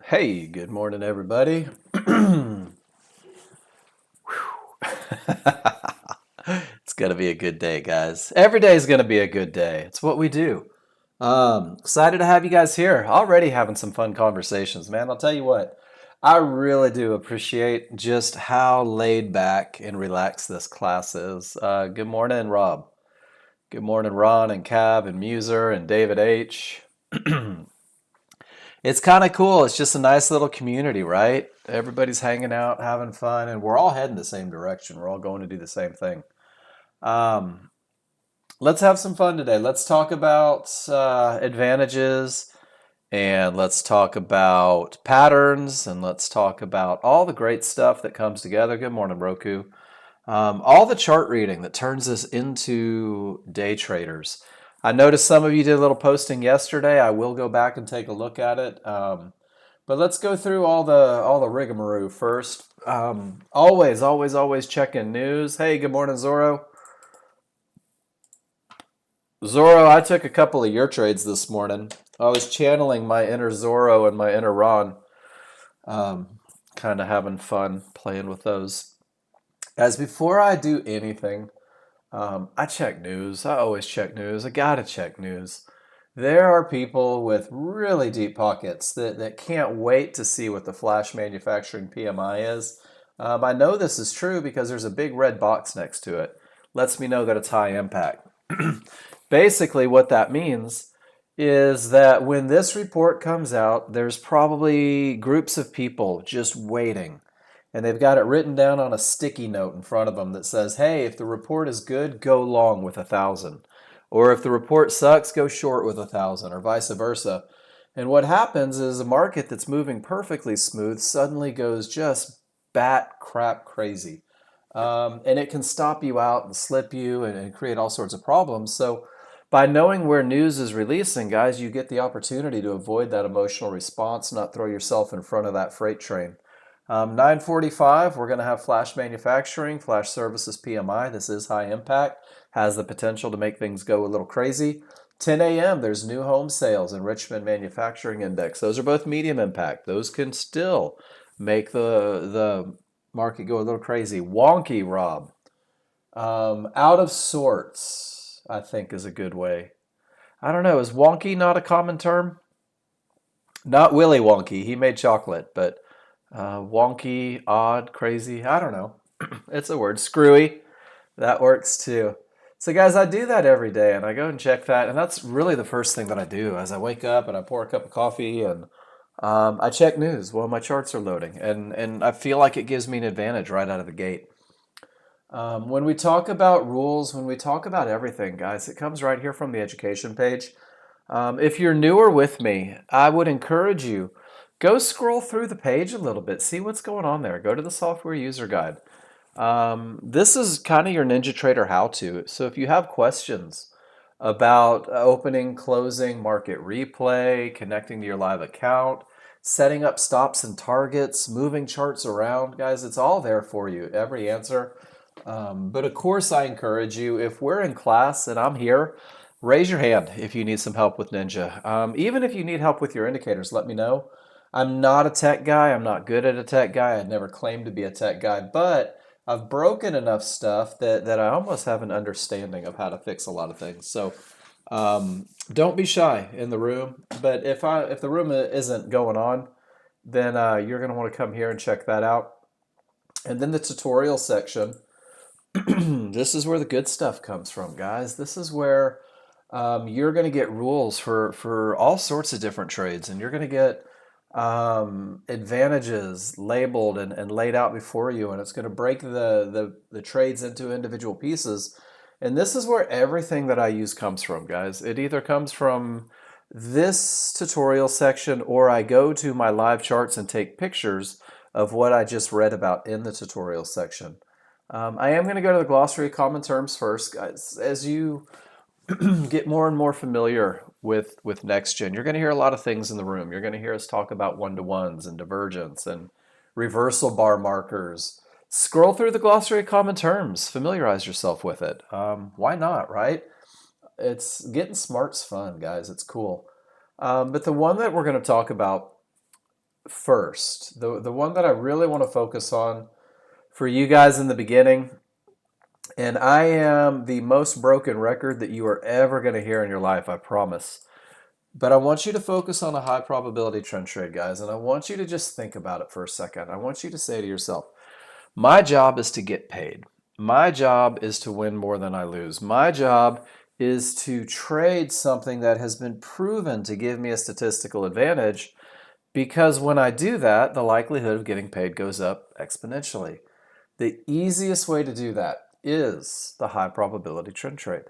Hey, good morning, everybody. It's gonna be a good day, guys. Every day is gonna be a good day. It's what we do. Excited to have you guys here. Already having some fun conversations, man. I'll tell you what, I really do appreciate just how laid back and relaxed this class is. Good morning, Rob. Good morning, Ron and Cav and Muser and David H. It's kind of cool. It's just a nice little community, right? Everybody's hanging out, having fun, and we're all heading the same direction. We're all going to do the same thing. Um, let's have some fun today. Let's talk about advantages, and let's talk about patterns, and let's talk about all the great stuff that comes together. Good morning, Roku. All the chart reading that turns us into day traders. I noticed some of you did a little posting yesterday. I will go back and take a look at it. But let's go through all the rigmarole first. Always checking news. Hey, good morning, Zorro. Zorro, I took a couple of your trades this morning. I was channeling my inner Zorro and my inner Ron. Kind of having fun playing with those. As before I do anything, I check news. I always check news. I gotta check news. There are people with really deep pockets that can't wait to see what the flash manufacturing PMI is. I know this is true because there's a big red box next to it. Lets me know that it's high impact. Basically, what that means is that when this report comes out, there's probably groups of people just waiting. And they've got it written down on a sticky note in front of them that says, hey, if the report is good, go long with 1,000. Or if the report sucks, go short with 1,000, or vice versa. And what happens is a market that's moving perfectly smooth suddenly goes just bat crap crazy. And it can stop you out and slip you and create all sorts of problems. So by knowing where news is releasing, guys, you get the opportunity to avoid that emotional response, not throw yourself in front of that freight train. 9:45, we're going to have flash manufacturing, flash services PMI. This is high impact, has the potential to make things go a little crazy. 10 a.m., there's new home sales and Richmond Manufacturing Index. Those are both medium impact. Those can still make the market go a little crazy. Wonky, Rob. Out of sorts, I think is a good way. I don't know. Is wonky not a common term? Not Willy Wonky. He made chocolate, but wonky, odd, crazy. I don't know. It's a word. Screwy. That works too. So, guys, I do that every day, and I go and check that, and that's really the first thing that I do as I wake up and I pour a cup of coffee and I check news while my charts are loading, and I feel like it gives me an advantage right out of the gate. When we talk about rules, when we talk about everything, guys, it comes right here from the education page. If you're newer with me, I would encourage you, go scroll through the page a little bit, see what's going on there. Go to the software user guide. This is kind of your Ninja Trader how-to. So if you have questions about opening, closing, market replay, connecting to your live account, setting up stops and targets, moving charts around, guys, it's all there for you, every answer. But of course, I encourage you, if we're in class and I'm here, raise your hand if you need some help with Ninja. Even if you need help with your indicators, let me know. I'm not a tech guy. I'm not good at a tech guy. I'd never claimed to be a tech guy, but I've broken enough stuff that I almost have an understanding of how to fix a lot of things. So don't be shy in the room. But if the room isn't going on, then you're going to want to come here and check that out. And then the tutorial section. This is where the good stuff comes from, guys. This is where you're going to get rules for all sorts of different trades, and you're going to get advantages labeled and laid out before you, and it's going to break the trades into individual pieces. And this is where everything that I use comes from, guys. It either comes from this tutorial section, or I go to my live charts and take pictures of what I just read about in the tutorial section. I am going to go to the glossary of common terms first, guys. As you get more and more familiar with Nexgen, you're going to hear a lot of things in the room. You're going to hear us talk about one-to-ones and divergence and reversal bar markers. Scroll through the glossary of common terms. Familiarize yourself with it. Why not, right? It's getting smart's fun, guys. It's cool. But the one that we're going to talk about first, the one that I really want to focus on for you guys in the beginning, and I am the most broken record that you are ever going to hear in your life, I promise. But I want you to focus on a high probability trend trade, guys, and I want you to just think about it for a second. I want you to say to yourself, my job is to get paid. My job is to win more than I lose. My job is to trade something that has been proven to give me a statistical advantage, because when I do that, the likelihood of getting paid goes up exponentially. The easiest way to do that is the high probability trend trade.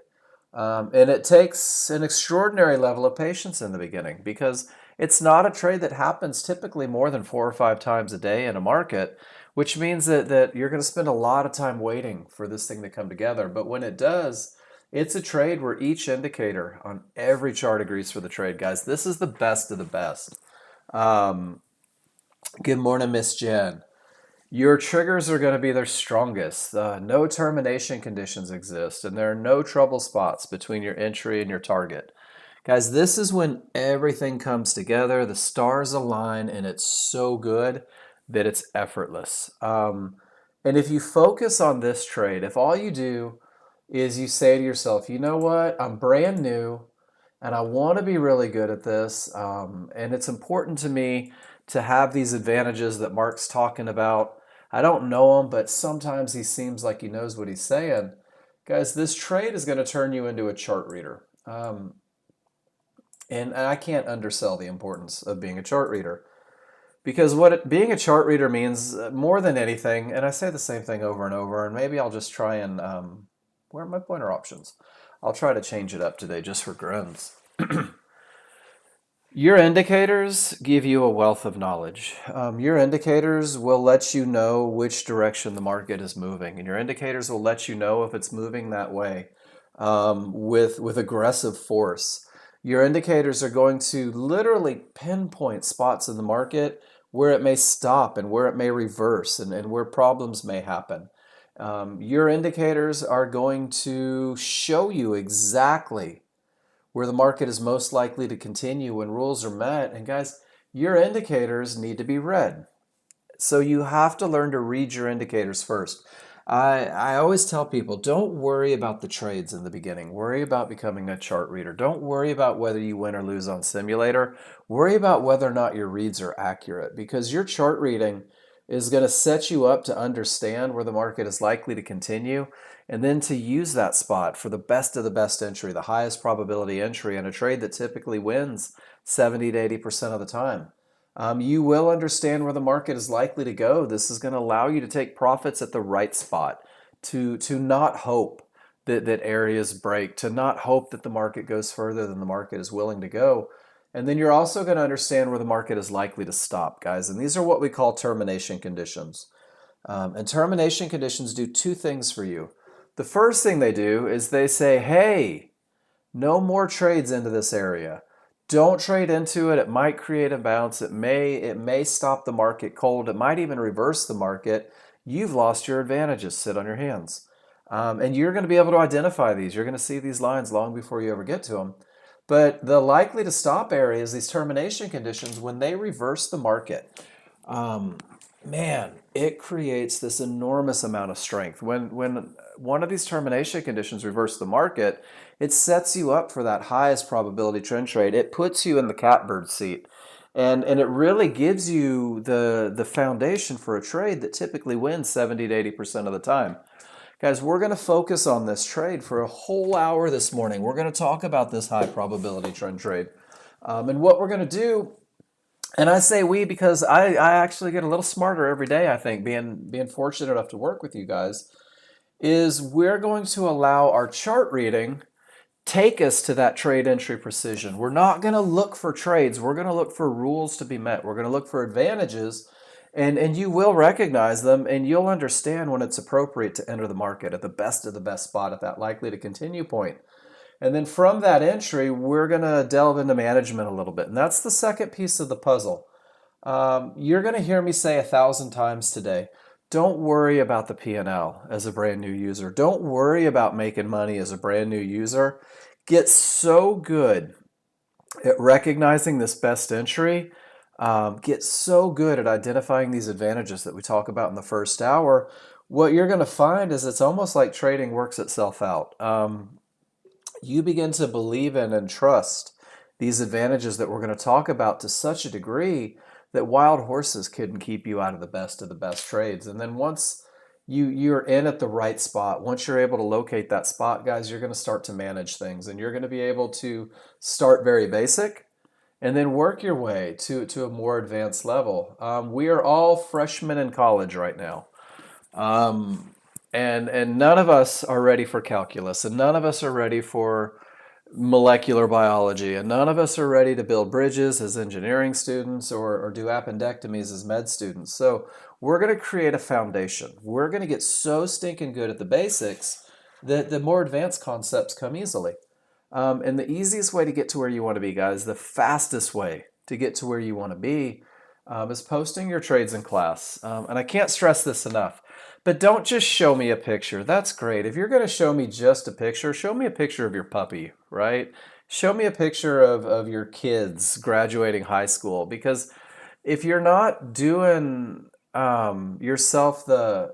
And it takes an extraordinary level of patience in the beginning, because it's not a trade that happens typically more than 4 or 5 times a day in a market, which means that you're going to spend a lot of time waiting for this thing to come together. But when it does, it's a trade where each indicator on every chart agrees for the trade, guys. This is the best of the best. Um, Good morning, Miss Jen. Your triggers are going to be their strongest. No termination conditions exist, and there are no trouble spots between your entry and your target. Guys, this is when everything comes together, the stars align, and it's so good that it's effortless. And if you focus on this trade, if all you do is you say to yourself, you know what, I'm brand new and I want to be really good at this, and it's important to me to have these advantages that Mark's talking about. I don't know him, but sometimes he seems like he knows what he's saying. Guys, this trade is going to turn you into a chart reader. And I can't undersell the importance of being a chart reader, because being a chart reader means more than anything, and I say the same thing over and over, and maybe I'll just try and, where are my pointer options? I'll try to change it up today just for grins. Your indicators give you a wealth of knowledge. Your indicators will let you know which direction the market is moving, and your indicators will let you know if it's moving that way with aggressive force. Your indicators are going to literally pinpoint spots in the market where it may stop and where it may reverse, and where problems may happen. Your indicators are going to show you exactly where the market is most likely to continue when rules are met. And guys, your indicators need to be read. So you have to learn to read your indicators first. I always tell people, don't worry about the trades in the beginning. Worry about becoming a chart reader. Don't worry about whether you win or lose on simulator. Worry about whether or not your reads are accurate, because your chart reading is going to set you up to understand where the market is likely to continue, and then to use that spot for the best of the best entry, the highest probability entry in a trade that typically wins 70 to 80% of the time. You will understand where the market is likely to go. This is going to allow you to take profits at the right spot, to not hope that areas break, to not hope that the market goes further than the market is willing to go. And then you're also going to understand where the market is likely to stop, guys. And these are what we call termination conditions. And termination conditions do two things for you. The first thing they do is they say, hey, no more trades into this area. Don't trade into it. It might create a bounce. It may stop the market cold. It might even reverse the market. You've lost your advantages. Sit on your hands. And you're going to be able to identify these. You're going to see these lines long before you ever get to them. But the likely to stop areas, these termination conditions, when they reverse the market, man, it creates this enormous amount of strength. When one of these termination conditions reverse the market, it sets you up for that highest probability trend trade. It puts you in the catbird seat. And it really gives you the foundation for a trade that typically wins 70 to 80% of the time. Guys, we're going to focus on this trade for a whole hour this morning. We're going to talk about this high probability trend trade. And what we're going to do, and I say we because I actually get a little smarter every day, I think, being fortunate enough to work with you guys, is we're going to allow our chart reading take us to that trade entry precision. We're not going to look for trades. We're going to look for rules to be met. We're going to look for advantages, and you will recognize them, and you'll understand when it's appropriate to enter the market at the best of the best spot at that likely to continue point. And then from that entry, we're going to delve into management a little bit. And that's the second piece of the puzzle. You're going to hear me say 1,000 times today, don't worry about the P&L as a brand new user. Don't worry about making money as a brand new user. Get so good at recognizing this best entry get so good at identifying these advantages that we talk about in the first hour, what you're going to find is it's almost like trading works itself out. You begin to believe in and trust these advantages that we're going to talk about to such a degree that wild horses couldn't keep you out of the best trades. And then once you're in at the right spot, once you're able to locate that spot, guys, you're going to start to manage things, and you're going to be able to start very basic and then work your way to a more advanced level. We are all freshmen in college right now. Um, and none of us are ready for calculus, and none of us are ready for molecular biology, and none of us are ready to build bridges as engineering students or do appendectomies as med students. So we're going to create a foundation. We're going to get so stinking good at the basics that the more advanced concepts come easily. And the easiest way to get to where you want to be, guys, the fastest way to get to where you want to be is posting your trades in class. And I can't stress this enough. But don't just show me a picture. That's great. If you're going to show me just a picture, show me a picture of your puppy, right? Show me a picture of your kids graduating high school. Because if you're not doing yourself the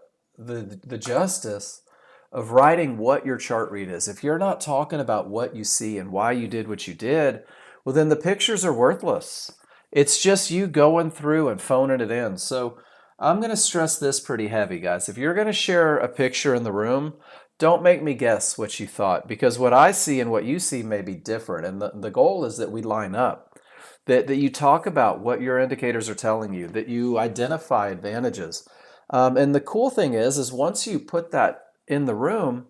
justice of writing what your chart read is, if you're not talking about what you see and why you did what you did, well, then the pictures are worthless. It's just you going through and phoning it in. So I'm going to stress this pretty heavy, guys. If you're going to share a picture in the room, don't make me guess what you thought, because what I see and what you see may be different. And the goal is that we line up, that you talk about what your indicators are telling you, that you identify advantages. And the cool thing is once you put that in the room,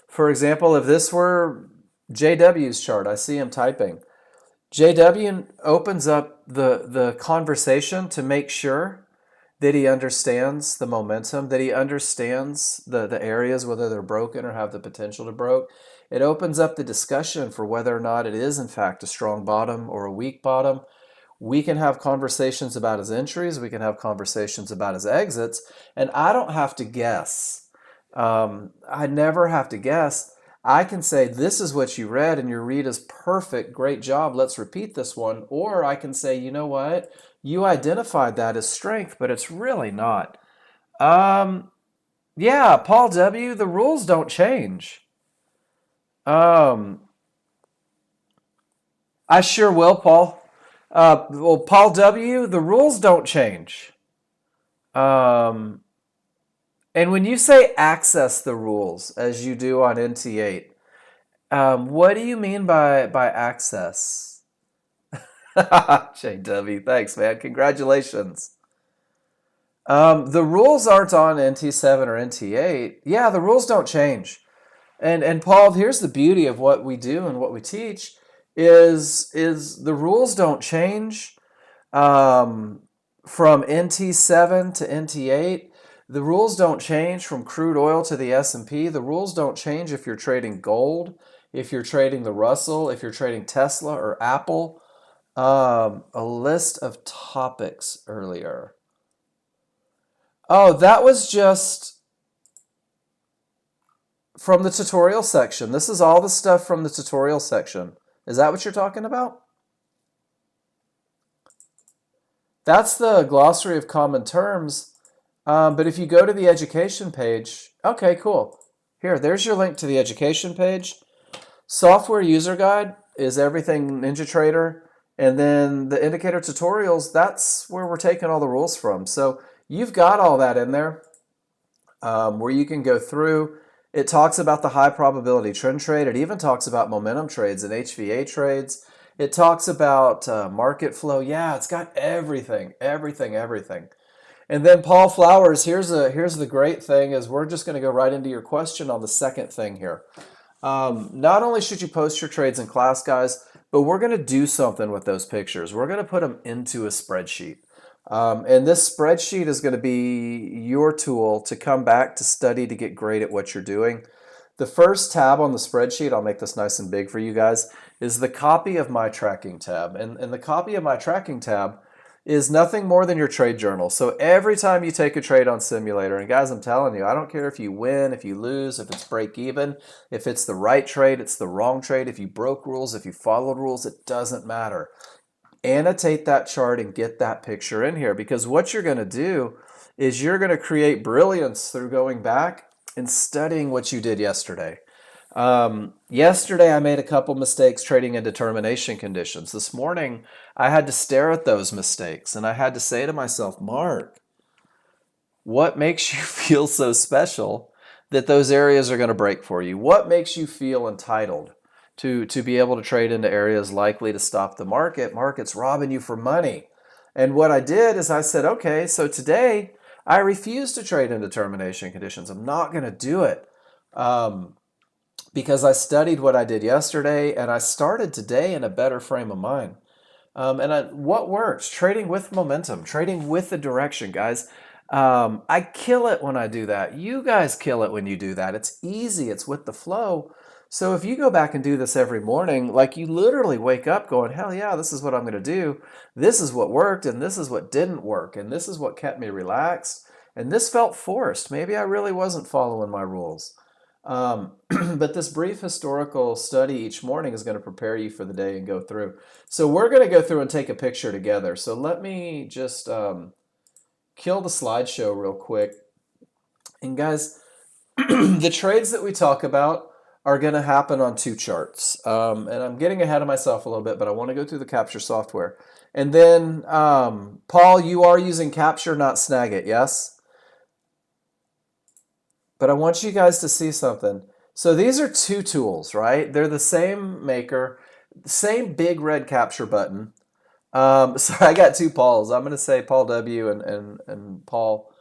for example, if this were JW's chart, I see him typing. JW opens up the conversation to make sure that he understands the momentum, that he understands the areas, whether they're broken or have the potential to broke. It opens up the discussion for whether or not it is, in fact, a strong bottom or a weak bottom. We can have conversations about his entries. We can have conversations about his exits. And I don't have to guess. I never have to guess. I can say, this is what you read, and your read is perfect. Great job. Let's repeat this one. Or I can say, you know what? You identified that as strength, but it's really not. Yeah, Paul W., the rules don't change. Um, I sure will, Paul. Well, Paul W., the rules don't change. Um, and when you say access the rules, as you do on NT8, what do you mean by access? JW, thanks, man. Congratulations. The rules aren't on NT7 or NT8. Yeah, the rules don't change. And Paul, here's the beauty of what we do and what we teach is the rules don't change from NT7 to NT8. The rules don't change from crude oil to the S&P. The rules don't change if you're trading gold, if you're trading the Russell, if you're trading Tesla or Apple. A list of topics earlier. Oh, that was just from the tutorial section. This is all the stuff from the tutorial section. Is that what you're talking about? That's the glossary of common terms. But if you go to the education page, okay, cool. Here, there's your link to the education page. Software user guide is everything NinjaTrader. And then the indicator tutorials, that's where we're taking all the rules from. So you've got all that in there where you can go through. It talks about the high probability trend trade. It even talks about momentum trades and HVA trades. It talks about market flow. Yeah, it's got everything. And then Paul Flowers, here's the great thing is we're just going to go right into your question on the second thing here. Not only should you post your trades in class, guys, but we're going to do something with those pictures. We're going to put them into a spreadsheet. And this spreadsheet is going to be your tool to come back to study to get great at what you're doing. The first tab on the spreadsheet, I'll make this nice and big for you guys, is the copy of my tracking tab. And the copy of my tracking tab is nothing more than your trade journal. So every time you take a trade on Simulator, and guys, I'm telling you, I don't care if you win, if you lose, if it's break even, if it's the right trade, it's the wrong trade, if you broke rules, if you followed rules, it doesn't matter. annotate that chart and get that picture in here, because what you're going to do is you're going to create brilliance through going back and studying what you did yesterday. Yesterday, I made a couple mistakes trading in determination conditions. This morning, I had to stare at those mistakes and I had to say to myself, Mark, what makes you feel so special that those areas are going to break for you? What makes you feel entitled to be able to trade into areas likely to stop the market? Market's robbing you for money. And what I did is I said, okay, so today I refuse to trade in determination conditions. I'm not going to do it. Because I studied what I did yesterday and I started today in a better frame of mind. What works? Trading with momentum, trading with the direction, guys. I kill it when I do that. You guys kill it when you do that. It's easy. It's with the flow. So if you go back and do this every morning, like you literally wake up going, hell yeah, this is what I'm going to do. This is what worked and this is what didn't work. And this is what kept me relaxed. And this felt forced. Maybe I really wasn't following my rules. But this brief historical study each morning is going to prepare you for the day and go through. So we're going to go through and take a picture together. So let me just kill the slideshow real quick. And guys, the trades that we talk about are going to happen on two charts. And I'm getting ahead of myself a little bit, but I want to go through the Capture software. And then, Paul, you are using Capture, not Snagit, yes? But I want you guys to see something. So these are two tools, right? They're the same maker, same big red capture button. So I got two Pauls. I'm going to say Paul W and Paul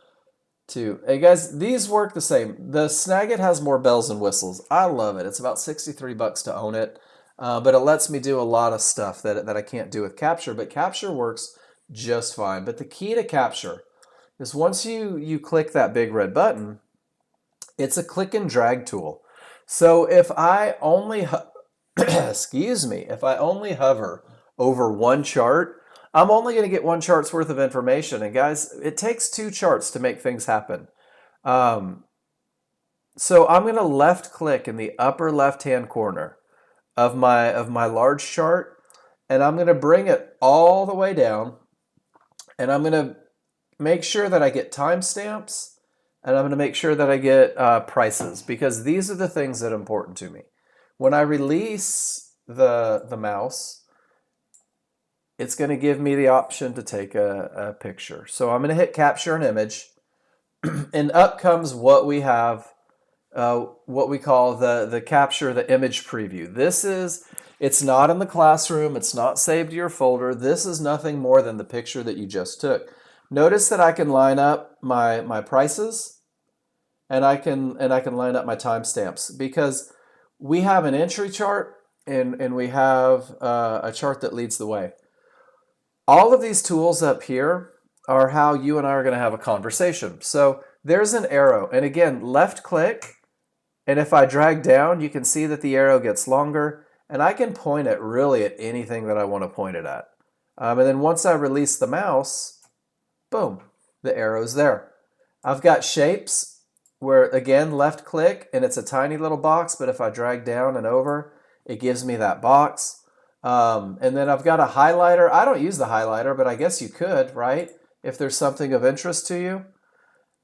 2. Hey guys, these work the same. The Snagit has more bells and whistles. I love it. It's about 63 bucks to own it, but it lets me do a lot of stuff that I can't do with Capture. But Capture works just fine. But the key to Capture is once you click that big red button, it's a click and drag tool. So if I only, excuse me, if I only hover over one chart, I'm only going to get one chart's worth of information. And guys, it takes two charts to make things happen. So I'm going to left click in the upper left-hand corner of my large chart, and I'm going to bring it all the way down, and I'm going to make sure that I get timestamps. And I'm going to make sure that I get prices, because these are the things that are important to me. When I release the mouse, it's going to give me the option to take a picture. So I'm going to hit capture an image, and up comes what we have, what we call the capture the image preview. It's not in the classroom. It's not saved to your folder. This is nothing more than the picture that you just took. Notice that I can line up my prices. And I can line up my timestamps, because we have an entry chart and we have a chart that leads the way. All of these tools up here are how you and I are going to have a conversation. So there's an arrow, and again, left click, and if I drag down, you can see that the arrow gets longer, and I can point it really at anything that I want to point it at. And then once I release the mouse, boom, the arrow's there. I've got shapes, where again left click and it's a tiny little box, but if I drag down and over, it gives me that box. And then I've got a highlighter. I don't use the highlighter, but I guess you could, right? If there's something of interest to you.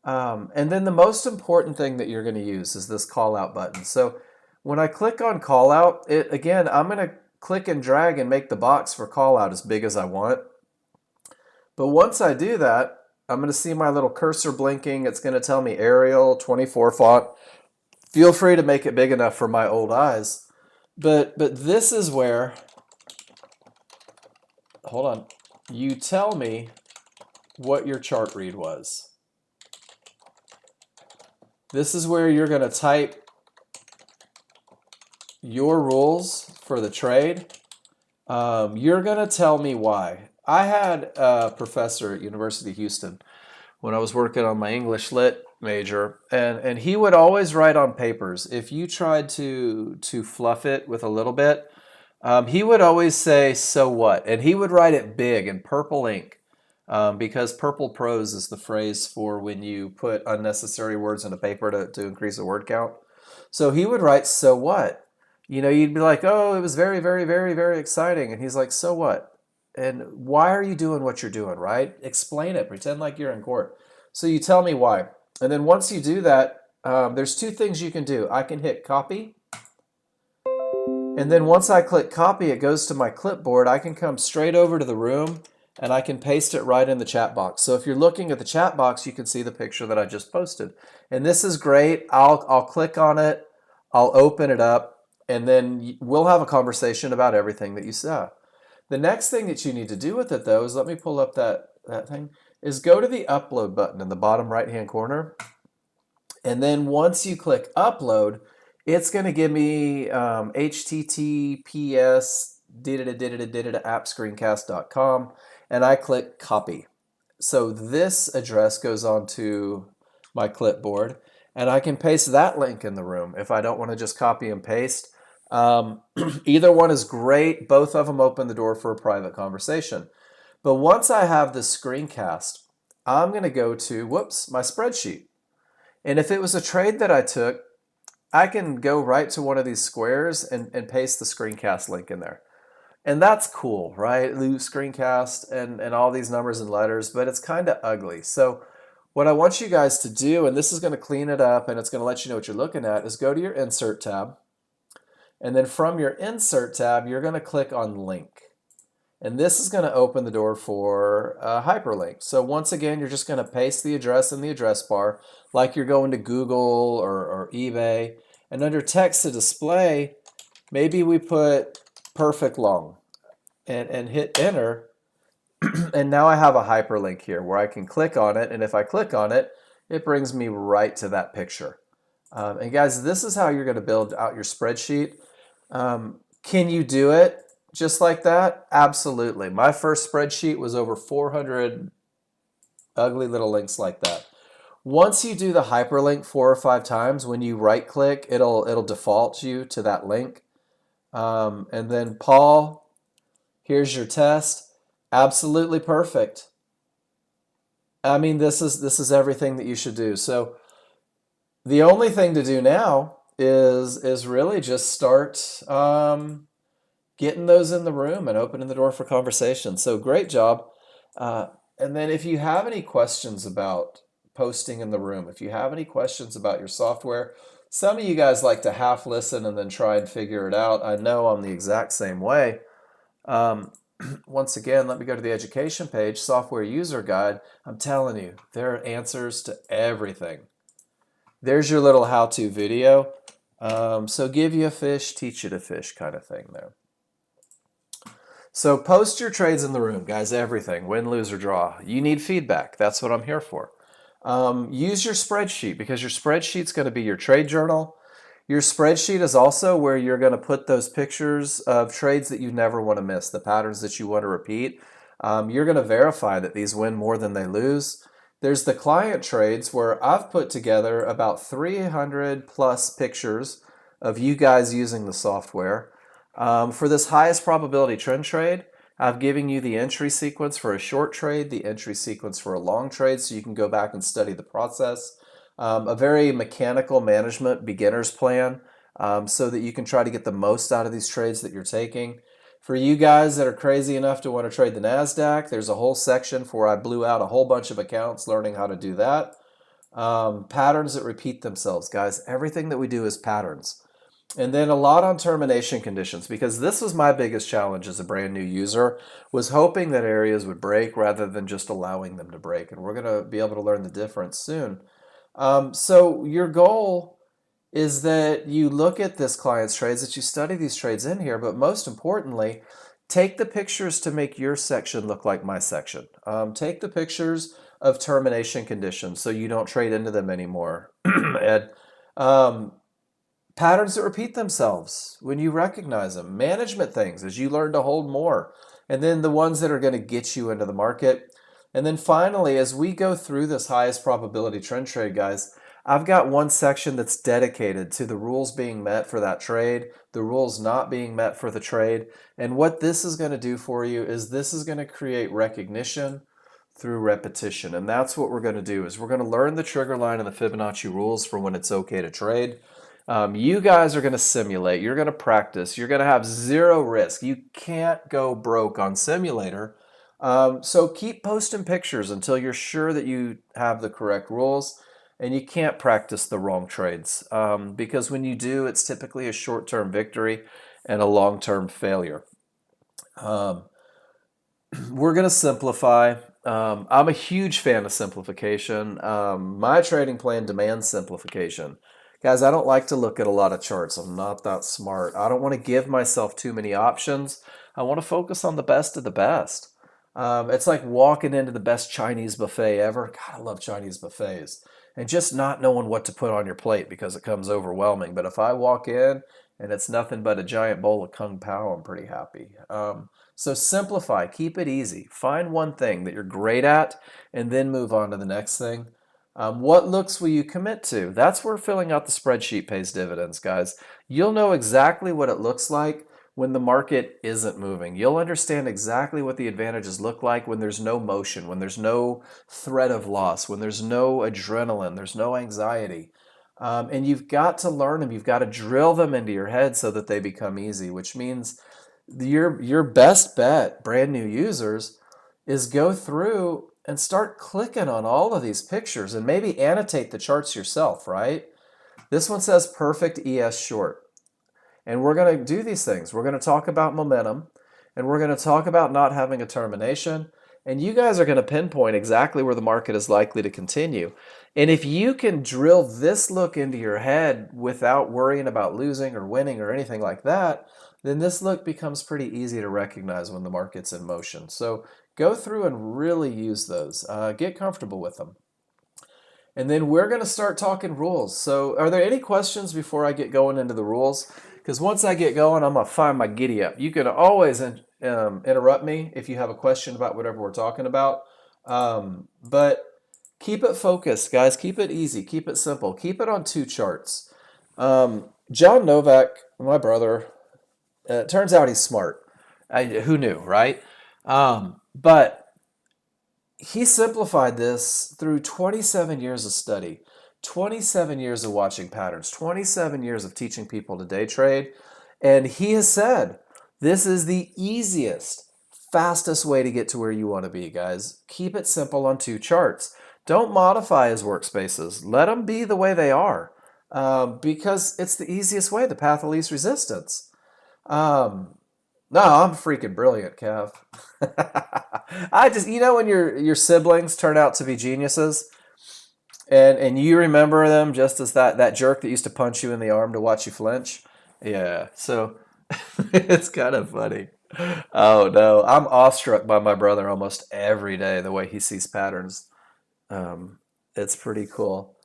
And then the most important thing that you're going to use is this call out button. So when I click on call out, again, I'm going to click and drag and make the box for call out as big as I want. But once I do that, I'm going to see my little cursor blinking. It's going to tell me Arial 24 font. Feel free to make it big enough for my old eyes. But this is where, hold on, you tell me what your chart read was. This is where you're going to type your rules for the trade. You're going to tell me why. I had a professor at University of Houston when I was working on my English Lit major, and he would always write on papers. If you tried to fluff it with a little bit, he would always say, so what? And he would write it big in purple ink, because purple prose is the phrase for when you put unnecessary words in a paper to increase the word count. So he would write, so what? You know, you'd be like, oh, it was very, very, very, very exciting. And he's like, so what? And why are you doing what you're doing, right? Explain it. Pretend like you're in court. So you tell me why. And then once you do that, there's two things you can do. I can hit copy. And then once I click copy, it goes to my clipboard. I can come straight over to the room and I can paste it right in the chat box. So if you're looking at the chat box, you can see the picture that I just posted. And this is great. I'll click on it. I'll open it up. And then we'll have a conversation about everything that you saw. The next thing that you need to do with it, though, is let me pull up that thing, is go to the upload button in the bottom right-hand corner. And then once you click upload, it's going to give me https appscreencast.com, and I click copy. So this address goes onto my clipboard, and I can paste that link in the room if I don't want to just copy and paste. Either one is great. Both of them open the door for a private conversation. But once I have this screencast, I'm going to go to, my spreadsheet. And if it was a trade that I took, I can go right to one of these squares and paste the screencast link in there. And that's cool, right? Lose screencast and all these numbers and letters, but it's kind of ugly. So what I want you guys to do, and this is going to clean it up and it's going to let you know what you're looking at, is go to your Insert tab. And then from your Insert tab, you're going to click on Link. And this is going to open the door for a hyperlink. So once again, you're just going to paste the address in the address bar like you're going to Google or eBay. And under text to display, maybe we put perfect long and hit enter. And now I have a hyperlink here where I can click on it. And if I click on it, it brings me right to that picture. And guys, this is how you're going to build out your spreadsheet. Can you do it just like that? Absolutely. My first spreadsheet was over 400 ugly little links like that. Once you do the hyperlink 4 or 5 times, when you right click, it'll default you to that link. And then Paul, here's your test. Absolutely perfect. I mean, this is everything that you should do. So the only thing to do now is really just start getting those in the room and opening the door for conversation. So great job. And then if you have any questions about posting in the room, if you have any questions about your software, some of you guys like to half listen and then try and figure it out. I know I'm the exact same way. Once again, let me go to the education page, software user guide. I'm telling you, there are answers to everything. There's your little how-to video. So give you a fish, teach you to fish kind of thing there. So post your trades in the room, guys, everything, win, lose, or draw. You need feedback. That's what I'm here for. Use your spreadsheet because your spreadsheet's going to be your trade journal. Your spreadsheet is also where you're going to put those pictures of trades that you never want to miss, the patterns that you want to repeat. You're going to verify that these win more than they lose. There's the client trades where I've put together about 300 plus pictures of you guys using the software. For this highest probability trend trade, I've given you the entry sequence for a short trade, the entry sequence for a long trade, so you can go back and study the process. A very mechanical management beginner's plan so that you can try to get the most out of these trades that you're taking. For you guys that are crazy enough to want to trade the NASDAQ, there's a whole section where I blew out a whole bunch of accounts learning how to do that. Patterns that repeat themselves, guys. Everything that we do is patterns. And then a lot on termination conditions, because this was my biggest challenge as a brand new user, was hoping that areas would break rather than just allowing them to break. And we're going to be able to learn the difference soon. So your goal is that you look at this client's trades, that you study these trades in here, but most importantly, take the pictures to make your section look like my section. Take the pictures of termination conditions so you don't trade into them anymore. And patterns that repeat themselves when you recognize them. Management things as you learn to hold more. And then the ones that are going to get you into the market. And then finally, as we go through this highest probability trend trade, guys, I've got one section that's dedicated to the rules being met for that trade, the rules not being met for the trade. And what this is going to do for you is this is going to create recognition through repetition. And that's what we're going to do is we're going to learn the trigger line and the Fibonacci rules for when it's okay to trade. You guys are going to simulate. You're going to practice. You're going to have zero risk. You can't go broke on simulator. So keep posting pictures until you're sure that you have the correct rules, and you can't practice the wrong trades, because when you do, it's typically a short-term victory and a long-term failure. Um, we're going to simplify. I'm a huge fan of simplification. My trading plan demands simplification. Guys, I don't like to look at a lot of charts. I'm not that smart. I don't want to give myself too many options. I want to focus on the best of the best. It's like walking into the best Chinese buffet ever. God, I love Chinese buffets. And just not knowing what to put on your plate because it comes overwhelming. But if I walk in and it's nothing but a giant bowl of Kung Pao, I'm pretty happy. So simplify, keep it easy. Find one thing that you're great at and then move on to the next thing. What looks will you commit to? That's where filling out the spreadsheet pays dividends, guys. You'll know exactly what it looks like when the market isn't moving. You'll understand exactly what the advantages look like when there's no motion, when there's no threat of loss, when there's no adrenaline, there's no anxiety. And you've got to learn them. You've got to drill them into your head so that they become easy, which means your best bet, brand new users, is go through and start clicking on all of these pictures and maybe annotate the charts yourself, right? This one says perfect ES short. And we're going to do these things. We're going to talk about momentum, and we're going to talk about not having a termination. And you guys are going to pinpoint exactly where the market is likely to continue. And if you can drill this look into your head without worrying about losing or winning or anything like that, then this look becomes pretty easy to recognize when the market's in motion. So go through and really use those. Get comfortable with them. And then we're going to start talking rules. So are there any questions before I get going into the rules? Because once I get going, I'm going to find my giddy up. You can always interrupt me if you have a question about whatever we're talking about. But keep it focused, guys. Keep it easy. Keep it simple. Keep it on two charts. John Novak, my brother, it turns out he's smart. Who knew, right? But he simplified this through 27 years of study, 27 years of watching patterns, 27 years of teaching people to day trade. And he has said, this is the easiest, fastest way to get to where you want to be, guys. Keep it simple on two charts. Don't modify his workspaces. Let them be the way they are, because it's the easiest way, the path of least resistance. No, I'm freaking brilliant, Kev. I just, when your siblings turn out to be geniuses, and you remember them just as that jerk that used to punch you in the arm to watch you flinch. Yeah, so it's kind of funny. Oh no, I'm awestruck by my brother almost every day, the way he sees patterns. It's pretty cool.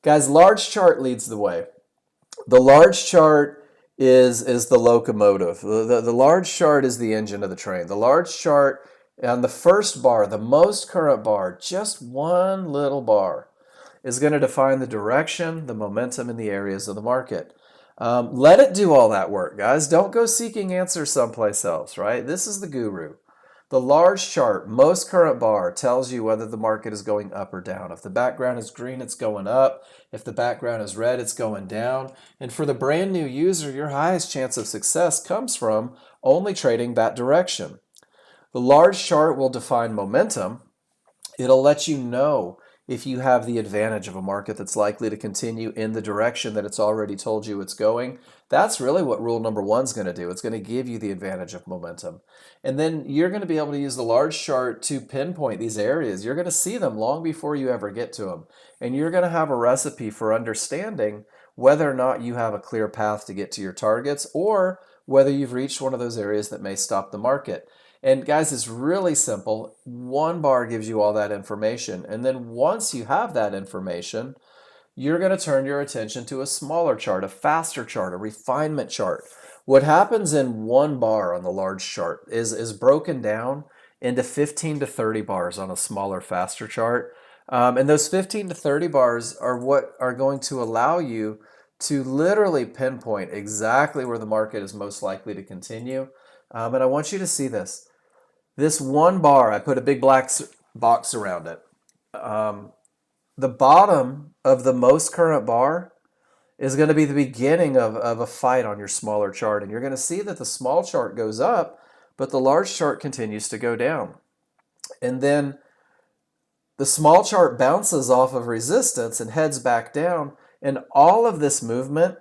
Guys, large chart leads the way. The large chart is the locomotive. The large chart is the engine of the train. The large chart on the first bar, the most current bar, just one little bar, is going to define the direction, the momentum, and the areas of the market. Let it do all that work, guys. Don't go seeking answers someplace else, right? This is the guru. The large chart, most current bar, tells you whether the market is going up or down. If the background is green, it's going up. If the background is red, it's going down. And for the brand new user, your highest chance of success comes from only trading that direction. The large chart will define momentum. It'll let you know if you have the advantage of a market that's likely to continue in the direction that it's already told you it's going. That's really what rule number one is going to do. It's going to give you the advantage of momentum. And then you're going to be able to use the large chart to pinpoint these areas. You're going to see them long before you ever get to them. And you're going to have a recipe for understanding whether or not you have a clear path to get to your targets, or whether you've reached one of those areas that may stop the market. And guys, it's really simple. One bar gives you all that information. And then once you have that information, you're going to turn your attention to a smaller chart, a faster chart, a refinement chart. What happens in one bar on the large chart is broken down into 15 to 30 bars on a smaller, faster chart. And those 15 to 30 bars are what are going to allow you to literally pinpoint exactly where the market is most likely to continue. And I want you to see this. This one bar, I put a big black box around it. The bottom of the most current bar is going to be the beginning of a fight on your smaller chart. And you're going to see that the small chart goes up, but the large chart continues to go down. And then the small chart bounces off of resistance and heads back down. And all of this movement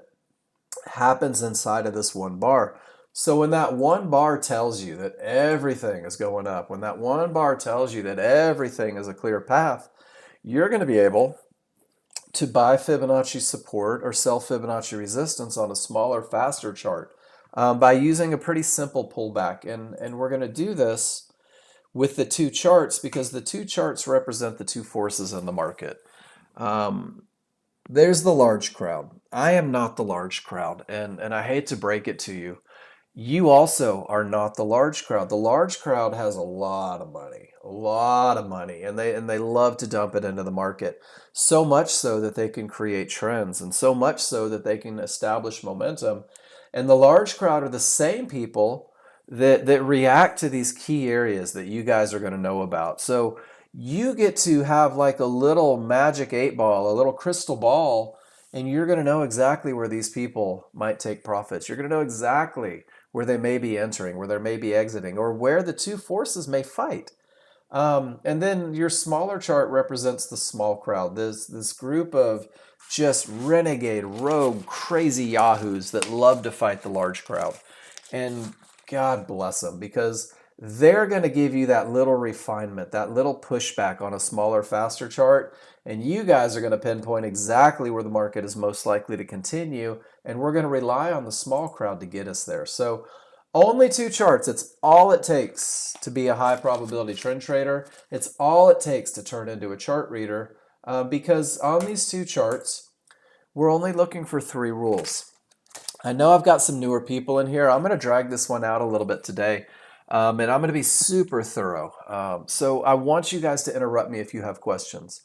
happens inside of this one bar. So when that one bar tells you that everything is going up, when that one bar tells you that everything is a clear path, you're going to be able to buy Fibonacci support or sell Fibonacci resistance on a smaller, faster chart by using a pretty simple pullback. And we're going to do this with the two charts because the two charts represent the two forces in the market. There's the large crowd. I am not the large crowd, and I hate to break it to you. You also are not the large crowd. The large crowd has a lot of money, and they love to dump it into the market. So much so that they can create trends, and so much so that they can establish momentum. And the large crowd are the same people that react to these key areas that you guys are going to know about. So you get to have like a little magic 8-ball, a little crystal ball, and you're going to know exactly where these people might take profits. You're going to know exactly where they may be entering, where they may be exiting, or where the two forces may fight. And then your smaller chart represents the small crowd, this group of just renegade, rogue, crazy yahoos that love to fight the large crowd. And God bless them, because they're going to give you that little refinement, that little pushback on a smaller, faster chart. And you guys are going to pinpoint exactly where the market is most likely to continue. And we're going to rely on the small crowd to get us there. So only two charts. It's all it takes to be a high probability trend trader. It's all it takes to turn into a chart reader because on these two charts, we're only looking for 3 rules. I know I've got some newer people in here. I'm going to drag this one out a little bit today, and I'm going to be super thorough. So I want you guys to interrupt me if you have questions.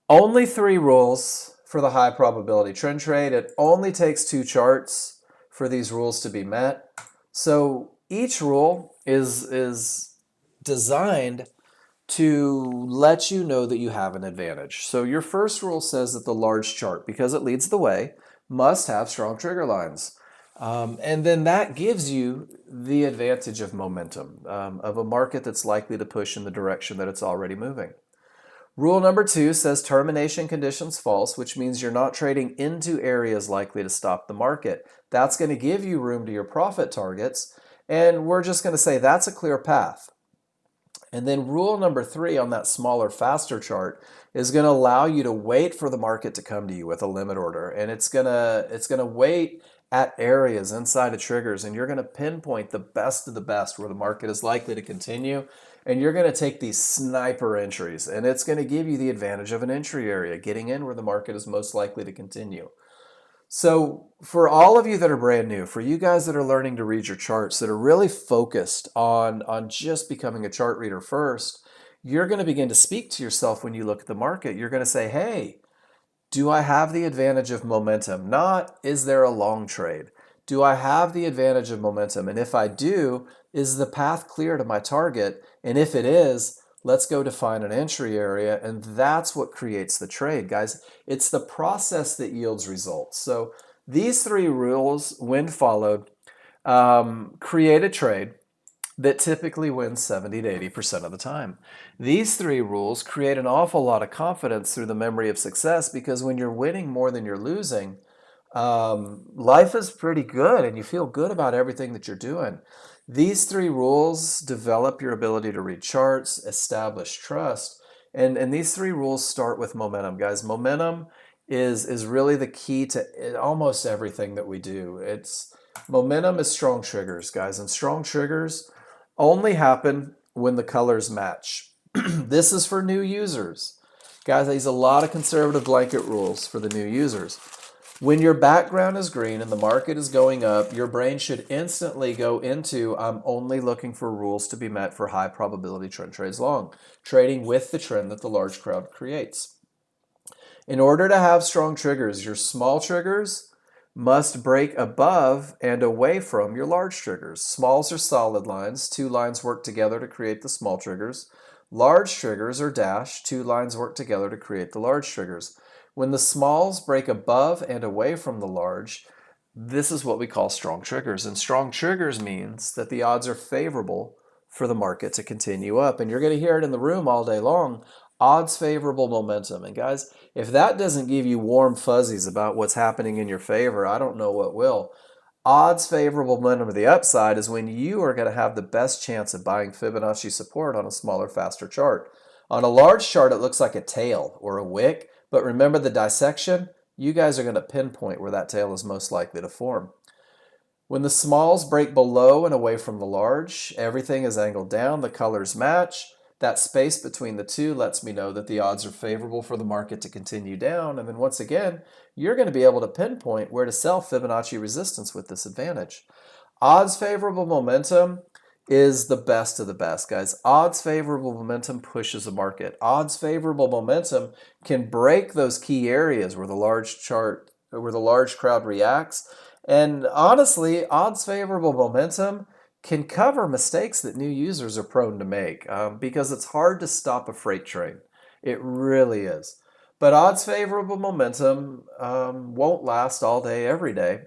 Only 3 rules for the high probability trend trade. It only takes 2 charts for these rules to be met. So each rule is designed to let you know that you have an advantage. So your first rule says that the large chart, because it leads the way, must have strong trigger lines. And then that gives you the advantage of momentum, of a market that's likely to push in the direction that it's already moving. Rule number 2 says termination conditions false, which means you're not trading into areas likely to stop the market. That's going to give you room to your profit targets, and we're just going to say that's a clear path. And then rule number 3 on that smaller, faster chart is going to allow you to wait for the market to come to you with a limit order. And it's going to wait at areas inside of triggers, and you're going to pinpoint the best of the best where the market is likely to continue. And you're going to take these sniper entries, and it's going to give you the advantage of an entry area, getting in where the market is most likely to continue. So for all of you that are brand new, for you guys that are learning to read your charts, that are really focused on just becoming a chart reader first, you're going to begin to speak to yourself when you look at the market. You're going to say, hey, do I have the advantage of momentum? Not, is there a long trade? Do I have the advantage of momentum? And if I do, is the path clear to my target? And if it is, let's go define an entry area, and that's what creates the trade, guys. It's the process that yields results. So these 3 rules, when followed, create a trade that typically wins 70 to 80% of the time. These 3 rules create an awful lot of confidence through the memory of success, because when you're winning more than you're losing, life is pretty good and you feel good about everything that you're doing. These 3 rules develop your ability to read charts, establish trust, and these 3 rules start with momentum, guys. Momentum is really the key to almost everything that we do. Momentum is strong triggers, guys, and strong triggers only happen when the colors match. This is for new users. Guys, I use a lot of conservative blanket rules for the new users. When your background is green and the market is going up, your brain should instantly go into, I'm only looking for rules to be met for high probability trend trades long, trading with the trend that the large crowd creates. In order to have strong triggers, your small triggers must break above and away from your large triggers. Smalls are solid lines. 2 lines work together to create the small triggers. Large triggers are dashed. 2 lines work together to create the large triggers. When the smalls break above and away from the large, this is what we call strong triggers. And strong triggers means that the odds are favorable for the market to continue up. And you're going to hear it in the room all day long, odds favorable momentum. And guys, if that doesn't give you warm fuzzies about what's happening in your favor, I don't know what will. Odds favorable momentum to the upside is when you are going to have the best chance of buying Fibonacci support on a smaller, faster chart. On a large chart, it looks like a tail or a wick, but remember the dissection? You guys are going to pinpoint where that tail is most likely to form. When the smalls break below and away from the large, everything is angled down, the colors match. That space between the two lets me know that the odds are favorable for the market to continue down. And then once again, you're going to be able to pinpoint where to sell Fibonacci resistance with this advantage. Odds favorable momentum is the best of the best, guys. Odds favorable momentum pushes the market. Odds favorable momentum can break those key areas where the large crowd reacts. And honestly, odds favorable momentum can cover mistakes that new users are prone to make because it's hard to stop a freight train. It really is. But odds favorable momentum won't last all day, every day.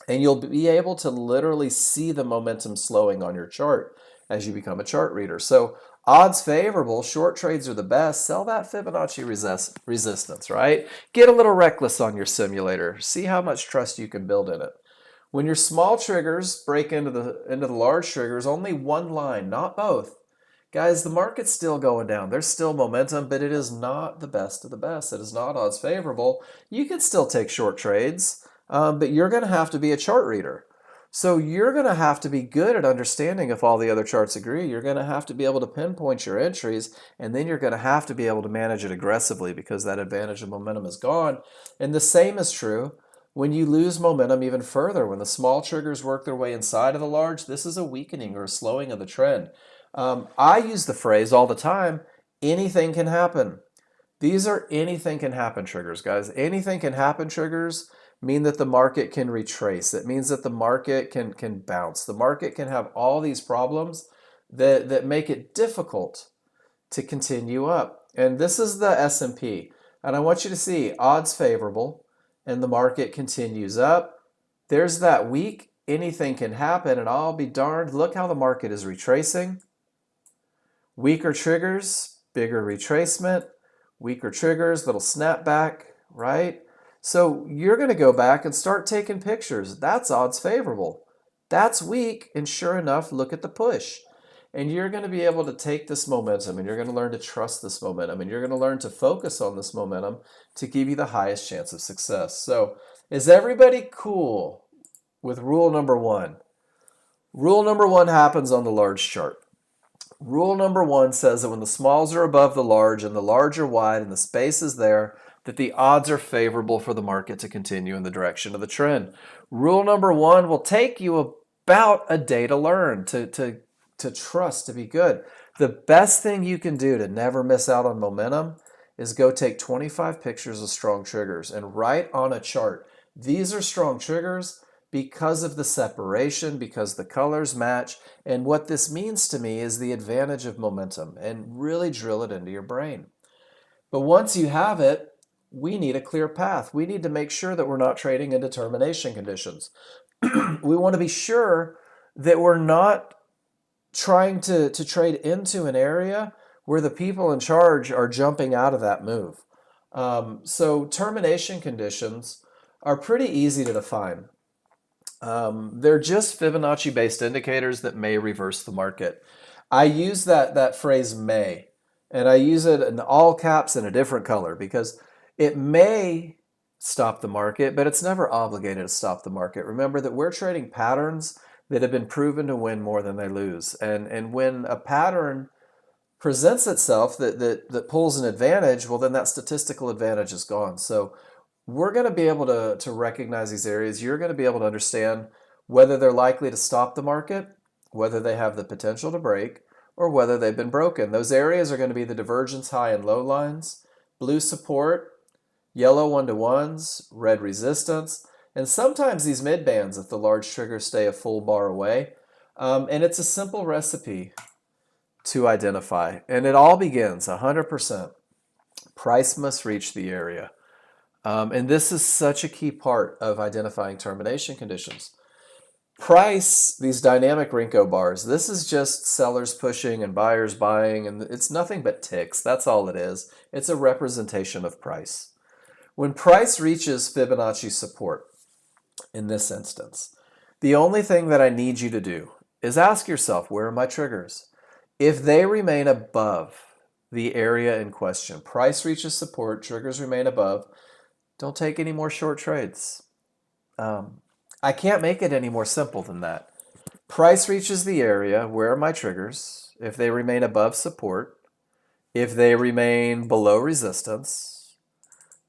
And you'll be able to literally see the momentum slowing on your chart as you become a chart reader. So odds favorable, short trades are the best. Sell that Fibonacci resistance, right? Get a little reckless on your simulator. See how much trust you can build in it. When your small triggers break into the large triggers, only one line, not both. Guys, the market's still going down. There's still momentum, but it is not the best of the best. It is not odds favorable. You can still take short trades, but you're going to have to be a chart reader. So you're going to have to be good at understanding if all the other charts agree. You're going to have to be able to pinpoint your entries, and then you're going to have to be able to manage it aggressively because that advantage of momentum is gone. And the same is true when you lose momentum even further. When the small triggers work their way inside of the large, this is a weakening or a slowing of the trend. I use the phrase all the time, anything can happen. These are anything can happen triggers, guys. Anything can happen triggers mean that the market can retrace. It means that the market can bounce. The market can have all these problems that make it difficult to continue up. And this is the S&P. And I want you to see odds favorable and the market continues up. There's that week, anything can happen, and I'll be darned, look how the market is retracing. Weaker triggers, bigger retracement. Weaker triggers, little snapback, right? So you're going to go back and start taking pictures. That's odds favorable. That's weak, and sure enough, look at the push. And you're going to be able to take this momentum, and you're going to learn to trust this momentum, and you're going to learn to focus on this momentum to give you the highest chance of success. So is everybody cool with rule number one? Rule number one happens on the large chart. Rule number one says that when the smalls are above the large and the large are wide and the space is there, that the odds are favorable for the market to continue in the direction of the trend. Rule number one will take you about a day to learn, to trust, to be good. The best thing you can do to never miss out on momentum is go take 25 pictures of strong triggers and write on a chart. These are strong triggers because of the separation, because the colors match. And what this means to me is the advantage of momentum, and really drill it into your brain. But once you have it, we need a clear path. We need to make sure that we're not trading in determination conditions. We want to be sure that we're not trying to trade into an area where the people in charge are jumping out of that move. So termination conditions are pretty easy to define. They're just Fibonacci-based indicators that may reverse the market. I use that phrase may, and I use it in all caps in a different color because it may stop the market, but it's never obligated to stop the market. Remember that we're trading patterns that have been proven to win more than they lose. And when a pattern presents itself that pulls an advantage, well, then that statistical advantage is gone. So we're going to be able to recognize these areas. You're going to be able to understand whether they're likely to stop the market, whether they have the potential to break, or whether they've been broken. Those areas are going to be the divergence high and low lines, blue support, yellow 1-to-1s, red resistance, and sometimes these mid bands if the large triggers stay a full bar away. And it's a simple recipe to identify. And it all begins 100%. Price must reach the area. And this is such a key part of identifying termination conditions. Price, these dynamic Renko bars, this is just sellers pushing and buyers buying, and it's nothing but ticks. That's all it is. It's a representation of price. When price reaches Fibonacci support, in this instance, the only thing that I need you to do is ask yourself, where are my triggers? If they remain above the area in question, price reaches support, triggers remain above, don't take any more short trades. I can't make it any more simple than that. Price reaches the area, where are my triggers? If they remain above support, if they remain below resistance,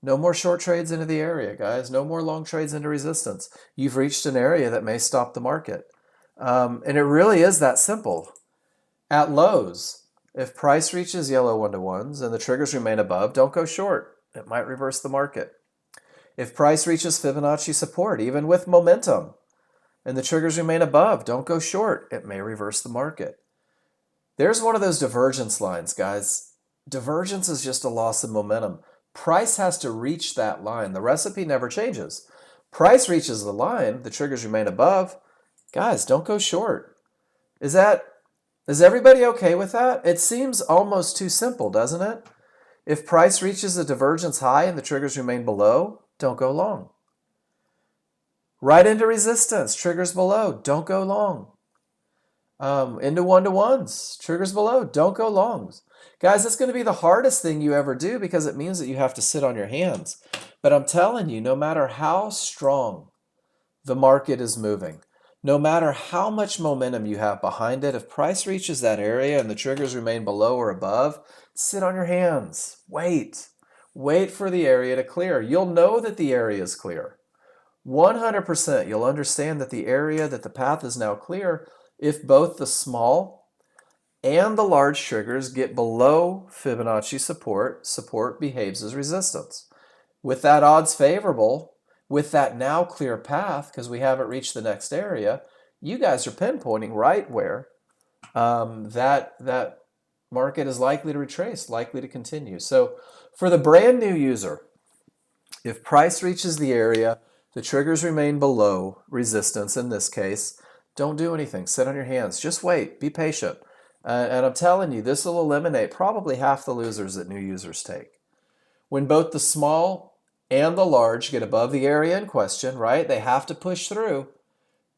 no more short trades into the area, guys. No more long trades into resistance. You've reached an area that may stop the market. And it really is that simple. At lows, if price reaches yellow 1-to-1s and the triggers remain above, don't go short. It might reverse the market. If price reaches Fibonacci support, even with momentum, and the triggers remain above, don't go short. It may reverse the market. There's one of those divergence lines, guys. Divergence is just a loss of momentum. Price has to reach that line. The recipe never changes. Price reaches the line, the triggers remain above. Guys, don't go short. Is everybody okay with that? It seems almost too simple, doesn't it? If price reaches a divergence high and the triggers remain below, don't go long. Right into resistance, triggers below, don't go long. Into 1-to-1s, triggers below, don't go longs. Guys, it's going to be the hardest thing you ever do because it means that you have to sit on your hands. But I'm telling you, no matter how strong the market is moving, no matter how much momentum you have behind it, if price reaches that area and the triggers remain below or above, sit on your hands. Wait. Wait for the area to clear. You'll know that the area is clear. 100% you'll understand that the area, that the path is now clear if both the small and the large triggers get below Fibonacci support. Support behaves as resistance. With that odds favorable, with that now clear path, because we haven't reached the next area, you guys are pinpointing right where that market is likely to retrace, likely to continue. So for the brand new user, if price reaches the area, the triggers remain below resistance in this case, don't do anything. Sit on your hands. Just wait. Be patient. And I'm telling you, this will eliminate probably half the losers that new users take. When both the small and the large get above the area in question, right? They have to push through.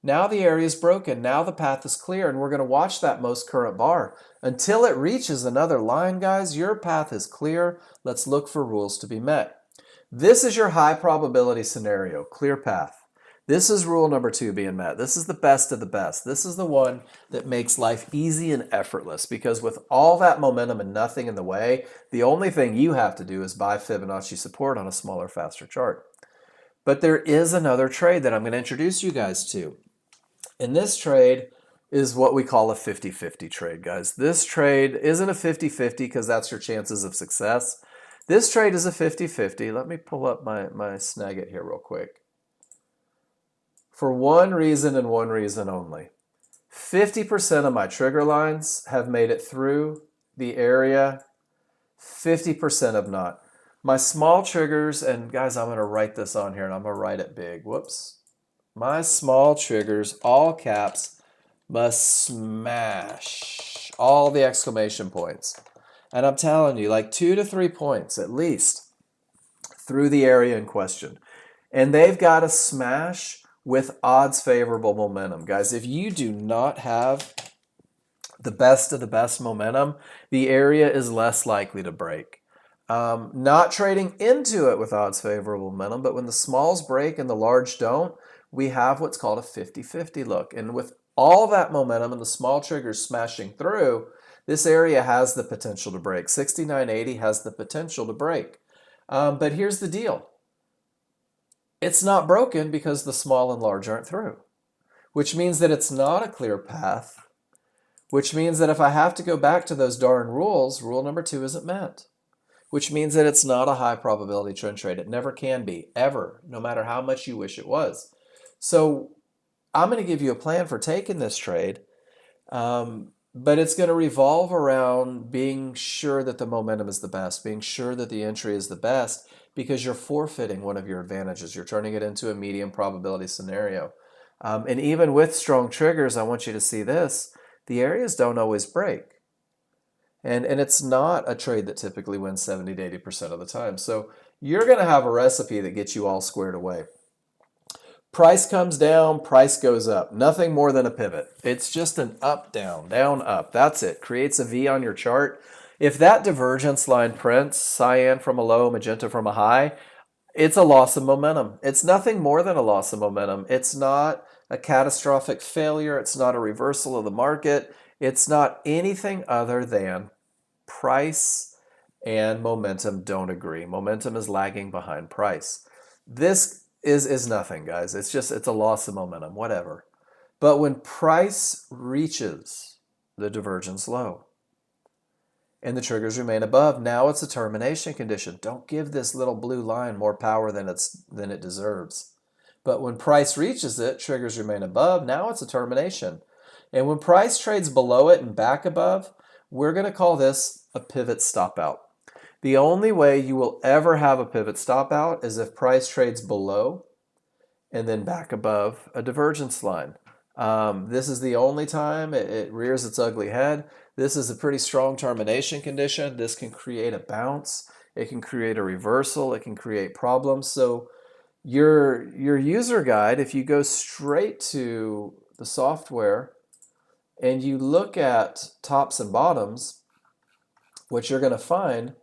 Now the area is broken. Now the path is clear, and we're going to watch that most current bar. Until it reaches another line, guys, your path is clear. Let's look for rules to be met. This is your high probability scenario, clear path. This is rule number 2 being met. This is the best of the best. This is the one that makes life easy and effortless because with all that momentum and nothing in the way, the only thing you have to do is buy Fibonacci support on a smaller, faster chart. But there is another trade that I'm going to introduce you guys to. And this trade is what we call a 50-50 trade, guys. This trade isn't a 50-50 because that's your chances of success. This trade is a 50-50. Let me pull up my Snagit here real quick. For one reason and one reason only. 50% of my trigger lines have made it through the area. 50% have not. My small triggers, and guys, I'm going to write this on here and I'm going to write it big. Whoops. My small triggers, all caps, must smash all the exclamation points. And I'm telling you, like 2 to 3 points at least through the area in question. And they've got to smash with odds favorable momentum. Guys, if you do not have the best of the best momentum, the area is less likely to break. Not trading into it with odds favorable momentum, but when the smalls break and the large don't, we have what's called a 50-50 look. And with all that momentum and the small triggers smashing through, this area has the potential to break. 69.80 has the potential to break. But here's the deal. It's not broken because the small and large aren't through, which means that it's not a clear path, which means that if I have to go back to those darn rules, rule number 2 isn't met, which means that it's not a high probability trend trade. It never can be, ever, no matter how much you wish it was. So I'm going to give you a plan for taking this trade. But it's going to revolve around being sure that the momentum is the best, being sure that the entry is the best, because you're forfeiting one of your advantages. You're turning it into a medium probability scenario. And even with strong triggers, I want you to see this. The areas don't always break. And it's not a trade that typically wins 70 to 80% of the time. So you're going to have a recipe that gets you all squared away. Price comes down, price goes up. Nothing more than a pivot. It's just an up, down, down, up. That's it. Creates a V on your chart. If that divergence line prints, cyan from a low, magenta from a high, it's a loss of momentum. It's nothing more than a loss of momentum. It's not a catastrophic failure. It's not a reversal of the market. It's not anything other than price and momentum don't agree. Momentum is lagging behind price. This is nothing, guys. It's a loss of momentum, whatever. But when price reaches the divergence low and the triggers remain above, now it's a termination condition. Don't give this little blue line more power than it deserves. But when price reaches it, triggers remain above, now it's a termination. And when price trades below it and back above, we're going to call this a pivot stop out. The only way you will ever have a pivot stop out is if price trades below and then back above a divergence line. This is the only time it rears its ugly head. This is a pretty strong termination condition. This can create a bounce. It can create a reversal. It can create problems. So your user guide, if you go straight to the software and you look at tops and bottoms, what you're going to find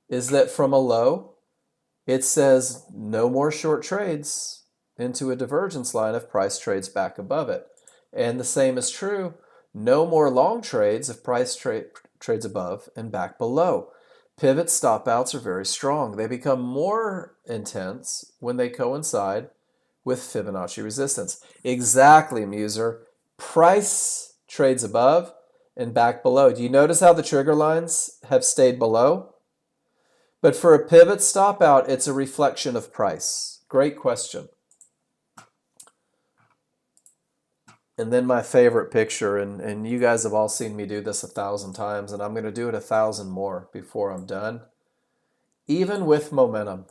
is that from a low, it says no more short trades into a divergence line if price trades back above it. And the same is true, no more long trades if price trades above and back below. Pivot stop outs are very strong. They become more intense when they coincide with Fibonacci resistance. Exactly, Muser. Price trades above and back below. Do you notice how the trigger lines have stayed below? But for a pivot stop out, it's a reflection of price. Great question. And then my favorite picture, and you guys have all seen me do this 1,000 times, and I'm going to do it 1,000 more before I'm done. Even with momentum,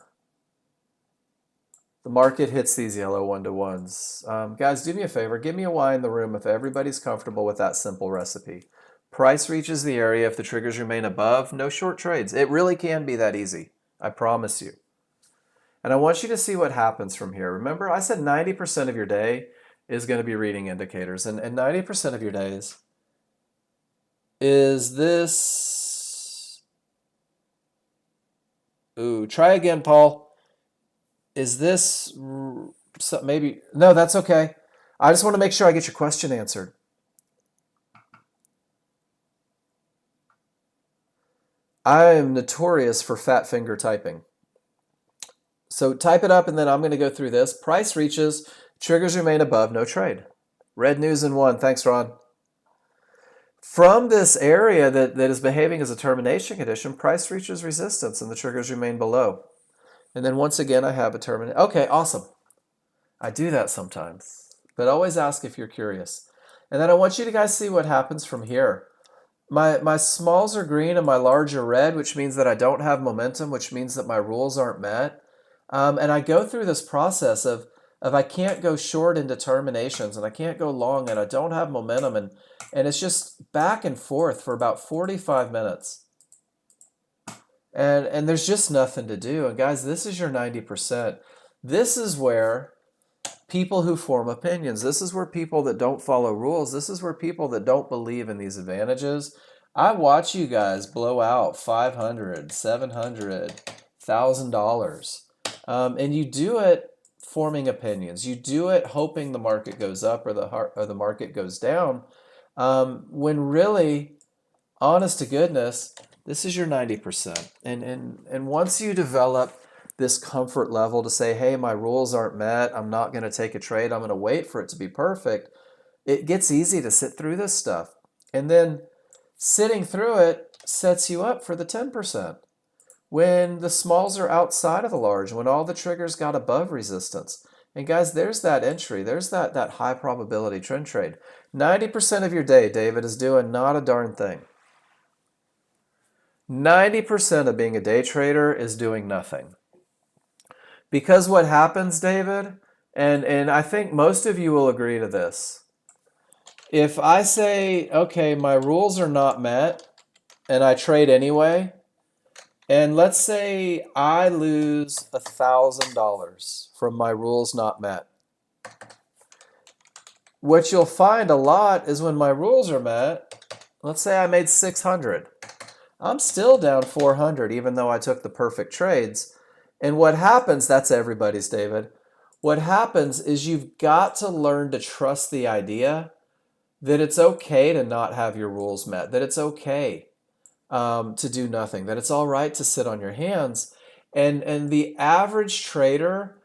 the market hits these yellow 1-to-1s. Guys, do me a favor. Give me a Y in the room if everybody's comfortable with that simple recipe. Price reaches the area if the triggers remain above, no short trades. It really can be that easy. I promise you. And I want you to see what happens from here. Remember, I said 90% of your day is going to be reading indicators. And 90% of your days is this. Ooh, try again, Paul. Is this maybe? No, that's okay. I just want to make sure I get your question answered. I am notorious for fat finger typing. So type it up and then I'm going to go through this. Price reaches, triggers remain above, no trade. Red news in one. Thanks, Ron. From this area that is behaving as a termination condition, price reaches resistance and the triggers remain below. And then once again, I have a termination. Okay, awesome. I do that sometimes, but always ask if you're curious. And then I want you to guys see what happens from here. My smalls are green and my large are red, which means that I don't have momentum, which means that my rules aren't met. And I go through this process of I can't go short in determinations and I can't go long and I don't have momentum. And it's just back and forth for about 45 minutes. And there's just nothing to do. And guys, this is your 90%. This is where people who form opinions, this is where people that don't follow rules, this is where people that don't believe in these advantages. I watch you guys blow out $500, $700, $1,000. And you do it forming opinions. You do it hoping the market goes up or the market goes down. When really, honest to goodness, this is your 90%. And once you develop this comfort level to say, hey, my rules aren't met, I'm not going to take a trade, I'm going to wait for it to be perfect, it gets easy to sit through this stuff. And then sitting through it sets you up for the 10%. When the smalls are outside of the large, when all the triggers got above resistance, And guys, there's that entry. There's that high probability trend trade. 90% of your day, David, is doing not a darn thing. 90% of being a day trader is doing nothing. Because what happens, David, and I think most of you will agree to this. If I say, okay, my rules are not met and I trade anyway, and let's say I lose $1,000 from my rules not met. What you'll find a lot is when my rules are met, let's say I made 600. I'm still down 400 even though I took the perfect trades. And what happens, that's everybody's, David. What happens is you've got to learn to trust the idea that it's okay to not have your rules met, that it's okay to do nothing, that it's all right to sit on your hands. And the average trader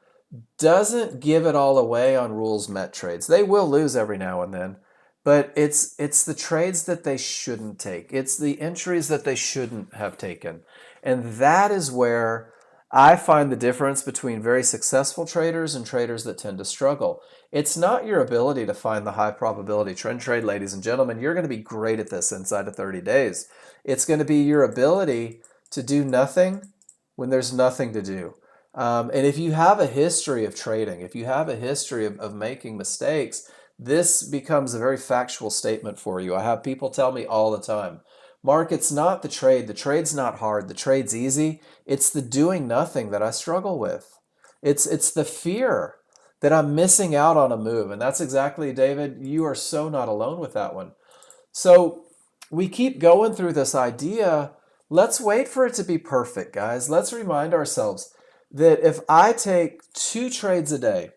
doesn't give it all away on rules met trades. They will lose every now and then, but it's the trades that they shouldn't take. It's the entries that they shouldn't have taken. And that is where I find the difference between very successful traders and traders that tend to struggle. It's not your ability to find the high probability trend trade, ladies and gentlemen. You're going to be great at this inside of 30 days. It's going to be your ability to do nothing when there's nothing to do. And if you have a history of trading, if you have a history of making mistakes, this becomes a very factual statement for you. I have people tell me all the time, Mark, it's not the trade. The trade's not hard. The trade's easy. It's the doing nothing that I struggle with. It's the fear that I'm missing out on a move. And that's exactly, David, you are so not alone with that one. So we keep going through this idea. Let's wait for it to be perfect, guys. Let's remind ourselves that if I take 2 trades a day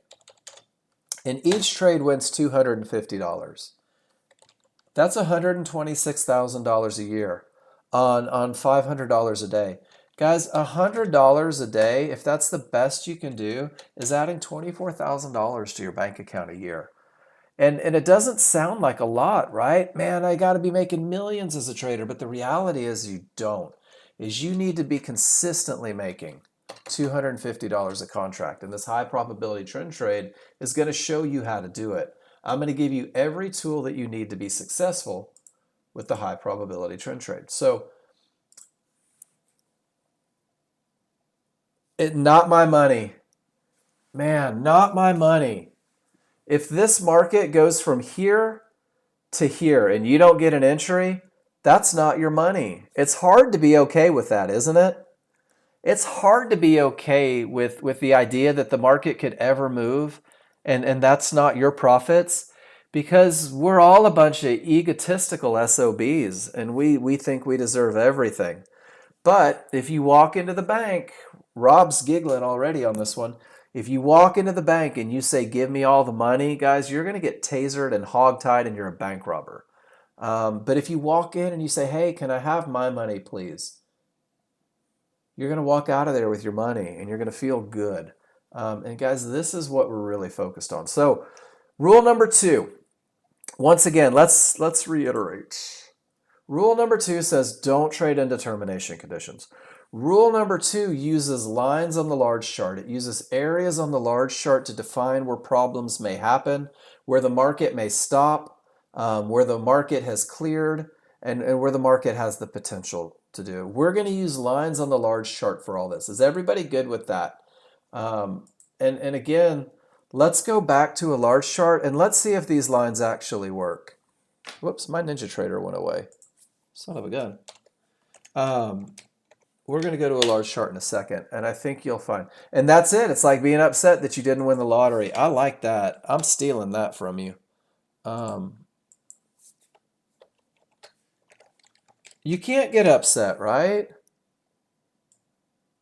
and each trade wins $250, that's $126,000 a year on $500 a day. Guys, $100 a day, if that's the best you can do, is adding $24,000 to your bank account a year. And it doesn't sound like a lot, right? Man, I got to be making millions as a trader. But the reality is you don't. Is you need to be consistently making $250 a contract. And this high probability trend trade is going to show you how to do it. I'm going to give you every tool that you need to be successful with the high probability trend trade. So, not my money. Man, not my money. If this market goes from here to here and you don't get an entry, that's not your money. It's hard to be okay with that, isn't it? It's hard to be okay with the idea that the market could ever move and that's not your profits, because we're all a bunch of egotistical SOBs and we think we deserve everything. But if you walk into the bank, Rob's giggling already on this one. If you walk into the bank and you say, give me all the money, guys, you're going to get tasered and hogtied and you're a bank robber. But if you walk in and you say, hey, can I have my money, please? You're going to walk out of there with your money and you're going to feel good. And guys, this is what we're really focused on. So rule number 2, once again, let's reiterate. Rule number 2 says don't trade in determination conditions. Rule number 2 uses lines on the large chart. It uses areas on the large chart to define where problems may happen, where the market may stop, where the market has cleared, and where the market has the potential to do. We're going to use lines on the large chart for all this. Is everybody good with that? And again, let's go back to a large chart and let's see if these lines actually work. Whoops, my Ninja Trader went away. Son of a gun. We're going to go to a large chart in a second, and I think you'll find. And that's it. It's like being upset that you didn't win the lottery. I like that. I'm stealing that from you. You can't get upset, right?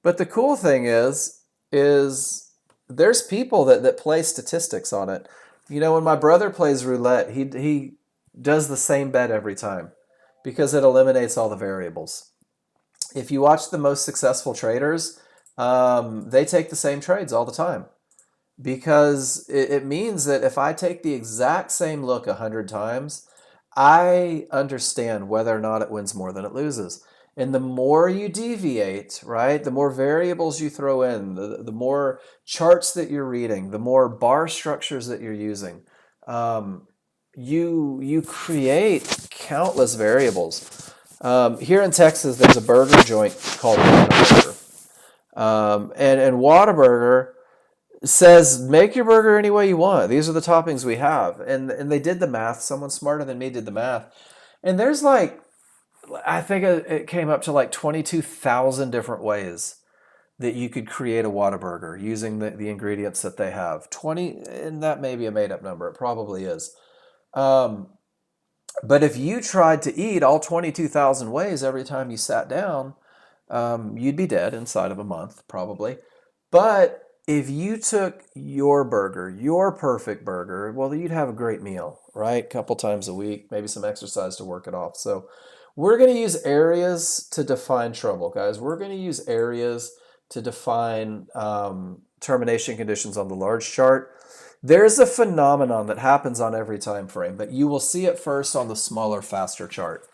But the cool thing is there's people that play statistics on it. You know, when my brother plays roulette, he does the same bet every time because it eliminates all the variables. If you watch the most successful traders, they take the same trades all the time because it means that if I take the exact same look 100 times, I understand whether or not it wins more than it loses. And the more you deviate, right, the more variables you throw in, the more charts that you're reading, the more bar structures that you're using, you create countless variables. Here in Texas, there's a burger joint called Whataburger. And Whataburger says, make your burger any way you want. These are the toppings we have. And they did the math. Someone smarter than me did the math. And there's like, I think it came up to like 22,000 different ways that you could create a Whataburger using the ingredients that they have. 20, and that may be a made up number. It probably is. But if you tried to eat all 22,000 ways every time you sat down, you'd be dead inside of a month, probably. But if you took your burger, your perfect burger, well, you'd have a great meal, right? A couple times a week, maybe some exercise to work it off. So we're going to use areas to define trouble, guys. We're going to use areas to define termination conditions on the large chart. There's a phenomenon that happens on every time frame, but you will see it first on the smaller, faster chart.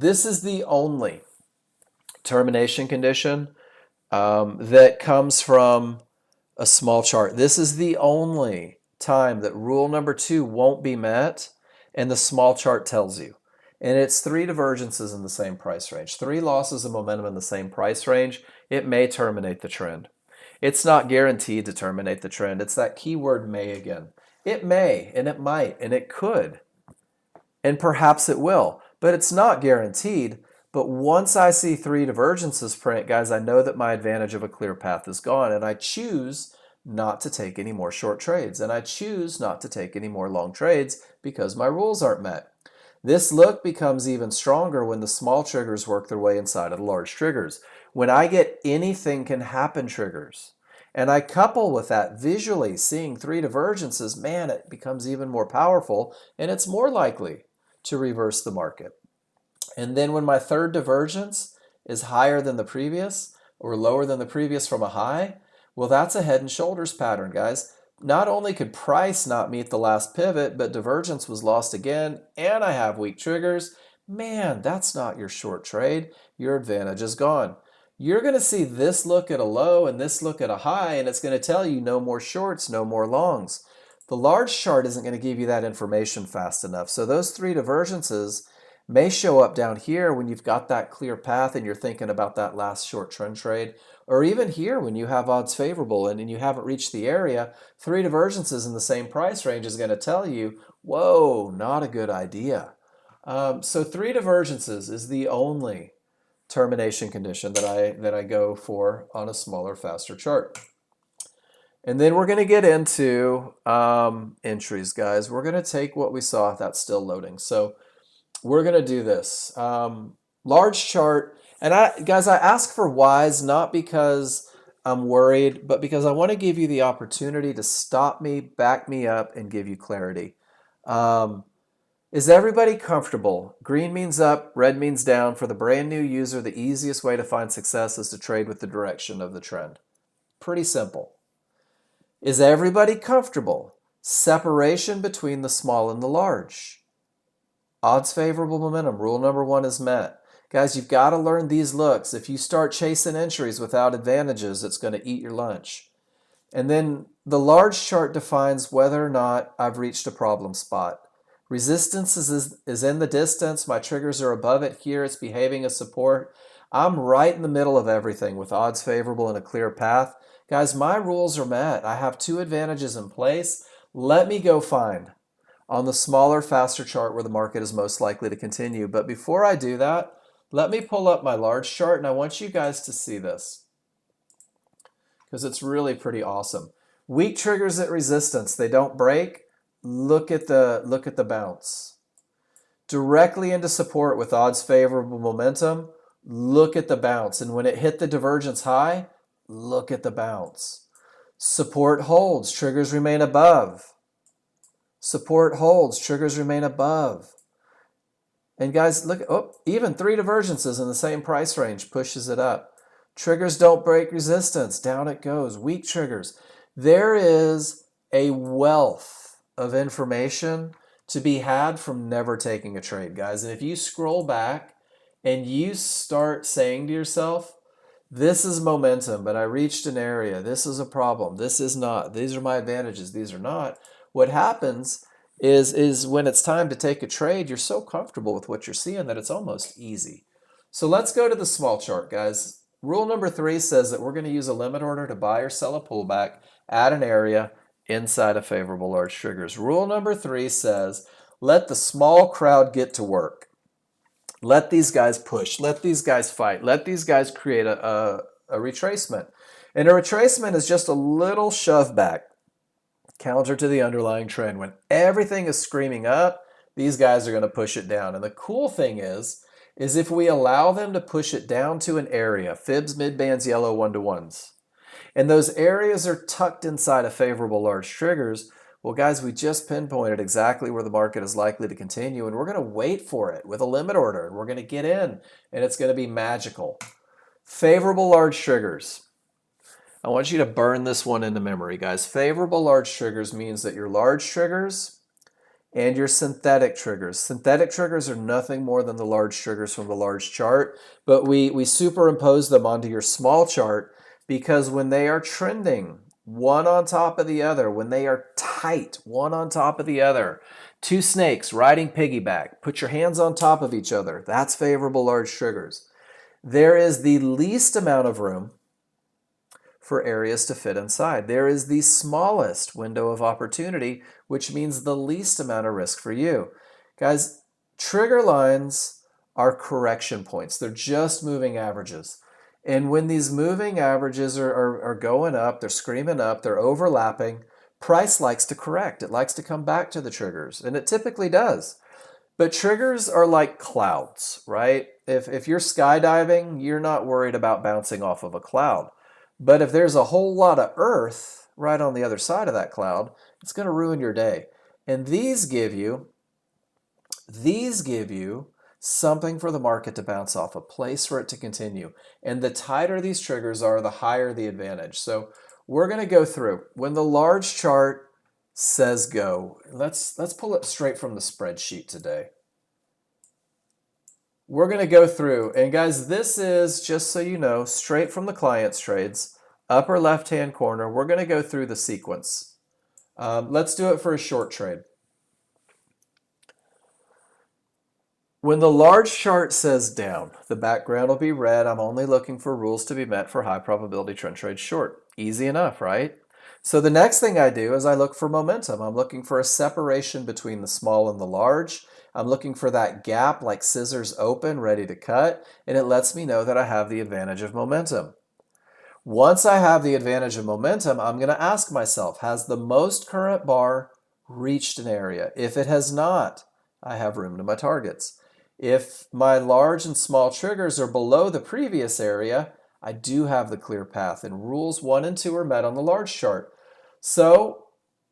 This is the only termination condition that comes from a small chart. This is the only time that rule number 2 won't be met, and the small chart tells you. And it's 3 divergences in the same price range. 3 losses of momentum in the same price range. It may terminate the trend. It's not guaranteed to terminate the trend. It's that keyword may again. It may, and it might, and it could, and perhaps it will, but it's not guaranteed. But once I see 3 divergences print, guys, I know that my advantage of a clear path is gone, and I choose not to take any more short trades, and I choose not to take any more long trades because my rules aren't met. This look becomes even stronger when the small triggers work their way inside of the large triggers. When I get anything can happen triggers, and I couple with that visually seeing 3 divergences, man, it becomes even more powerful, and it's more likely to reverse the market. And then when my third divergence is higher than the previous or lower than the previous from a high, well, that's a head and shoulders pattern, guys. Not only could price not meet the last pivot, but divergence was lost again, and I have weak triggers. Man, that's not your short trade. Your advantage is gone. You're going to see this look at a low and this look at a high, and it's going to tell you no more shorts, no more longs. The large chart isn't going to give you that information fast enough. So those 3 divergences may show up down here when you've got that clear path and you're thinking about that last short trend trade, or even here when you have odds favorable and you haven't reached the area. 3 divergences in the same price range is going to tell you, whoa, not a good idea. So 3 divergences is the only termination condition that I go for on a smaller, faster chart. And then we're going to get into entries, guys. We're going to take what we saw. That's still loading. So we're going to do this. Large chart. And guys, I ask for whys not because I'm worried, but because I want to give you the opportunity to stop me, back me up, and give you clarity. Is everybody comfortable? Green means up, red means down. For the brand new user, the easiest way to find success is to trade with the direction of the trend. Pretty simple. Is everybody comfortable? Separation between the small and the large. Odds favorable momentum. Rule number 1 is met. Guys, you've got to learn these looks. If you start chasing entries without advantages, it's going to eat your lunch. And then the large chart defines whether or not I've reached a problem spot. Resistance is in the distance. My triggers are above it here. It's behaving as support. I'm right in the middle of everything with odds favorable and a clear path. Guys, my rules are met. I have 2 advantages in place. Let me go find on the smaller, faster chart where the market is most likely to continue. But before I do that, let me pull up my large chart, and I want you guys to see this because it's really pretty awesome. Weak triggers at resistance. They don't break. Look at the bounce. Directly into support with odds favorable momentum. Look at the bounce. And when it hit the divergence high, look at the bounce. Support holds. Triggers remain above. Support holds. Triggers remain above. And guys, look, even 3 divergences in the same price range pushes it up. Triggers don't break resistance. Down it goes. Weak triggers. There is a wealth of information to be had from never taking a trade, guys. And if you scroll back and you start saying to yourself, this is momentum, but I reached an area. This is a problem. This is not. These are my advantages. These are not. What happens is when it's time to take a trade, you're so comfortable with what you're seeing that it's almost easy. So let's go to the small chart, guys. Rule number 3 says that we're going to use a limit order to buy or sell a pullback at an area inside of favorable large triggers. Rule number 3 says let the small crowd get to work. Let these guys push. Let these guys fight. Let these guys create a retracement. And a retracement is just a little shove back, counter to the underlying trend. When everything is screaming up, these guys are going to push it down. And the cool thing is if we allow them to push it down to an area, fibs, mid-bands, yellow 1-to-1s, and those areas are tucked inside of favorable large triggers, well, guys, we just pinpointed exactly where the market is likely to continue, and we're going to wait for it with a limit order, and we're going to get in, and it's going to be magical. Favorable large triggers. I want you to burn this one into memory, guys. Favorable large triggers means that your large triggers and your synthetic triggers. Synthetic triggers are nothing more than the large triggers from the large chart, but we superimpose them onto your small chart because when they are trending one on top of the other, when they are tight, one on top of the other, two snakes riding piggyback, put your hands on top of each other, that's favorable large triggers. There is the least amount of room for areas to fit inside. There is the smallest window of opportunity, which means the least amount of risk for you. Guys, trigger lines are correction points. They're just moving averages. And when these moving averages are going up, they're screaming up, they're overlapping, price likes to correct. It likes to come back to the triggers, and it typically does. But triggers are like clouds, right? If you're skydiving, you're not worried about bouncing off of a cloud. But if there's a whole lot of earth right on the other side of that cloud, it's going to ruin your day. And these give you something for the market to bounce off, a place for it to continue. And the tighter these triggers are, the higher the advantage. So we're going to go through. When the large chart says go, let's pull it straight from the spreadsheet today. We're going to go through, and guys, this is, just so you know, straight from the client's trades, upper left-hand corner. We're going to go through the sequence. Let's do it for a short trade. When the large chart says down, the background will be red. I'm only looking for rules to be met for high probability trend trade short. Easy enough, right? So the next thing I do is I look for momentum. I'm looking for a separation between the small and the large. I'm looking for that gap like scissors open, ready to cut, and it lets me know that I have the advantage of momentum. Once I have the advantage of momentum, I'm going to ask myself, has the most current bar reached an area? If it has not, I have room to my targets. If my large and small triggers are below the previous area, I do have the clear path, and rules 1 and 2 are met on the large chart. So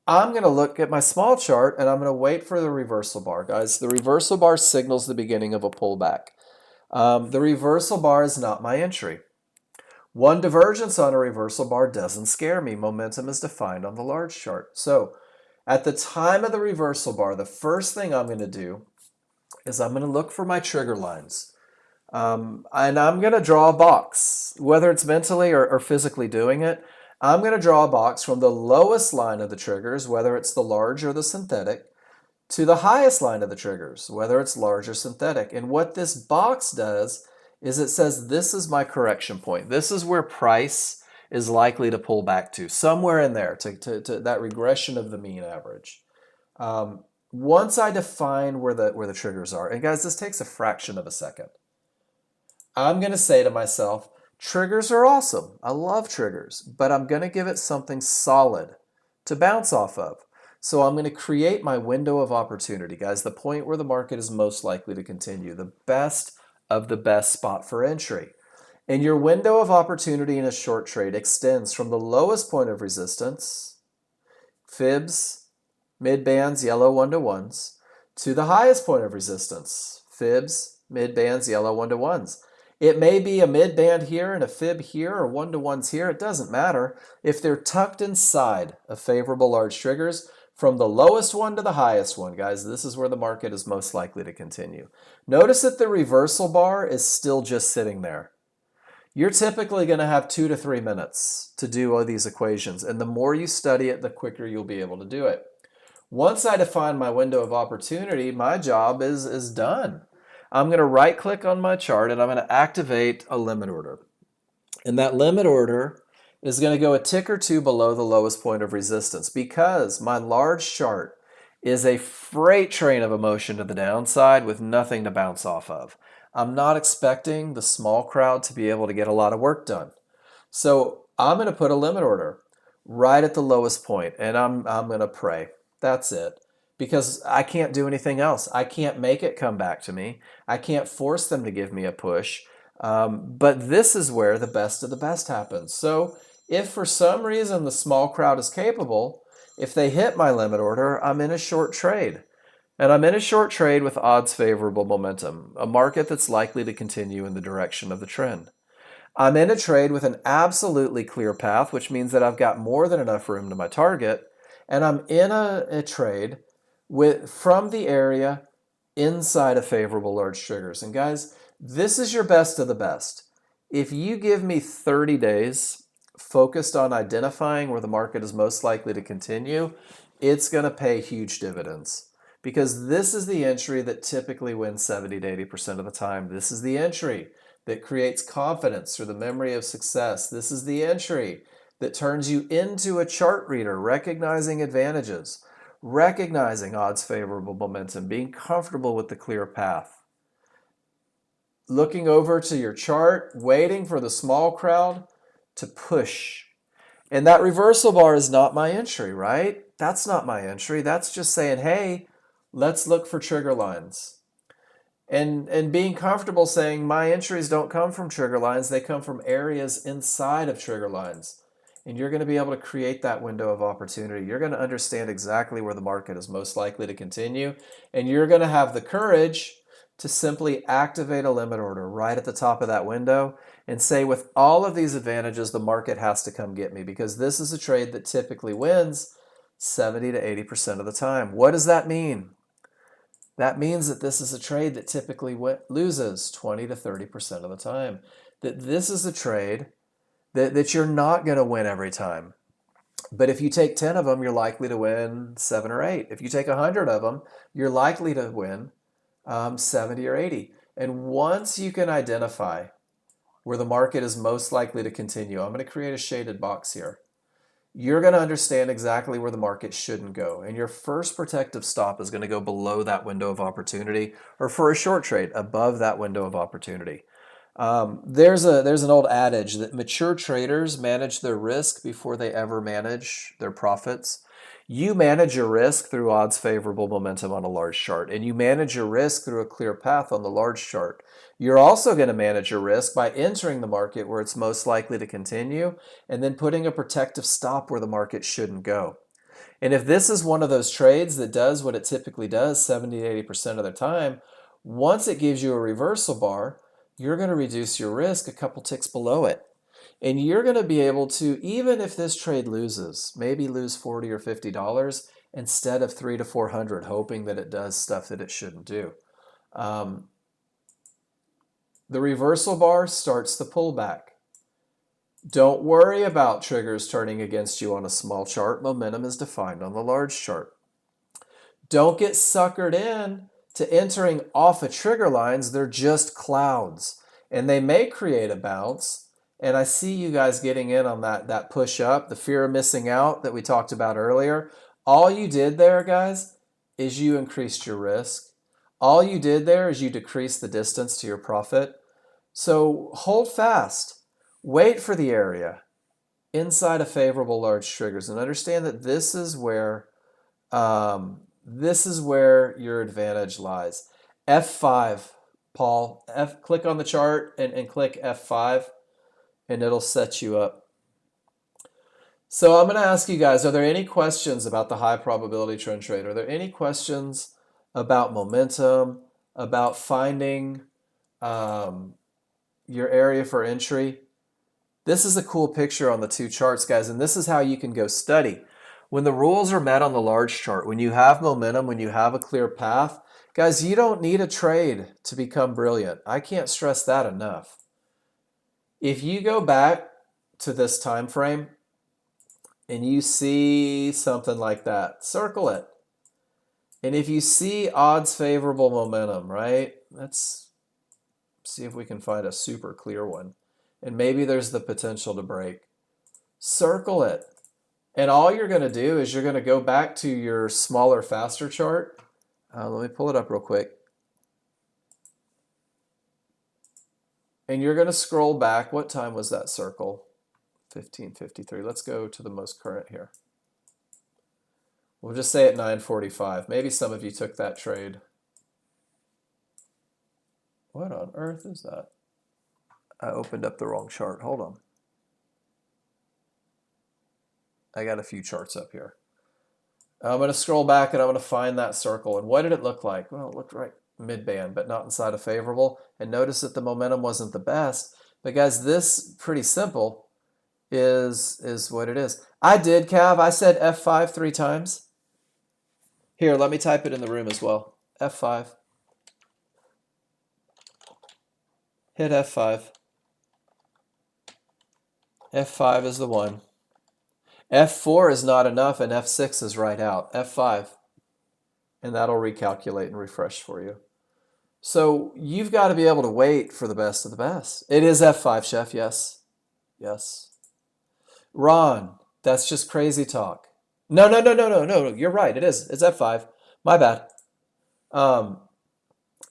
I'm going to look at my small chart, and I'm going to wait for the reversal bar. Guys, the reversal bar signals the beginning of a pullback. The reversal bar is not my entry. One divergence on a reversal bar doesn't scare me. Momentum is defined on the large chart. So at the time of the reversal bar, the first thing I'm going to do is I'm going to look for my trigger lines. And I'm going to draw a box, whether it's mentally or physically doing it. I'm going to draw a box from the lowest line of the triggers, whether it's the large or the synthetic, to the highest line of the triggers, whether it's large or synthetic. And what this box does is it says this is my correction point. This is where price is likely to pull back to, somewhere in there, to that regression of the mean average. Once I define where the triggers are, and guys, this takes a fraction of a second, I'm going to say to myself, triggers are awesome. I love triggers, but I'm going to give it something solid to bounce off of. So I'm going to create my window of opportunity, guys, the point where the market is most likely to continue, the best of the best spot for entry. And your window of opportunity in a short trade extends from the lowest point of resistance, fibs, mid-bands, yellow 1-to-1s, to the highest point of resistance, fibs, mid-bands, yellow 1-to-1s. It may be a mid-band here and a fib here or 1-to-1s here. It doesn't matter. If they're tucked inside of favorable large triggers, from the lowest one to the highest one, guys, this is where the market is most likely to continue. Notice that the reversal bar is still just sitting there. You're typically going to have 2 to 3 minutes to do all these equations, and the more you study it, the quicker you'll be able to do it. Once I define my window of opportunity, my job is done. I'm going to right-click on my chart, and I'm going to activate a limit order. And that limit order is going to go a tick or two below the lowest point of resistance because my large chart is a freight train of emotion to the downside with nothing to bounce off of. I'm not expecting the small crowd to be able to get a lot of work done. So I'm going to put a limit order right at the lowest point, and I'm going to pray. That's it. Because I can't do anything else. I can't make it come back to me. I can't force them to give me a push. But this is where the best of the best happens. So if for some reason the small crowd is capable, if they hit my limit order, I'm in a short trade. And I'm in a short trade with odds favorable momentum, a market that's likely to continue in the direction of the trend. I'm in a trade with an absolutely clear path, which means that I've got more than enough room to my target. And I'm in a trade from the area inside of favorable large triggers. And guys, this is your best of the best. If you give me 30 days focused on identifying where the market is most likely to continue, it's going to pay huge dividends. Because this is the entry that typically wins 70 to 80% of the time. This is the entry that creates confidence through the memory of success. This is the entry that turns you into a chart reader, recognizing advantages, recognizing odds favorable momentum, being comfortable with the clear path. Looking over to your chart, waiting for the small crowd to push. And that reversal bar is not my entry, right? That's not my entry. That's just saying, hey, let's look for trigger lines. And being comfortable saying my entries don't come from trigger lines, they come from areas inside of trigger lines. And you're going to be able to create that window of opportunity. You're going to understand exactly where the market is most likely to continue. And you're going to have the courage to simply activate a limit order right at the top of that window and say, with all of these advantages, the market has to come get me, because this is a trade that typically wins 70 to 80% of the time. What does that mean? That means that this is a trade that typically loses 20 to 30% of the time. That this is a trade that you're not going to win every time. But if you take 10 of them, you're likely to win 7 or 8. If you take 100 of them, you're likely to win 70 or 80. And once you can identify where the market is most likely to continue, I'm going to create a shaded box here. You're going to understand exactly where the market shouldn't go. And your first protective stop is going to go below that window of opportunity, or for a short trade, above that window of opportunity. There's an old adage that mature traders manage their risk before they ever manage their profits. You manage your risk through odds favorable momentum on a large chart, and you manage your risk through a clear path on the large chart. You're also going to manage your risk by entering the market where it's most likely to continue, and then putting a protective stop where the market shouldn't go. And if this is one of those trades that does what it typically does 70 to 80% of the time, once it gives you a reversal bar, you're going to reduce your risk a couple ticks below it. And you're going to be able to, even if this trade loses, maybe lose $40 or $50 instead of $300 to $400, hoping that it does stuff that it shouldn't do. The reversal bar starts the pullback. Don't worry about triggers turning against you on a small chart. Momentum is defined on the large chart. Don't get suckered in to entering off of trigger lines. They're just clouds, and they may create a bounce. And I see you guys getting in on that push up, the fear of missing out that we talked about earlier. All you did there, guys, is you increased your risk. All you did there is you decreased the distance to your profit. So hold fast. Wait for the area inside of favorable large triggers, and understand that this is where your advantage lies. F5, Paul. Click on the chart and click F5, and it'll set you up. So I'm going to ask you guys, are there any questions about the high probability trend trade? Are there any questions about momentum, about finding your area for entry? This is a cool picture on the two charts, guys, and this is how you can go study. When the rules are met on the large chart, when you have momentum, when you have a clear path, guys, you don't need a trade to become brilliant. I can't stress that enough. If you go back to this time frame and you see something like that, circle it. And if you see odds favorable momentum, right? Let's see if we can find a super clear one. And maybe there's the potential to break. Circle it. And all you're going to do is you're going to go back to your smaller, faster chart. Let me pull it up real quick. And you're going to scroll back. What time was that circle? 15:53. Let's go to the most current here. We'll just say at 9:45. Maybe some of you took that trade. What on earth is that? I opened up the wrong chart. Hold on. I got a few charts up here. I'm going to scroll back and I'm going to find that circle. And what did it look like? Well, it looked right mid-band, but not inside of favorable. And notice that the momentum wasn't the best. But guys, this, pretty simple, is what it is. I did, Cav. I said F5 3 times. Here, let me type it in the room as well. F5. Hit F5. F5 is the one. F4 is not enough, and F6 is right out. F5. And that'll recalculate and refresh for you. So you've got to be able to wait for the best of the best. It is F5, Chef. Yes. Yes. Ron, that's just crazy talk. No. You're right. It is. It's F5. My bad.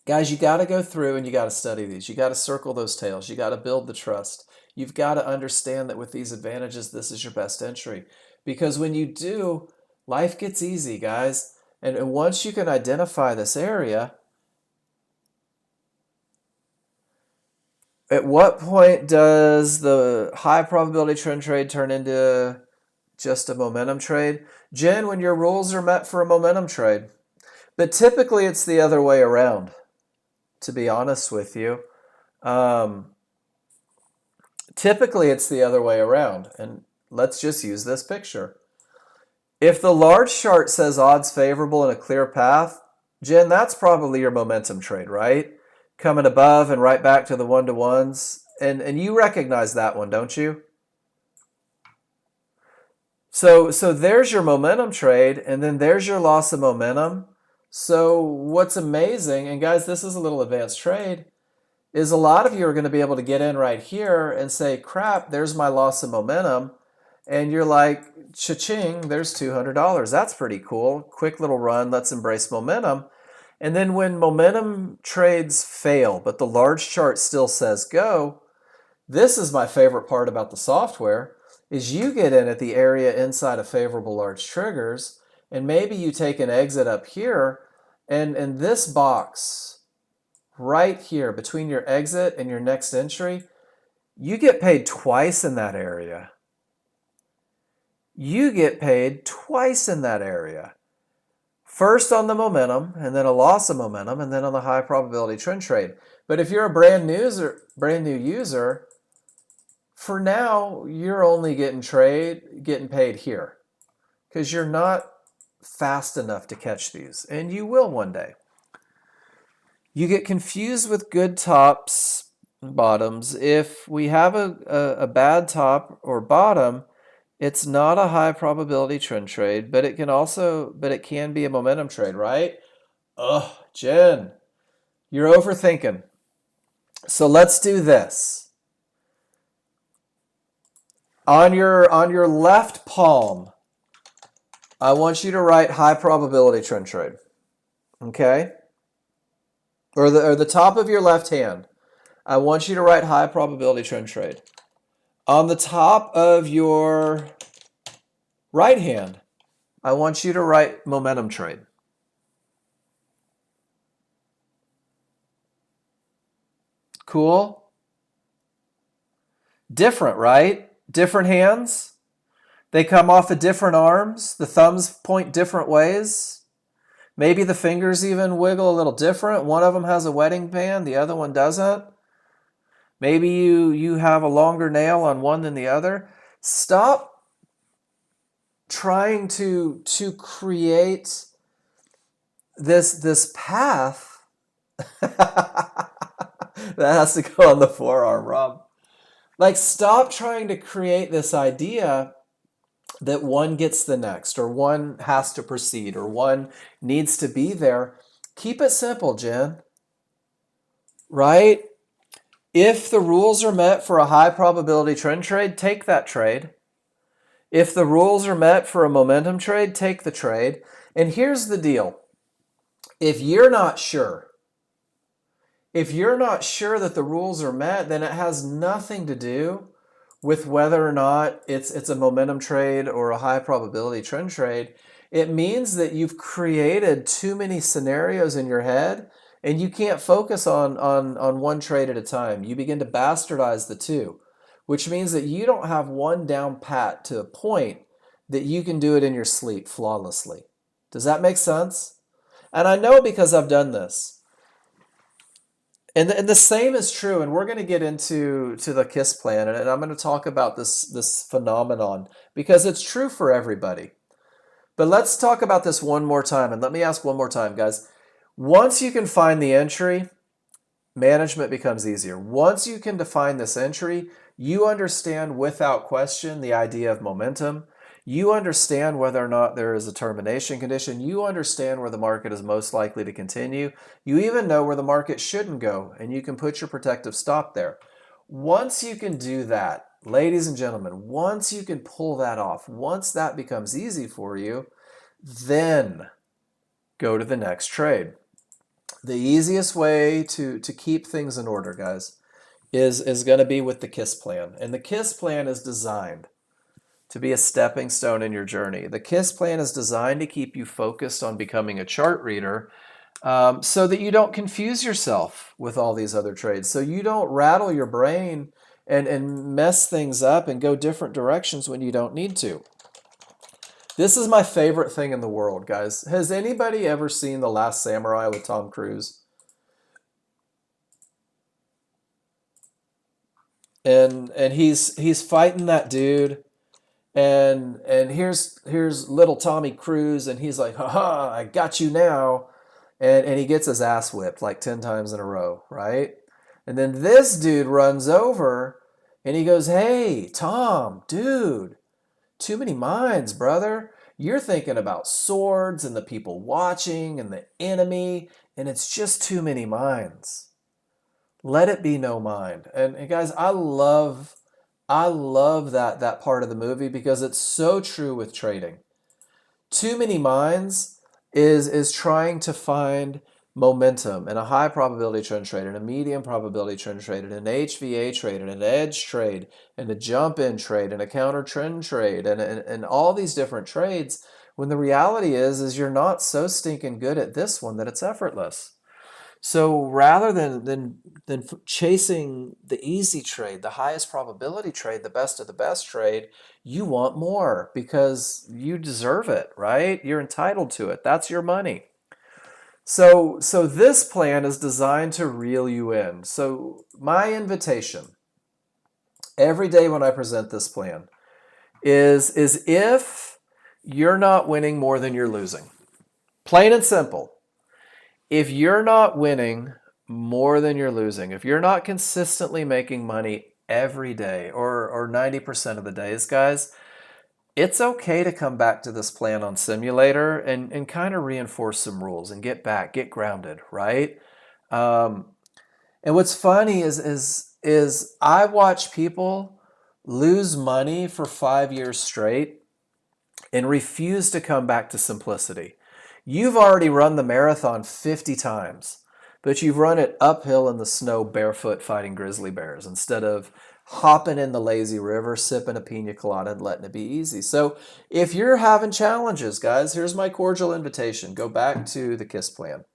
Guys, you got to go through and you got to study these. You got to circle those tails. You got to build the trust. You've got to understand that with these advantages, this is your best entry. Because when you do, life gets easy, guys. And once you can identify this area, at what point does the high probability trend trade turn into just a momentum trade? Jen, when your rules are met for a momentum trade. But typically it's the other way around, to be honest with you. Typically it's the other way around. And let's just use this picture. If the large chart says odds favorable and a clear path, Jen, that's probably your momentum trade, right? Coming above and right back to the one-to-ones. And you recognize that one, don't you? So there's your momentum trade, and then there's your loss of momentum. So what's amazing, and guys, this is a little advanced trade, is a lot of you are going to be able to get in right here and say, crap, there's my loss of momentum. And you're like, cha-ching, there's $200. That's pretty cool. Quick little run. Let's embrace momentum. And then when momentum trades fail, but the large chart still says go, this is my favorite part about the software, is you get in at the area inside of favorable large triggers, and maybe you take an exit up here, and this box right here between your exit and your next entry, you get paid twice in that area. You get paid twice in that area. First on the momentum, and then a loss of momentum, and then on the high probability trend trade. But if you're a brand new user, for now, you're only getting paid here because you're not fast enough to catch these, and you will one day. You get confused with good tops and bottoms. If we have a bad top or bottom, it's not a high probability trend trade, but it can be a momentum trade, right? Oh, Jen, you're overthinking. So let's do this. On your left palm, I want you to write high probability trend trade. Okay? Or the top of your left hand, I want you to write high probability trend trade. On the top of your right hand, I want you to write momentum trade. Cool? Different, right? Different hands. They come off of different arms. The thumbs point different ways. Maybe the fingers even wiggle a little different. One of them has a wedding band, the other one doesn't. Maybe you have a longer nail on one than the other. Stop trying to create this path that has to go on the forearm, Rob. Like, stop trying to create this idea that one gets the next, or one has to proceed, or one needs to be there. Keep it simple, Jen, right? If the rules are met for a high probability trend trade, take that trade. If the rules are met for a momentum trade, take the trade. And here's the deal. If you're not sure, if you're not sure that the rules are met, then it has nothing to do with whether or not it's a momentum trade or a high probability trend trade. It means that you've created too many scenarios in your head and you can't focus on one trade at a time. You begin to bastardize the two, which means that you don't have one down pat to a point that you can do it in your sleep flawlessly. Does that make sense? And I know because I've done this. And the same is true, and we're going to get into the KISS plan, and I'm going to talk about this phenomenon because it's true for everybody. But let's talk about this one more time, and let me ask one more time, guys. Once you can find the entry, management becomes easier. Once you can define this entry, you understand without question the idea of momentum. You understand whether or not there is a termination condition. You understand where the market is most likely to continue. You even know where the market shouldn't go, and you can put your protective stop there. Once you can do that, ladies and gentlemen, once you can pull that off, once that becomes easy for you, then go to the next trade. The easiest way to keep things in order, guys, is going to be with the KISS plan. And the KISS plan is designed to be a stepping stone in your journey. The KISS plan is designed to keep you focused on becoming a chart reader so that you don't confuse yourself with all these other trades, so you don't rattle your brain and mess things up and go different directions when you don't need to. This is my favorite thing in the world, guys. Has anybody ever seen The Last Samurai with Tom Cruise? And he's fighting that dude, and here's little Tommy Cruise, and he's like, haha, I got you now. And he gets his ass whipped like 10 times in a row, right? And then this dude runs over and he goes, hey, Tom, dude, too many minds, brother. You're thinking about swords and the people watching and the enemy, and it's just too many minds. Let it be no mind. And guys, I love that part of the movie because it's so true with trading. Too many minds is trying to find momentum in a high probability trend trade, in a medium probability trend trade, in an HVA trade, in an edge trade, in a jump in trade, in a counter trend trade, and all these different trades, when the reality is you're not so stinking good at this one that it's effortless. So rather than chasing the easy trade, the highest probability trade, the best of the best trade, you want more because you deserve it, right? You're entitled to it. That's your money. So this plan is designed to reel you in. So my invitation every day when I present this plan is if you're not winning more than you're losing. Plain and simple. If you're not winning more than you're losing, if you're not consistently making money every day or 90% of the days, guys, it's okay to come back to this plan on simulator and kind of reinforce some rules and get grounded, right? Um, and what's funny is I watch people lose money for 5 years straight and refuse to come back to simplicity. You've already run the marathon 50 times, but you've run it uphill in the snow barefoot fighting grizzly bears instead of hopping in the lazy river, sipping a pina colada and letting it be easy. So if you're having challenges, guys, here's my cordial invitation. Go back to the KISS plan.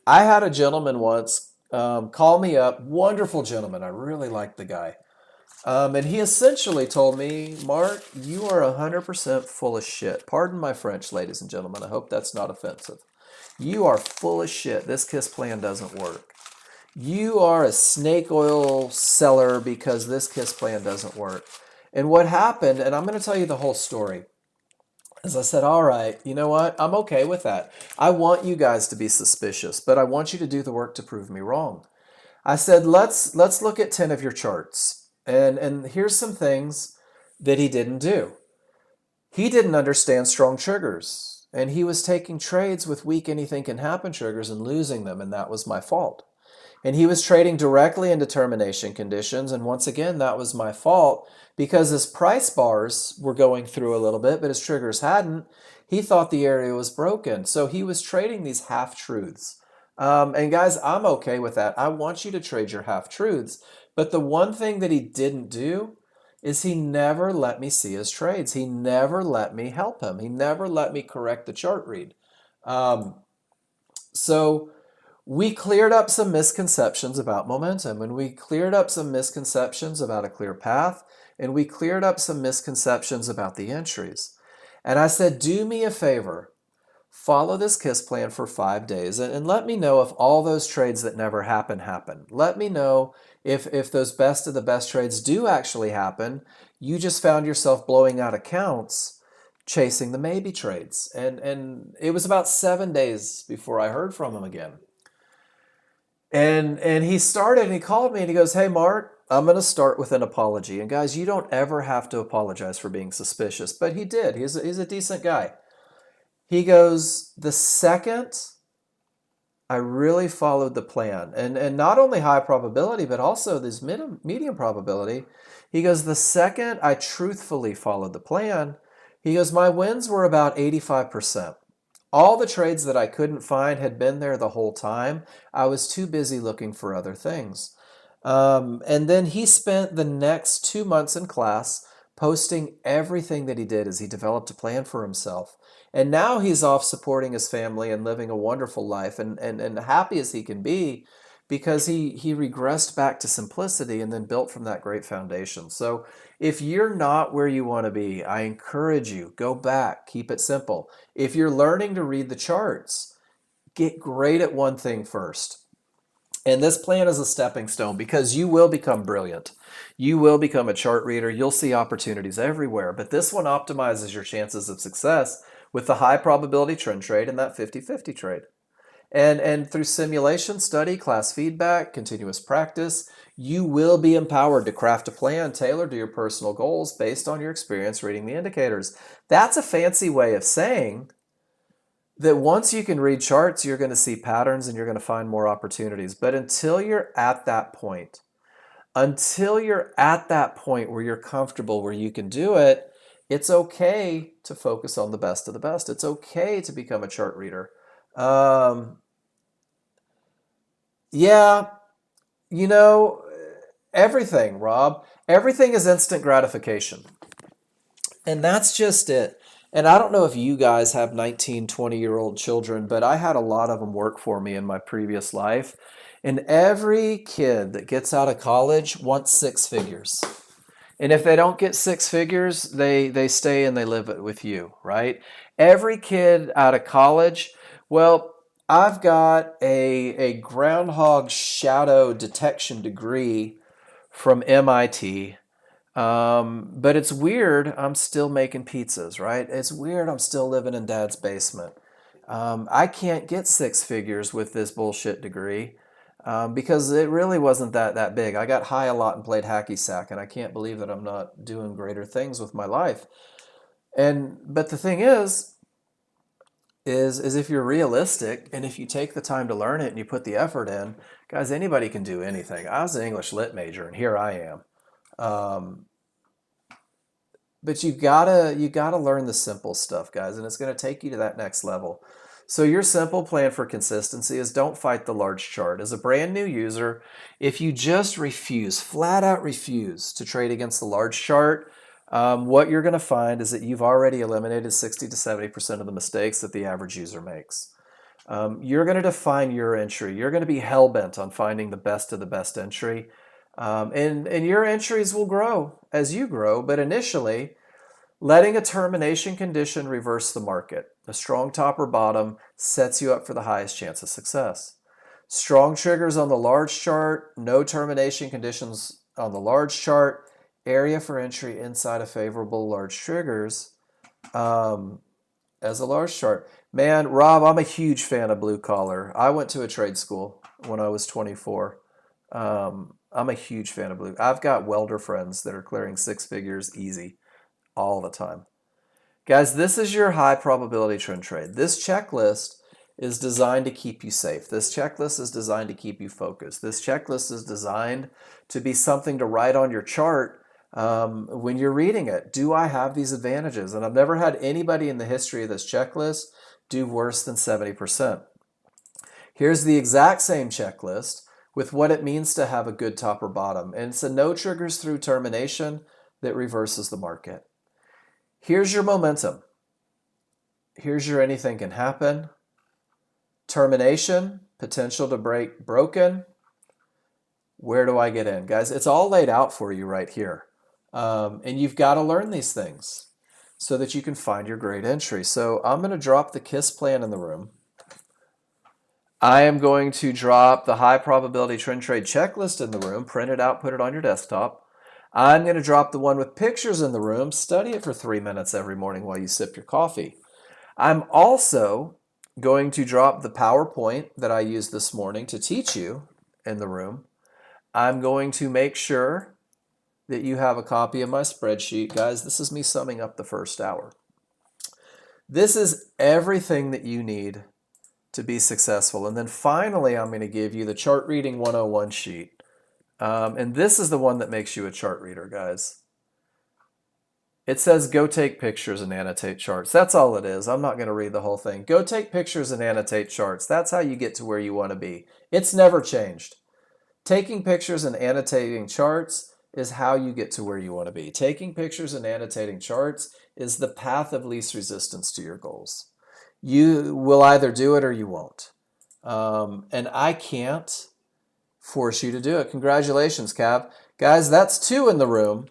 I had a gentleman once call me up, wonderful gentleman. I really liked the guy. And he essentially told me, Mark, you are 100% full of shit. Pardon my French, ladies and gentlemen. I hope that's not offensive. You are full of shit. This KISS plan doesn't work. You are a snake oil seller because this KISS plan doesn't work. And what happened, and I'm going to tell you the whole story. As I said, all right, you know what? I'm okay with that. I want you guys to be suspicious, but I want you to do the work to prove me wrong. I said, let's look at 10 of your charts. And here's some things that he didn't do. He didn't understand strong triggers, and he was taking trades with weak anything can happen triggers and losing them, and that was my fault. And he was trading directly into termination conditions. And once again, that was my fault because his price bars were going through a little bit, but his triggers hadn't. He thought the area was broken. So he was trading these half truths. And guys, I'm okay with that. I want you to trade your half truths. But the one thing that he didn't do is he never let me see his trades. He never let me help him. He never let me correct the chart read. Um, so we cleared up some misconceptions about momentum, and we cleared up some misconceptions about a clear path, and we cleared up some misconceptions about the entries. And I said, do me a favor, follow this KISS plan for 5 days, and let me know if all those trades that never happen. Let me know if those best of the best trades do actually happen. You just found yourself blowing out accounts chasing the maybe trades. And it was about 7 days before I heard from him again. And he started and he called me and he goes, "Hey Mark, I'm going to start with an apology." And guys, you don't ever have to apologize for being suspicious, but he did. He's a decent guy. He goes, "The second I really followed the plan, and not only high probability, but also this medium probability." He goes, "The second I truthfully followed the plan," he goes, "my wins were about 85%. All the trades that I couldn't find had been there the whole time. I was too busy looking for other things." And then he spent the next 2 months in class posting everything that he did as he developed a plan for himself. And now he's off supporting his family and living a wonderful life and happy as he can be because he regressed back to simplicity and then built from that great foundation. So if you're not where you want to be, I encourage you, go back, keep it simple. If you're learning to read the charts, get great at one thing first. And this plan is a stepping stone because you will become brilliant. You will become a chart reader. You'll see opportunities everywhere. But this one optimizes your chances of success with the high probability trend trade and that 50-50 trade. And through simulation, study, class feedback, continuous practice, you will be empowered to craft a plan tailored to your personal goals based on your experience reading the indicators. That's a fancy way of saying that once you can read charts, you're going to see patterns and you're going to find more opportunities. But until you're at that point where you're comfortable, where you can do it, it's okay to focus on the best of the best. It's okay to become a chart reader. Um, yeah, you know, everything, Rob, everything is instant gratification. And that's just it. And I don't know if you guys have 19, 20-year-old children, but I had a lot of them work for me in my previous life. And every kid that gets out of college wants six figures. And if they don't get six figures, they stay and they live it with you, right? Every kid out of college, well, I've got a groundhog shadow detection degree from MIT. But it's weird, I'm still making pizzas, right? It's weird, I'm still living in dad's basement. I can't get six figures with this bullshit degree because it really wasn't that big. I got high a lot and played hacky sack, and I can't believe that I'm not doing greater things with my life. But the thing is if you're realistic and if you take the time to learn it and you put the effort in, guys, anybody can do anything. I was an English lit major, and here I am. Um, But you gotta learn the simple stuff, guys, and it's gonna take you to that next level. So your simple plan for consistency is don't fight the large chart. As a brand new user, if you just refuse, flat out refuse to trade against the large chart, what you're gonna find is that you've already eliminated 60 to 70% of the mistakes that the average user makes. You're going to define your entry. You're going to be hell-bent on finding the best of the best entry. And your entries will grow as you grow, but initially, letting a termination condition reverse the market. A strong top or bottom sets you up for the highest chance of success. Strong triggers on the large chart, no termination conditions on the large chart, area for entry inside of favorable large triggers. As a large chart. Man, Rob, I'm a huge fan of blue collar. I went to a trade school when I was 24. I'm a huge fan of blue. I've got welder friends that are clearing six figures easy all the time. Guys, this is your high probability trend trade. This checklist is designed to keep you safe. This checklist is designed to keep you focused. This checklist is designed to be something to write on your chart when you're reading it. Do I have these advantages? And I've never had anybody in the history of this checklist do worse than 70%. Here's the exact same checklist with what it means to have a good top or bottom. And it's a no triggers through termination that reverses the market. Here's your momentum. Here's your anything can happen. Termination, potential to break broken. Where do I get in? Guys, it's all laid out for you right here. And you've got to learn these things so that you can find your great entry. So I'm going to drop the KISS plan in the room. I am going to drop the high probability trend trade checklist in the room, print it out, put it on your desktop. I'm going to drop the one with pictures in the room, study it for 3 minutes every morning while you sip your coffee. I'm also going to drop the PowerPoint that I used this morning to teach you in the room. I'm going to make sure that you have a copy of my spreadsheet. Guys, this is me summing up the first hour. This is everything that you need to be successful. And then finally, I'm going to give you the Chart Reading 101 sheet. And this is the one that makes you a chart reader, guys. It says go take pictures and annotate charts. That's all it is. I'm not going to read the whole thing. Go take pictures and annotate charts. That's how you get to where you want to be. It's never changed. Taking pictures and annotating charts is how you get to where you want to be. Taking pictures and annotating charts is the path of least resistance to your goals. You will either do it or you won't. And I can't force you to do it. Congratulations, Cav. Guys, that's 2 in the room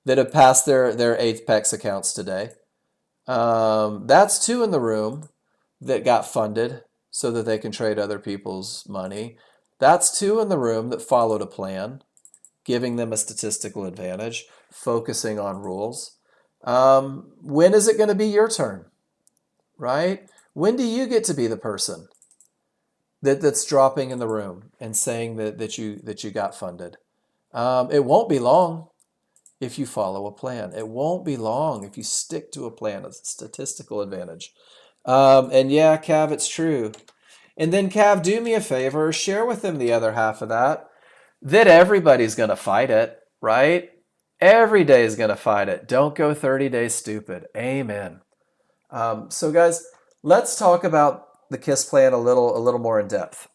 that have passed their Apex accounts today. That's 2 in the room that got funded so that they can trade other people's money. That's 2 in the room that followed a plan, giving them a statistical advantage, focusing on rules. When is it going to be your turn? Right? When do you get to be the person that's dropping in the room and saying that you got funded? It won't be long if you follow a plan. It won't be long if you stick to a plan, a statistical advantage. And yeah, Cav, it's true. And then Cav, do me a favor, share with them the other half of that everybody's going to fight it, right? Every day is going to fight it. Don't go 30 days stupid. Amen. So guys, let's talk about the KISS plan a little more in depth.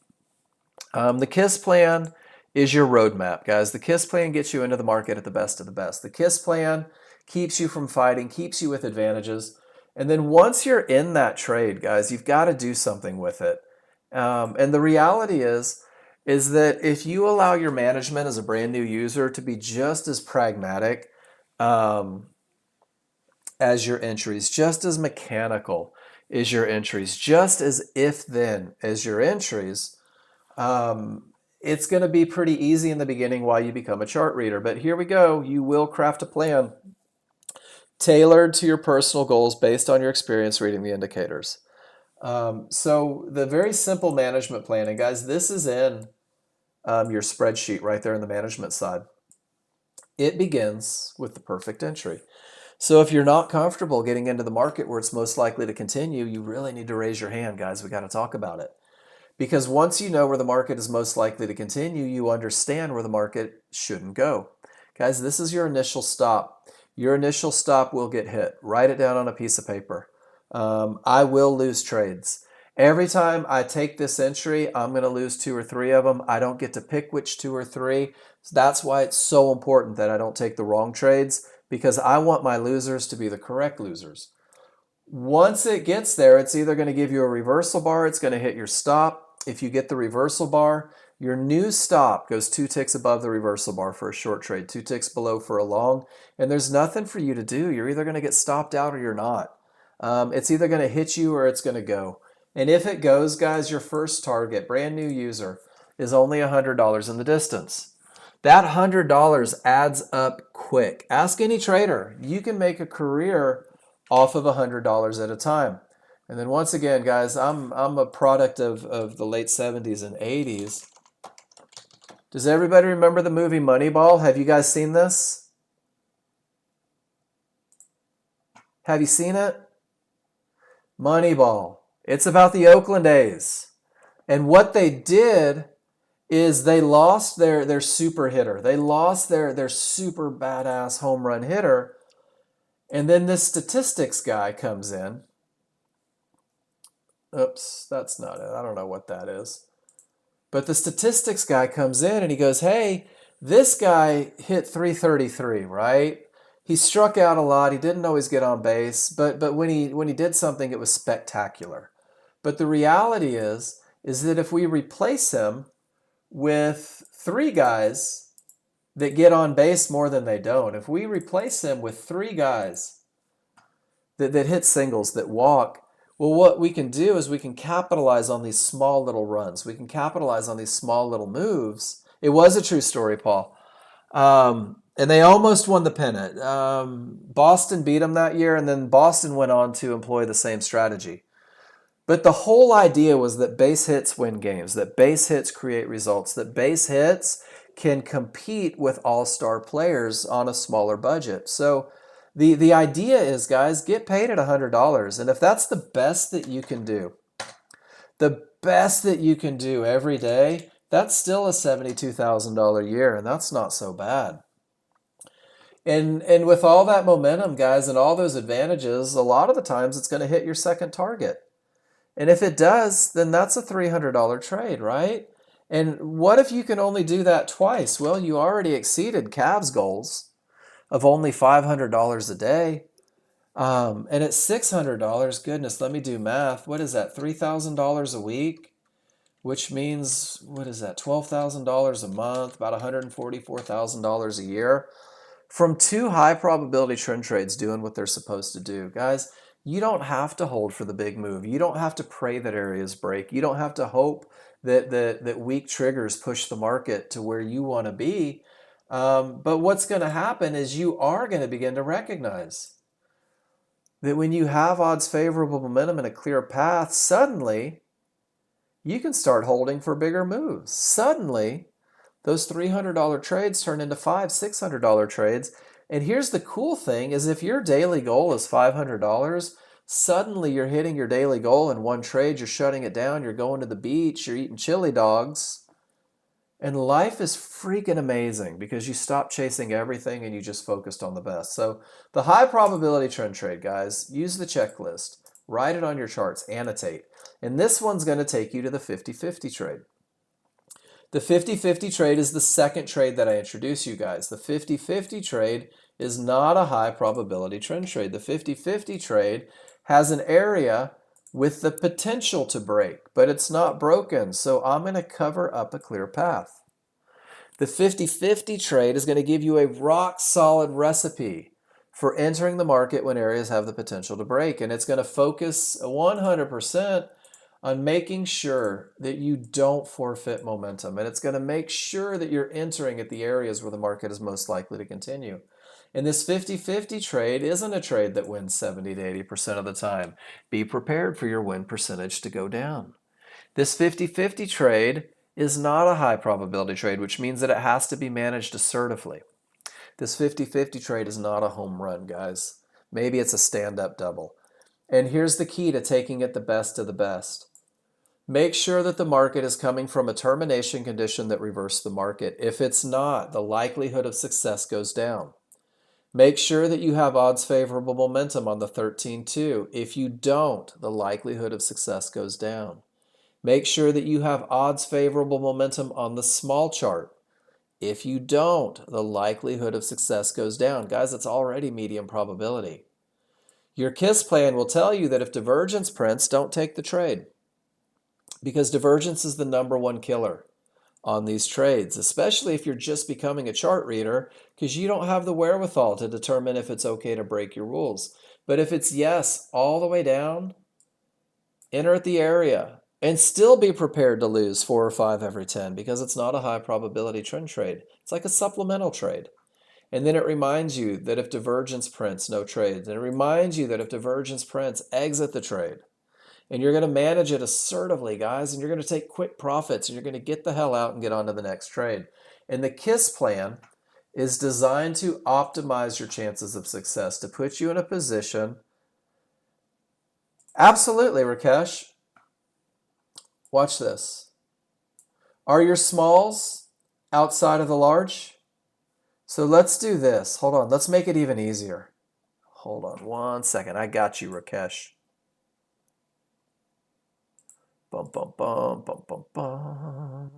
The KISS plan is your roadmap, guys. The KISS plan gets you into the market at the best of the best. The KISS plan keeps you from fighting, keeps you with advantages. And then once you're in that trade, guys, you've got to do something with it. And the reality is that if you allow your management as a brand new user to be just as pragmatic as your entries, just as mechanical as your entries, just as if-then as your entries, it's going to be pretty easy in the beginning while you become a chart reader. But here we go. You will craft a plan tailored to your personal goals based on your experience reading the indicators. So the very simple management plan, and guys, this is in your spreadsheet right there in the management side. It begins with the perfect entry. So if you're not comfortable getting into the market where it's most likely to continue, you really need to raise your hand, guys. We got to talk about it. Because once you know where the market is most likely to continue, you understand where the market shouldn't go. Guys, this is your initial stop. Your initial stop will get hit. Write it down on a piece of paper. I will lose trades. Every time I take this entry, I'm going to lose 2 or 3 of them. I don't get to pick which 2 or 3. So that's why it's so important that I don't take the wrong trades, because I want my losers to be the correct losers. Once it gets there, it's either going to give you a reversal bar, it's going to hit your stop. If you get the reversal bar, your new stop goes 2 ticks above the reversal bar for a short trade, 2 ticks below for a long, and there's nothing for you to do. You're either going to get stopped out or you're not. It's either going to hit you or it's going to go. And if it goes, guys, your first target, brand new user, is only $100 in the distance. That $100 adds up quick. Ask any trader. You can make a career off of $100 at a time. And then once again, guys, I'm a product of the late 70s and 80s. Does everybody remember the movie Moneyball? Have you guys seen this? Have you seen it? Moneyball. It's about the Oakland A's. And what they did is they lost their super hitter. They lost their super badass home run hitter. And then this statistics guy comes in. Oops, that's not it. I don't know what that is. But the statistics guy comes in and he goes, hey, this guy hit 333, right? He struck out a lot. He didn't always get on base, but when he did something, it was spectacular. But the reality is that if we replace him with three guys that get on base more than they don't, if we replace him with three guys that hit singles, that walk, well, what we can do is we can capitalize on these small little runs. We can capitalize on these small little moves. It was a true story, Paul. And they almost won the pennant. Boston beat them that year, and then Boston went on to employ the same strategy. But the whole idea was that base hits win games, that base hits create results, that base hits can compete with all-star players on a smaller budget. So the idea is, guys, get paid at $100. And if that's the best that you can do, the best that you can do every day, that's still a $72,000 year, and that's not so bad. And with all that momentum, guys, and all those advantages, a lot of the times it's going to hit your second target. And if it does, then that's a $300 trade, right? And what if you can only do that twice? Well, you already exceeded Cavs' goals of only $500 a day. And at $600, goodness, let me do math. What is that, $3,000 a week? Which means, what is that, $12,000 a month, about $144,000 a year. From two high probability trend trades doing what they're supposed to do. Guys, you don't have to hold for the big move. You don't have to pray that areas break. You don't have to hope that weak triggers push the market to where you want to be. But what's going to happen is you are going to begin to recognize that when you have odds favorable momentum and a clear path, suddenly you can start holding for bigger moves. Suddenly, those $300 trades turn into $500, $600 trades. And here's the cool thing is if your daily goal is $500, suddenly you're hitting your daily goal in one trade, you're shutting it down, you're going to the beach, you're eating chili dogs. And life is freaking amazing because you stop chasing everything and you just focused on the best. So the high probability trend trade, guys, use the checklist, write it on your charts, annotate. And this one's going to take you to the 50-50 trade. The 50-50 trade is the second trade that I introduce you guys. The 50-50 trade is not a high probability trend trade. The 50-50 trade has an area with the potential to break, but it's not broken. So I'm going to cover up a clear path. The 50-50 trade is going to give you a rock solid recipe for entering the market when areas have the potential to break. And it's going to focus 100% on making sure that you don't forfeit momentum. And it's going to make sure that you're entering at the areas where the market is most likely to continue. And this 50-50 trade isn't a trade that wins 70 to 80% of the time. Be prepared for your win percentage to go down. This 50-50 trade is not a high probability trade, which means that it has to be managed assertively. This 50-50 trade is not a home run, guys. Maybe it's a stand-up double. And here's the key to taking it the best of the best. Make sure that the market is coming from a termination condition that reversed the market. If it's not, the likelihood of success goes down. Make sure that you have odds favorable momentum on the 13-2. If you don't, the likelihood of success goes down. Make sure that you have odds favorable momentum on the small chart. If you don't, the likelihood of success goes down. Guys, it's already medium probability. Your KISS plan will tell you that if divergence prints, don't take the trade, because divergence is the #1 killer on these trades, especially if you're just becoming a chart reader, because you don't have the wherewithal to determine if it's okay to break your rules. But if it's yes all the way down, enter at the area and still be prepared to lose 4 or 5 every 10, because it's not a high probability trend trade. It's like a supplemental trade. And then it reminds you that if divergence prints, no trades. And it reminds you that if divergence prints, exit the trade. And you're going to manage it assertively, guys, and you're going to take quick profits, and you're going to get the hell out and get on to the next trade. And the KISS plan is designed to optimize your chances of success, to put you in a position. Absolutely, Rakesh. Watch this. Are your smalls outside of the large? So let's do this. Hold on. Let's make it even easier. Hold on 1 second. I got you, Rakesh. Bum, bum, bum, bum, bum, bum.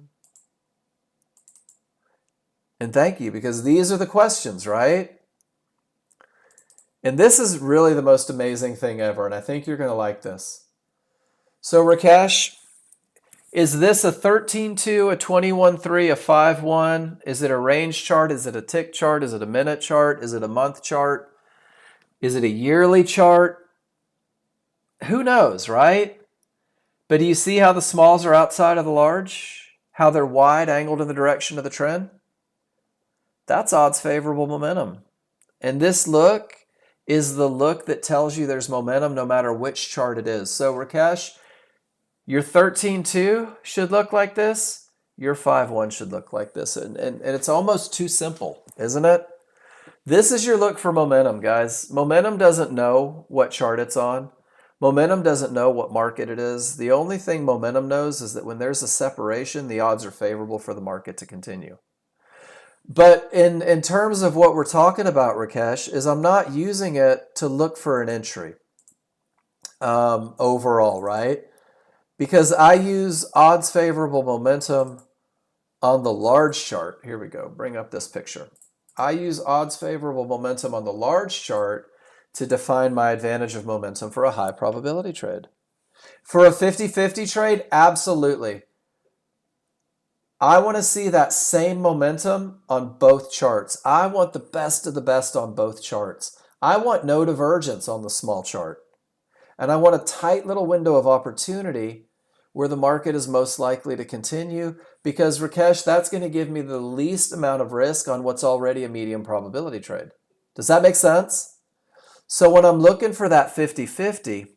And thank you, because these are the questions, right? And this is really the most amazing thing ever, and I think you're going to like this. So, Rakesh, is this a 13-2, a 21-3, a 5-1? Is it a range chart? Is it a tick chart? Is it a minute chart? Is it a month chart? Is it a yearly chart? Who knows, right? But do you see how the smalls are outside of the large? How they're wide angled in the direction of the trend? That's odds favorable momentum. And this look is the look that tells you there's momentum no matter which chart it is. So Rakesh, your 13-2 should look like this. Your 5-1 should look like this. And it's almost too simple, isn't it? This is your look for momentum, guys. Momentum doesn't know what chart it's on. Momentum doesn't know what market it is. The only thing momentum knows is that when there's a separation, the odds are favorable for the market to continue. But in terms of what we're talking about, Rakesh, is I'm not using it to look for an entry overall, right? Because I use odds favorable momentum on the large chart. Here we go. Bring up this picture. I use odds favorable momentum on the large chart to define my advantage of momentum for a high probability trade. For a 50-50 trade, absolutely. I want to see that same momentum on both charts. I want the best of the best on both charts. I want no divergence on the small chart. And I want a tight little window of opportunity where the market is most likely to continue, because Rakesh, that's going to give me the least amount of risk on what's already a medium probability trade. Does that make sense? So when I'm looking for that 50-50,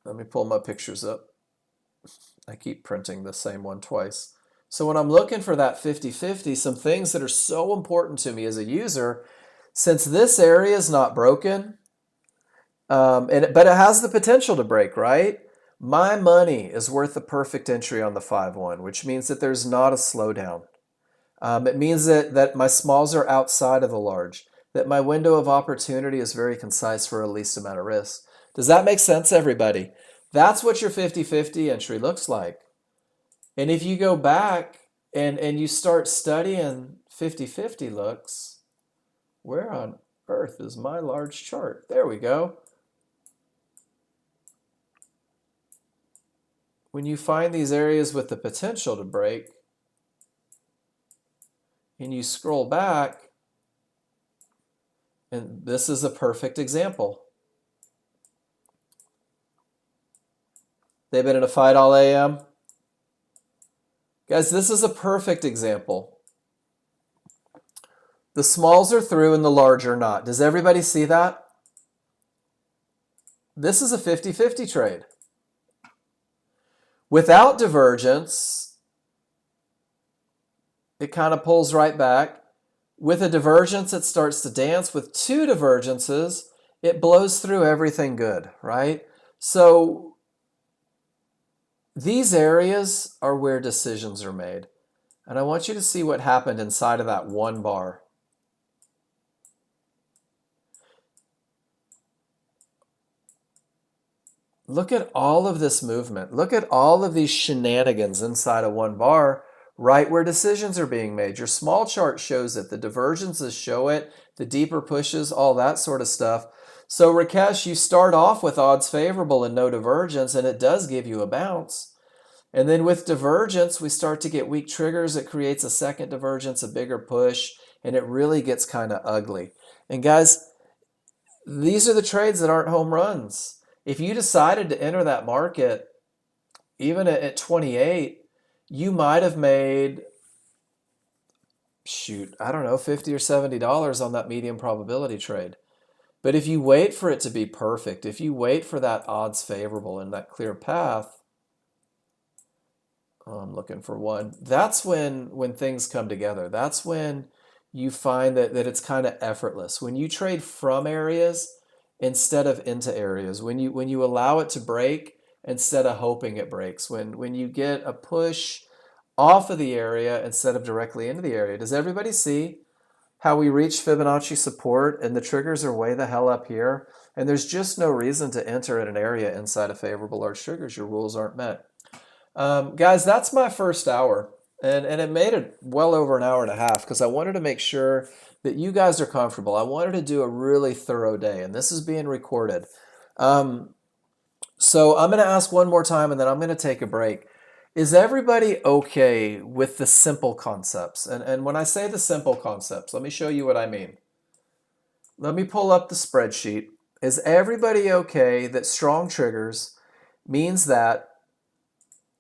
let me pull my pictures up. I keep printing the same one twice. So when I'm looking for that 50-50, some things that are so important to me as a user, since this area is not broken, but it has the potential to break, right? My money is worth the perfect entry on the 5-1, which means that there's not a slowdown. It means that my smalls are outside of the large, that my window of opportunity is very concise for a least amount of risk. Does that make sense, everybody? That's what your 50-50 entry looks like. And if you go back and you start studying 50-50 looks, where on earth is my large chart? There we go. When you find these areas with the potential to break, and you scroll back, and this is a perfect example. They've been in a fight all AM. Guys, this is a perfect example. The smalls are through and the large are not. Does everybody see that? This is a 50-50 trade. Without divergence, it kind of pulls right back. With a divergence, it starts to dance. With two divergences, it blows through everything good, right? So these areas are where decisions are made. And I want you to see what happened inside of that one bar. Look at all of this movement. Look at all of these shenanigans inside of one bar, right where decisions are being made. Your small chart shows it. The divergences show it. The deeper pushes, all that sort of stuff. So Rakesh, you start off with odds favorable and no divergence, and it does give you a bounce. And then with divergence, we start to get weak triggers. It creates a second divergence, a bigger push, and it really gets kind of ugly. And guys, these are the trades that aren't home runs. If you decided to enter that market, even at 28, you might have made shoot, I don't know, $50 or $70 on that medium probability trade. But if you wait for it to be perfect, if you wait for that odds favorable and that clear path, I'm looking for one. That's when things come together. That's when you find that it's kind of effortless. When you trade from areas instead of into areas, when you allow it to break instead of hoping it breaks, when you get a push off of the area instead of directly into the area. Does everybody see how we reach Fibonacci support and the triggers are way the hell up here? And there's just no reason to enter in an area inside of favorable large triggers. Your rules aren't met. Guys, that's my first hour. And it made it well over an hour and a half because I wanted to make sure that you guys are comfortable. I wanted to do a really thorough day, and this is being recorded. So I'm going to ask one more time, and then I'm going to take a break. Is everybody okay with the simple concepts? And when I say the simple concepts, let me show you what I mean. Let me pull up the spreadsheet. Is everybody okay that strong triggers means that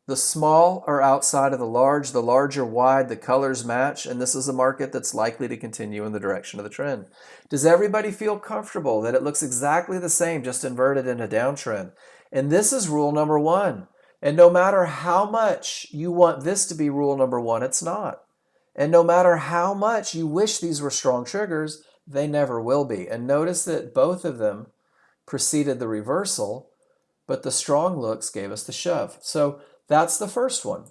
the small are outside of the large are wide, the colors match, and this is a market that's likely to continue in the direction of the trend? Does everybody feel comfortable that it looks exactly the same, just inverted in a downtrend? And this is rule number one. And no matter how much you want this to be rule number one, it's not. And no matter how much you wish these were strong triggers, they never will be. And notice that both of them preceded the reversal, but the strong looks gave us the shove. So that's the first one.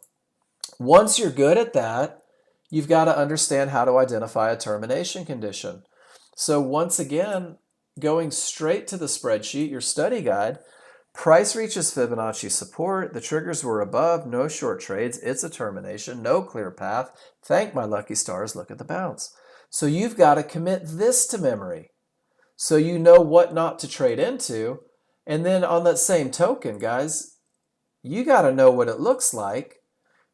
Once you're good at that, you've got to understand how to identify a termination condition. So once again, going straight to the spreadsheet, your study guide, price reaches Fibonacci support. The triggers were above, no short trades. It's a termination, no clear path. Thank my lucky stars, look at the bounce. So you've got to commit this to memory so you know what not to trade into. And then on that same token, guys, you got to know what it looks like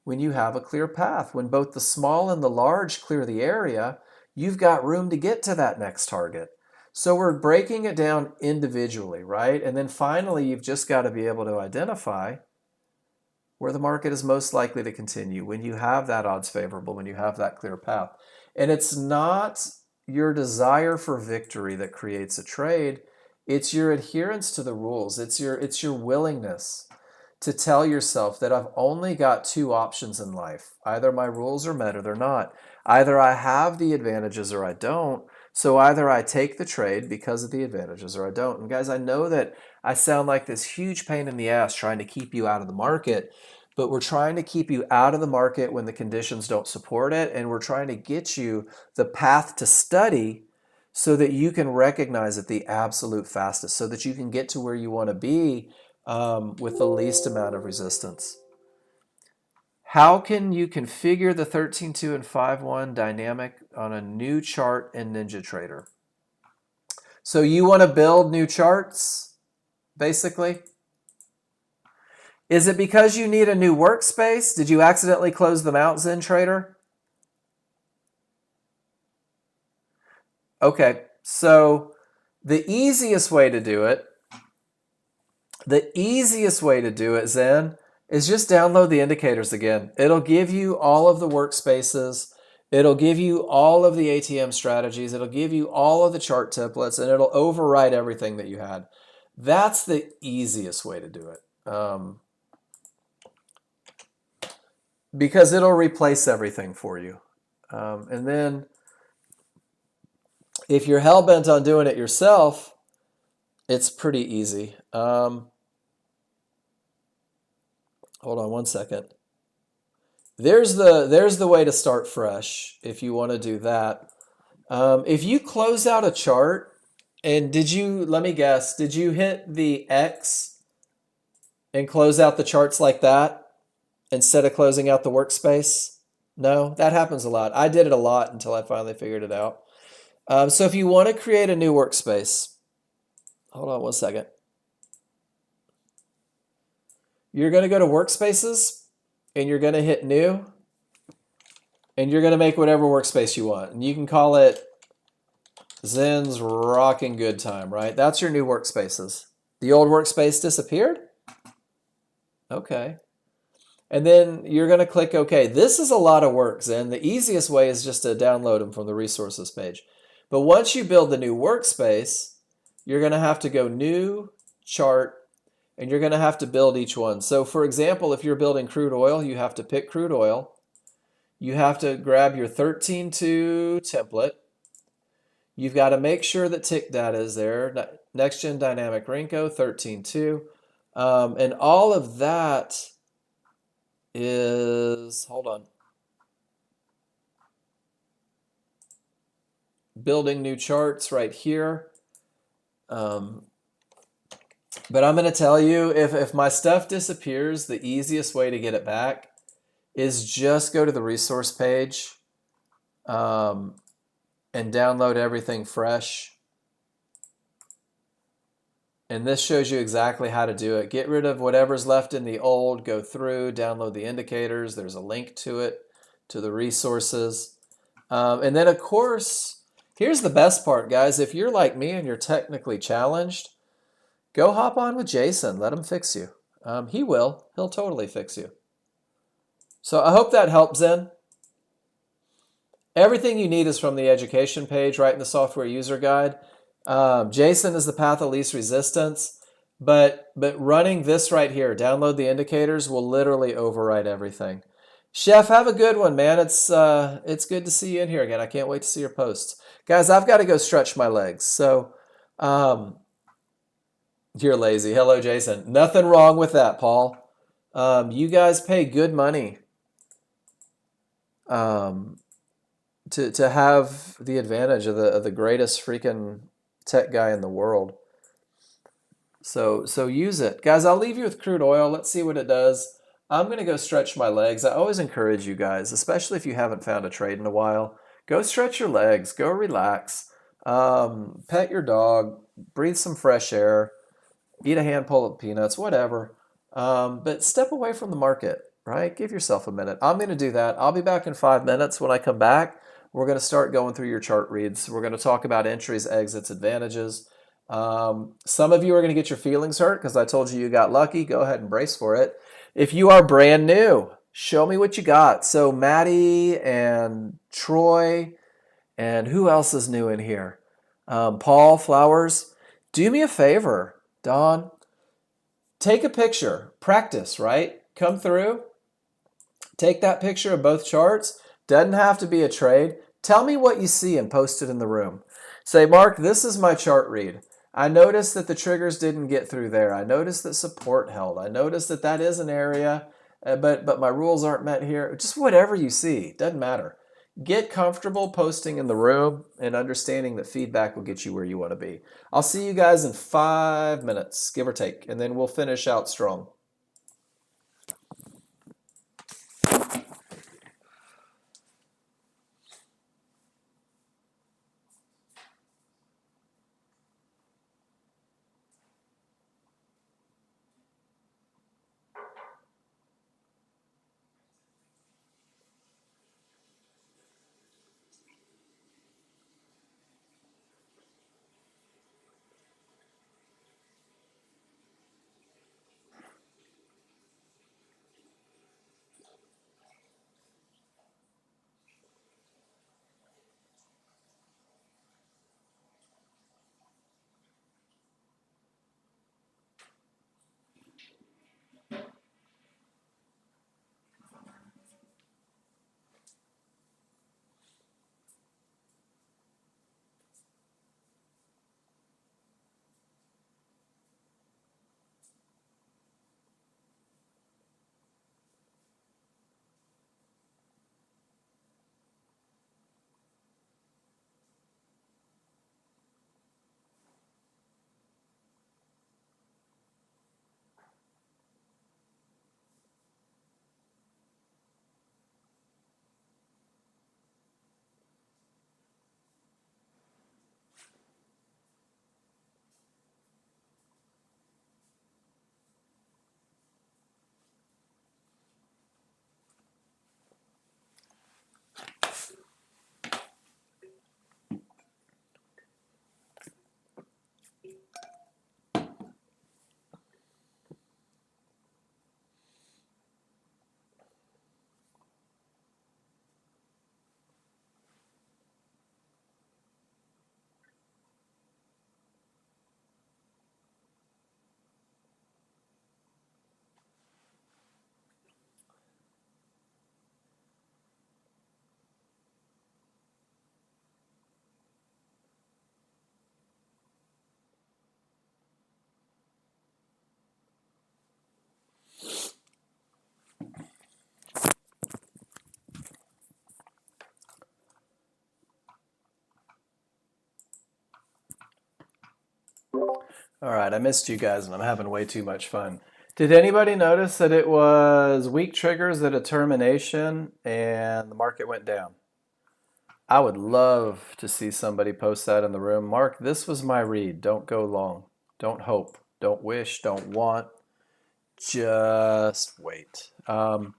when you have a clear path. When both the small and the large clear the area, you've got room to get to that next target. So we're breaking it down individually, right? And then finally, you've just got to be able to identify where the market is most likely to continue when you have that odds favorable, when you have that clear path. And it's not your desire for victory that creates a trade. It's your adherence to the rules. It's your willingness to tell yourself that I've only got two options in life. Either my rules are met or they're not. Either I have the advantages or I don't. So either I take the trade because of the advantages or I don't. And guys, I know that I sound like this huge pain in the ass trying to keep you out of the market, but we're trying to keep you out of the market when the conditions don't support it. And we're trying to get you the path to study so that you can recognize it the absolute fastest, so that you can get to where you want to be with the least amount of resistance. How can you configure the 13.2 and 5.1 dynamic on a new chart in NinjaTrader? So you want to build new charts, basically? Is it because you need a new workspace? Did you accidentally close them out, ZenTrader? Okay, so the easiest way to do it, Zen, is just download the indicators again. It'll give you all of the workspaces. It'll give you all of the ATM strategies. It'll give you all of the chart templates, and it'll override everything that you had. That's the easiest way to do it. Because it'll replace everything for you. And then if you're hell-bent on doing it yourself, it's pretty easy. Hold on one second. There's the way to start fresh if you want to do that. If you close out a chart, and let me guess, did you hit the X and close out the charts like that instead of closing out the workspace? No, that happens a lot. I did it a lot until I finally figured it out. So if you want to create a new workspace, hold on one second. You're going to go to Workspaces, and you're going to hit New, and you're going to make whatever workspace you want. And you can call it Zen's Rockin' Good Time, right? That's your new workspaces. The old workspace disappeared? Okay. And then you're going to click OK. This is a lot of work, Zen. The easiest way is just to download them from the resources page. But once you build the new workspace, you're going to have to go New, Chart, and you're going to have to build each one. So for example, if you're building crude oil, you have to pick crude oil. You have to grab your 13.2 template. You've got to make sure that tick data is there. Nexgen Dynamic Rinko 13.2. And all of that is, hold on, building new charts right here. But I'm going to tell you, if my stuff disappears, the easiest way to get it back is just go to the resource page and download everything fresh. And this shows you exactly how to do it. Get rid of whatever's left in the old, go through, download the indicators. There's a link to it, to the resources. And then, of course, here's the best part, guys. If you're like me and you're technically challenged, go hop on with Jason. Let him fix you. He will. He'll totally fix you. So I hope that helps, Zen. Everything you need is from the education page, right in the software user guide. Jason is the path of least resistance, but running this right here, download the indicators, will literally override everything. Chef, have a good one, man. It's good to see you in here again. I can't wait to see your posts. Guys, I've got to go stretch my legs. So you're lazy. Hello, Jason. Nothing wrong with that, Paul. You guys pay good money to have the advantage of the greatest freaking tech guy in the world. So use it. Guys, I'll leave you with crude oil. Let's see what it does. I'm going to go stretch my legs. I always encourage you guys, especially if you haven't found a trade in a while, go stretch your legs, go relax, pet your dog, breathe some fresh air, eat a handful of peanuts, whatever. But step away from the market, right? Give yourself a minute. I'm going to do that. I'll be back in 5 minutes. When I come back, we're going to start going through your chart reads. We're going to talk about entries, exits, advantages. Some of you are going to get your feelings hurt because I told you you got lucky. Go ahead and brace for it. If you are brand new, show me what you got. So Maddie and Troy and who else is new in here? Paul Flowers. Do me a favor, Don. Take a picture. Practice, right? Come through. Take that picture of both charts. Doesn't have to be a trade. Tell me what you see and post it in the room. Say, Mark, this is my chart read. I noticed that the triggers didn't get through there. I noticed that support held. I noticed that that is an area, but my rules aren't met here. Just whatever you see. Doesn't matter. Get comfortable posting in the room and understanding that feedback will get you where you want to be. I'll see you guys in 5 minutes, give or take, and then we'll finish out strong. All right, I missed you guys and I'm having way too much fun. Did anybody notice that it was weak triggers at a termination and the market went down? I would love to see somebody post that in the room. Mark, this was my read. Don't go long. Don't hope. Don't wish. Don't want. Just wait. All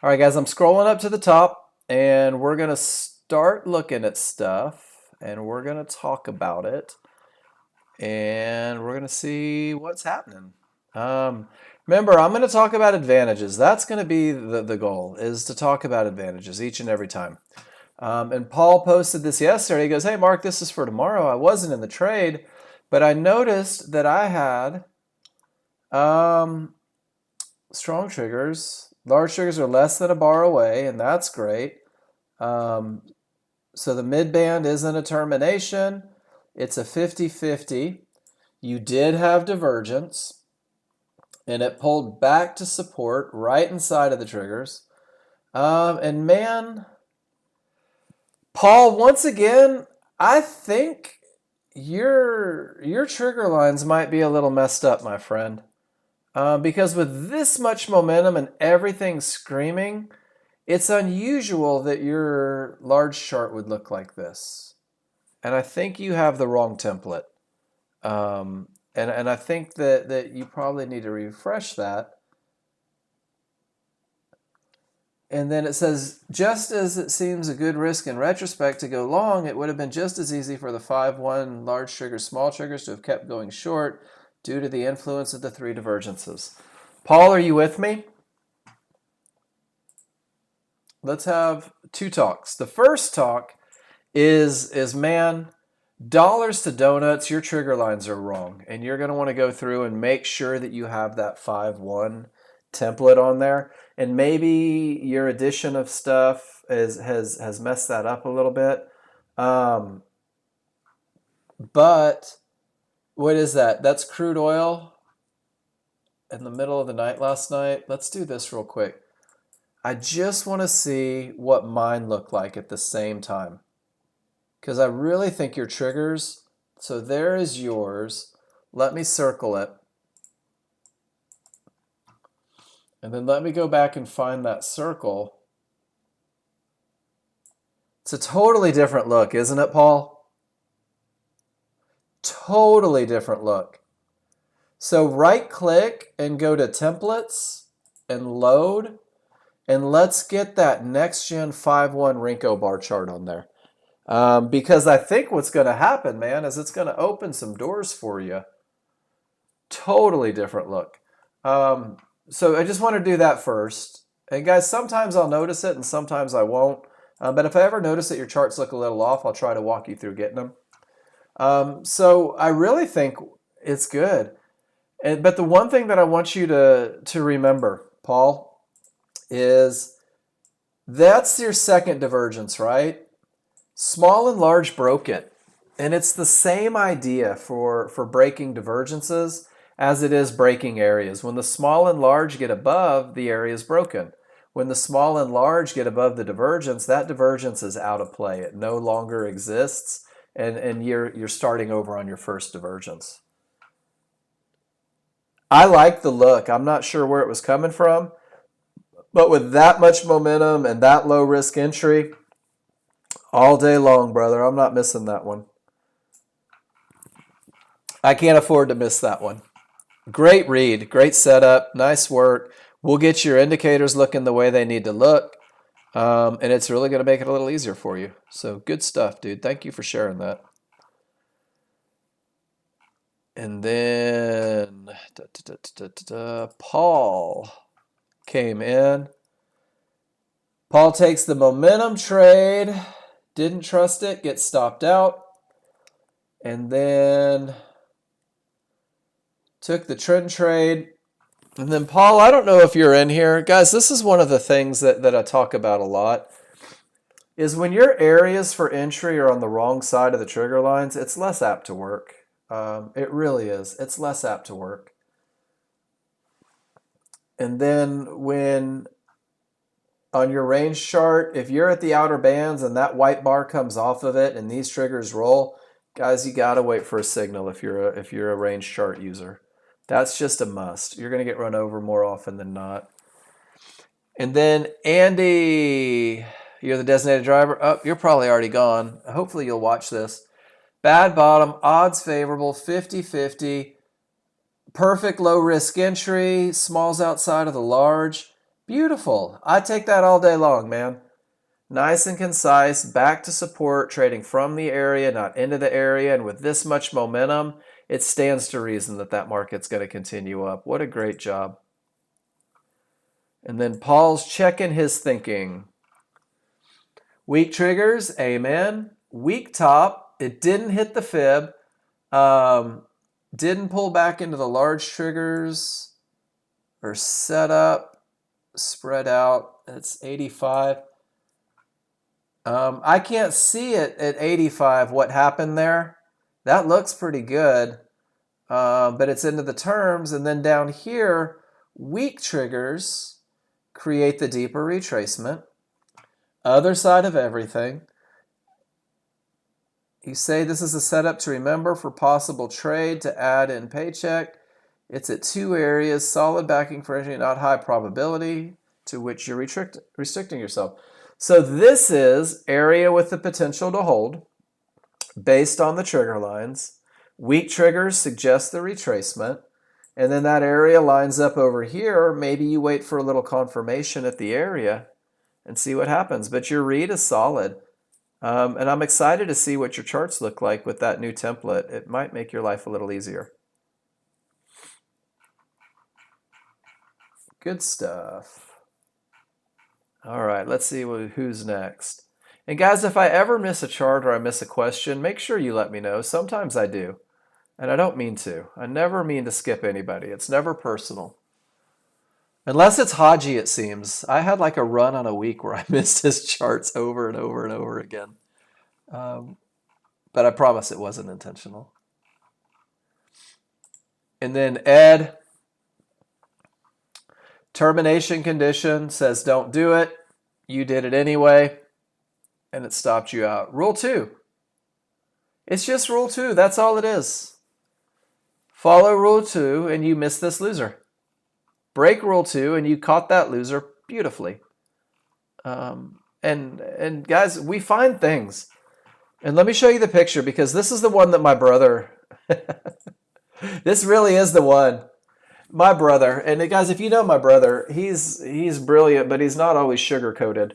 right, guys, I'm scrolling up to the top and we're going to start looking at stuff and we're going to talk about it and we're going to see what's happening. Remember, I'm going to talk about advantages. That's going to be the goal, is to talk about advantages each and every time. And Paul posted this yesterday. He goes, hey, Mark, this is for tomorrow. I wasn't in the trade, but I noticed that I had strong triggers. Large triggers are less than a bar away, and that's great. So the mid-band isn't a termination. It's a 50-50. You did have divergence, and it pulled back to support right inside of the triggers. And man, Paul, once again, I think your trigger lines might be a little messed up, my friend. Because with this much momentum and everything screaming, it's unusual that your large chart would look like this. And I think you have the wrong template. And I think that you probably need to refresh that. And then it says, just as it seems a good risk in retrospect to go long, it would have been just as easy for the 5-1 large triggers, small triggers to have kept going short due to the influence of the three divergences. Paul, are you with me? Let's have two talks. The first talk is man, dollars to donuts, your trigger lines are wrong. And you're going to want to go through and make sure that you have that 5-1 template on there. And maybe your addition of stuff has messed that up a little bit. But what is that? That's crude oil in the middle of the night last night. Let's do this real quick. I just want to see what mine look like at the same time, because I really think your triggers, so there is yours. Let me circle it. And then let me go back and find that circle. It's a totally different look, isn't it, Paul? Totally different look. So right click and go to templates and load. And let's get that Nexgen 5-1 Renko bar chart on there. Because I think what's going to happen, man, is it's going to open some doors for you. Totally different look. So I just want to do that first. And guys, sometimes I'll notice it and sometimes I won't. But if I ever notice that your charts look a little off, I'll try to walk you through getting them. So I really think it's good. But the one thing that I want you to remember, Paul, is that's your second divergence, right? Small and large broke it. And it's the same idea for breaking divergences as it is breaking areas. When the small and large get above, the area is broken. When the small and large get above the divergence, that divergence is out of play. It no longer exists, and you're starting over on your first divergence. I like the look. I'm not sure where it was coming from, but with that much momentum and that low risk entry, all day long, brother, I'm not missing that one. I can't afford to miss that one. Great read, great setup, nice work. We'll get your indicators looking the way they need to look, and it's really going to make it a little easier for you. So good stuff, dude. Thank you for sharing that. And then Paul came in. Paul takes the momentum trade, didn't trust it, gets stopped out, and then took the trend trade. And then Paul, I don't know if you're in here. Guys, this is one of the things that I talk about a lot, is when your areas for entry are on the wrong side of the trigger lines, it's less apt to work. It really is. It's less apt to work. And then when on your range chart, if you're at the outer bands and that white bar comes off of it and these triggers roll, Guys, you gotta wait for a signal if you're a range chart user. That's just a must. You're gonna get run over more often than not. And then Andy, you're the designated driver. Oh, you're probably already gone. Hopefully you'll watch this. Bad bottom, odds favorable, 50-50. Perfect low risk entry, smalls outside of the large. Beautiful. I take that all day long, man. Nice and concise, back to support, trading from the area, not into the area. And with this much momentum, it stands to reason that that market's going to continue up. What a great job. And then Paul's checking his thinking. Weak triggers, amen. Weak top, it didn't hit the fib. Didn't pull back into the large triggers or set up, spread out. It's 85. I can't see it at 85 what happened there. That looks pretty good, but it's into the terms. And then down here, weak triggers create the deeper retracement. Other side of everything. You say this is a setup to remember for possible trade to add in paycheck. It's at two areas, solid backing for entry, not high probability, to which you're restricting yourself. So this is area with the potential to hold based on the trigger lines. Weak triggers suggest the retracement. And then that area lines up over here. Maybe you wait for a little confirmation at the area and see what happens. But your read is solid. And I'm excited to see what your charts look like with that new template. It might make your life a little easier. Good stuff. All right, let's see who's next. And guys, if I ever miss a chart or I miss a question, make sure you let me know. Sometimes I do, and I don't mean to. I never mean to skip anybody. It's never personal. Unless it's Haji, it seems. I had like a run on a week where I missed his charts over and over and over again. But I promise it wasn't intentional. And then Ed, termination condition, says don't do it. You did it anyway, and it stopped you out. Rule 2. It's just rule 2. That's all it is. Follow rule 2, and you miss this loser. Break rule 2, and you caught that loser beautifully. And guys, we find things. And let me show you the picture, because this is the one that my brother... This really is the one. My brother, and guys, if you know my brother, he's brilliant, but he's not always sugar-coated.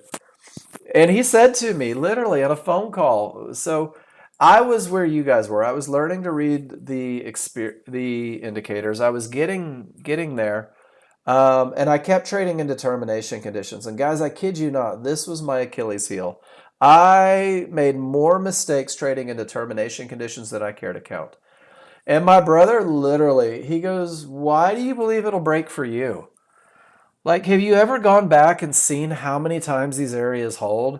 And he said to me, literally on a phone call, so I was where you guys were. I was learning to read the indicators. I was getting there, and I kept trading in determination conditions. And guys, I kid you not, this was my Achilles heel. I made more mistakes trading in determination conditions than I care to count. And my brother literally, he goes, why do you believe it'll break for you? Like, have you ever gone back and seen how many times these areas hold?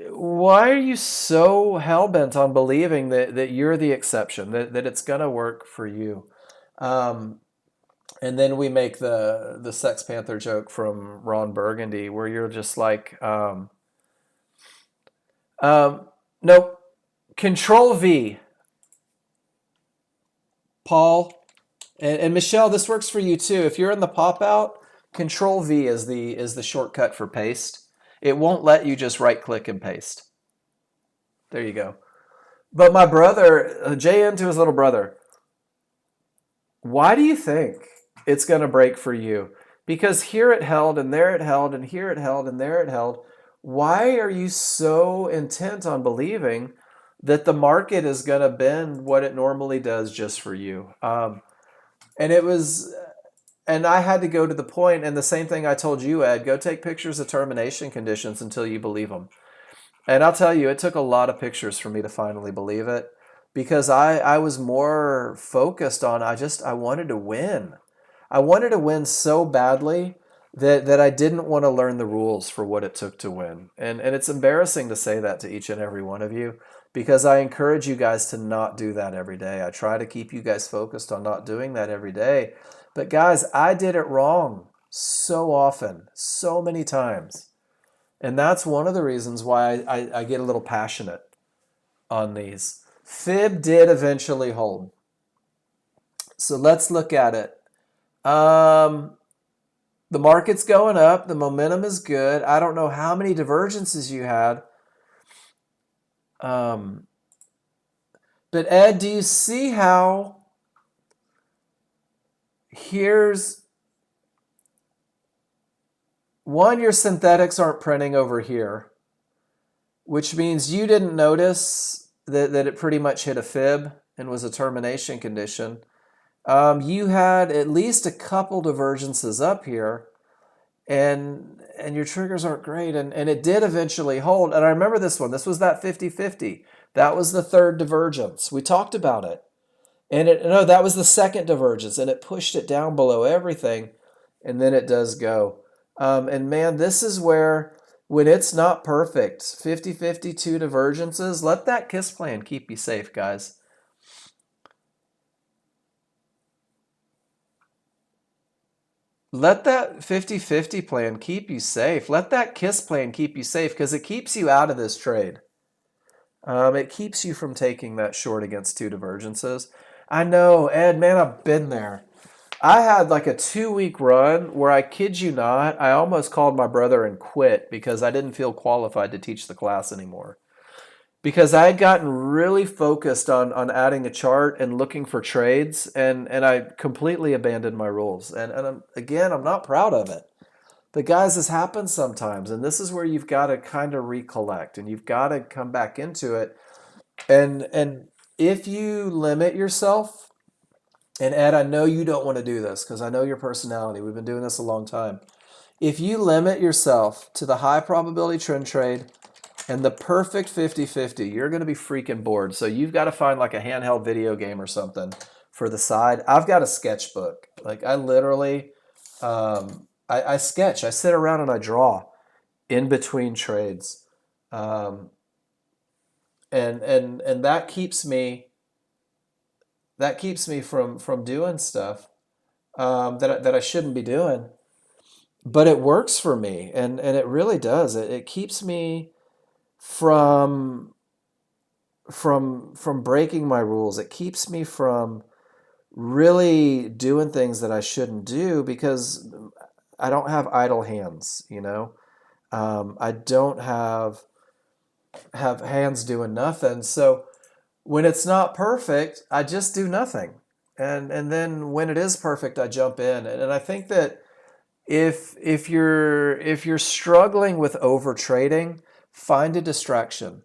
Why are you so hell-bent on believing that you're the exception, that it's going to work for you? And then we make the Sex Panther joke from Ron Burgundy where you're just like, nope, Control V. Paul and Michelle, this works for you too. If you're in the pop out, Control V is the shortcut for paste. It won't let you just right click and paste. There you go. But my brother, JM to his little brother, why do you think it's going to break for you? Because here it held and there it held and here it held and there it held. Why are you so intent on believing that the market is going to bend what it normally does just for you? And I had to go to the point, and the same thing I told you, Ed, go take pictures of termination conditions until you believe them. And I'll tell you, it took a lot of pictures for me to finally believe it, because I was more focused on, I wanted to win. I wanted to win so badly that I didn't want to learn the rules for what it took to win. And it's embarrassing to say that to each and every one of you, because I encourage you guys to not do that every day. I try to keep you guys focused on not doing that every day. But guys, I did it wrong so often, so many times. And that's one of the reasons why I get a little passionate on these. Fib did eventually hold. So let's look at it. The market's going up. The momentum is good. I don't know how many divergences you had. But Ed, do you see how here's one, your synthetics aren't printing over here, which means you didn't notice that it pretty much hit a fib and was a termination condition. You had at least a couple divergences up here, and your triggers aren't great, and it did eventually hold. And I remember this one. This was that 50-50. That was the third divergence. We talked about it. And no, that was the second divergence, and it pushed it down below everything, and then it does go. And man, this is where, when it's not perfect, 50-50, two divergences, let that KISS plan keep you safe, guys. Let that 50-50 plan keep you safe. Let that KISS plan keep you safe, because it keeps you out of this trade. It keeps you from taking that short against two divergences. I know, Ed, man, I've been there. I had like a 2-week run where, I kid you not, I almost called my brother and quit because I didn't feel qualified to teach the class anymore. Because I had gotten really focused on adding a chart and looking for trades, and I completely abandoned my rules. And again, I'm not proud of it. But guys, this happens sometimes, and this is where you've got to kind of recollect, and you've got to come back into it. And if you limit yourself, and Ed, I know you don't want to do this because I know your personality. We've been doing this a long time. If you limit yourself to the high probability trend trade and the perfect 50-50, you're going to be freaking bored. So you've got to find like a handheld video game or something for the side. I've got a sketchbook. Like I literally, I sketch. I sit around and I draw in between trades, and that keeps me from doing stuff that I shouldn't be doing. But it works for me, and it really does. It keeps me from breaking my rules. It keeps me from really doing things that I shouldn't do because I don't have idle hands, you know. I don't have hands doing nothing. So when it's not perfect, I just do nothing. And then when it is perfect, I jump in. And I think that if you're struggling with over trading, find a distraction.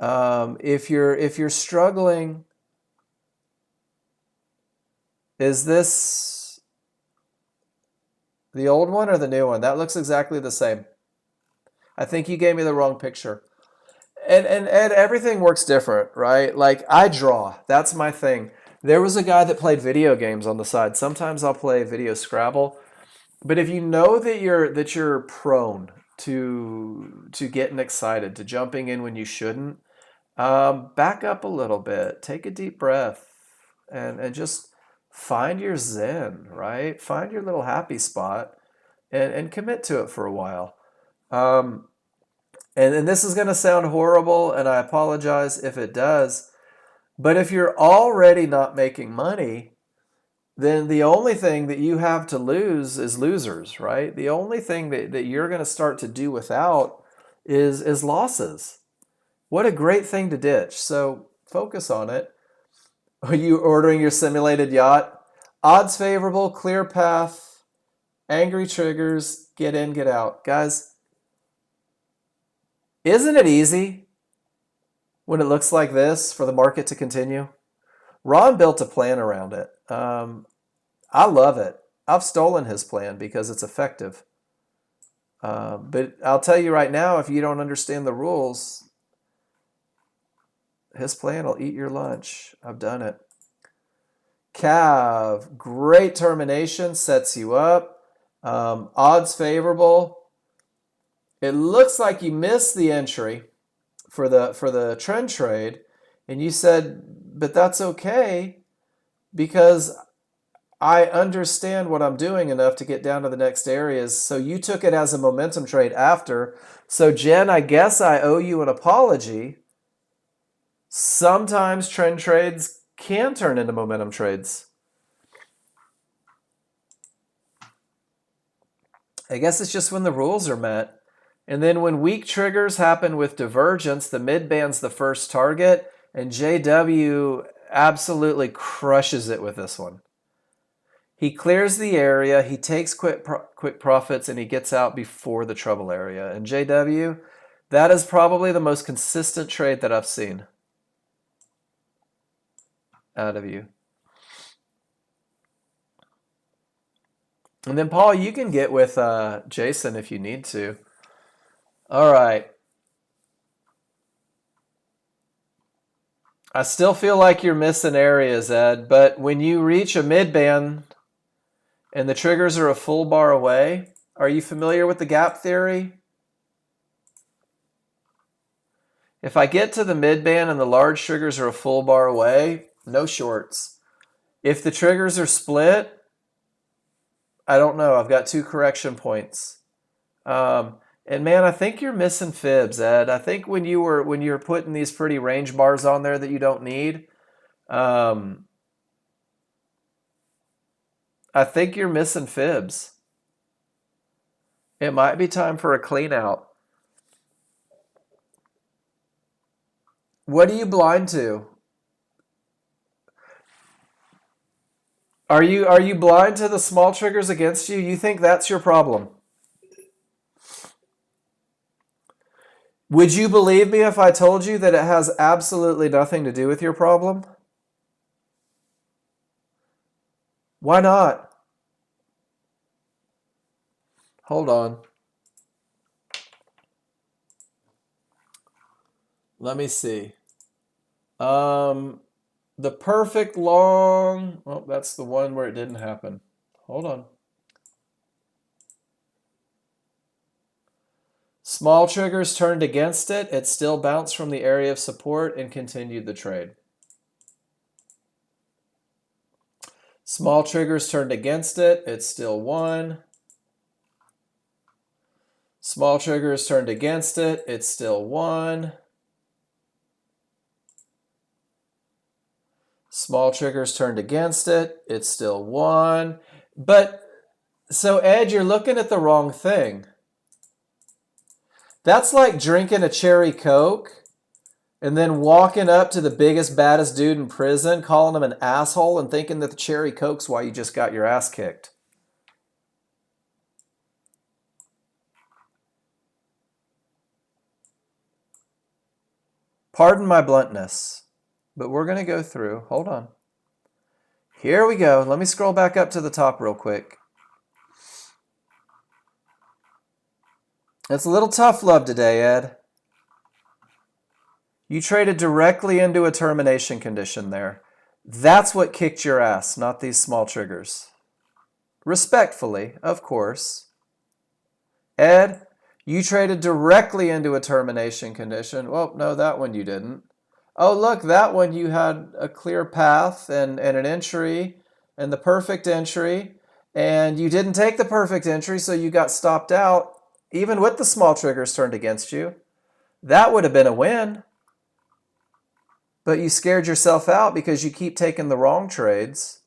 If you're struggling, is this the old one or the new one? That looks exactly the same. I think you gave me the wrong picture. And everything works different, right? Like I draw. That's my thing. There was a guy that played video games on the side. Sometimes I'll play video Scrabble. But if you know that you're prone to getting excited, to jumping in when you shouldn't, back up a little bit, take a deep breath, and just find your zen, right? Find your little happy spot, and commit to it for a while. And this is going to sound horrible, and I apologize if it does, but if you're already not making money, then the only thing that you have to lose is losers, right? The only thing that you're going to start to do without is losses. What a great thing to ditch. So focus on it. Are you ordering your simulated yacht? Odds favorable, clear path, angry triggers, get in, get out. Guys, isn't it easy when it looks like this for the market to continue? Ron built a plan around it. I love it. I've stolen his plan because it's effective. But I'll tell you right now, if you don't understand the rules, his plan will eat your lunch. I've done it. Cav, great termination, sets you up. Odds favorable. It looks like you missed the entry for the trend trade, and you said, but that's okay because I understand what I'm doing enough to get down to the next areas. So you took it as a momentum trade after. So Jen, I guess I owe you an apology. Sometimes trend trades can turn into momentum trades. I guess it's just when the rules are met. And then when weak triggers happen with divergence, the midband's the first target, and JW absolutely crushes it with this one. He clears the area, he takes quick profits, and he gets out before the trouble area. And JW, that is probably the most consistent trade that I've seen out of you. And then, Paul, you can get with Jason if you need to. All right. I still feel like you're missing areas, Ed, but when you reach a midband and the triggers are a full bar away, are you familiar with the gap theory? If I get to the midband and the large triggers are a full bar away, no shorts. If the triggers are split, I don't know. I've got 2 correction points. And man, I think you're missing fibs, Ed. I think when you're putting these pretty range bars on there that you don't need, I think you're missing fibs. It might be time for a clean out. What are you blind to? Are you blind to the small triggers against you? You think that's your problem? Would you believe me if I told you that it has absolutely nothing to do with your problem? Why not? Hold on. Let me see. The perfect long, well, that's the one where it didn't happen. Hold on. Small triggers turned against it. It still bounced from the area of support and continued the trade. Small triggers turned against it. It still won. Small triggers turned against it. It still won. Small triggers turned against it. It still won. But, so Ed, you're looking at the wrong thing. That's like drinking a cherry Coke and then walking up to the biggest, baddest dude in prison, calling him an asshole and thinking that the cherry Coke's why you just got your ass kicked. Pardon my bluntness, but we're going to go through. Hold on. Here we go. Let me scroll back up to the top real quick. It's a little tough love today, Ed. You traded directly into a termination condition there. That's what kicked your ass, not these small triggers. Respectfully, of course. Ed, you traded directly into a termination condition. Well, no, that one you didn't. Oh, look, that one you had a clear path and an entry and the perfect entry. And you didn't take the perfect entry, so you got stopped out, even with the small triggers turned against you. That would have been a win. But you scared yourself out because you keep taking the wrong trades.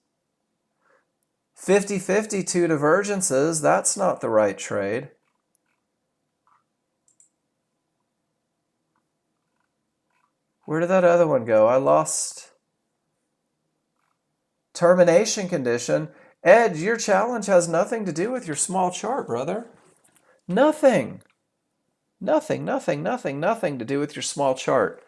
50-50, 2 divergences, that's not the right trade. Where did that other one go? I lost. Termination condition. Ed, your challenge has nothing to do with your small chart, brother. Nothing. Nothing to do with your small chart.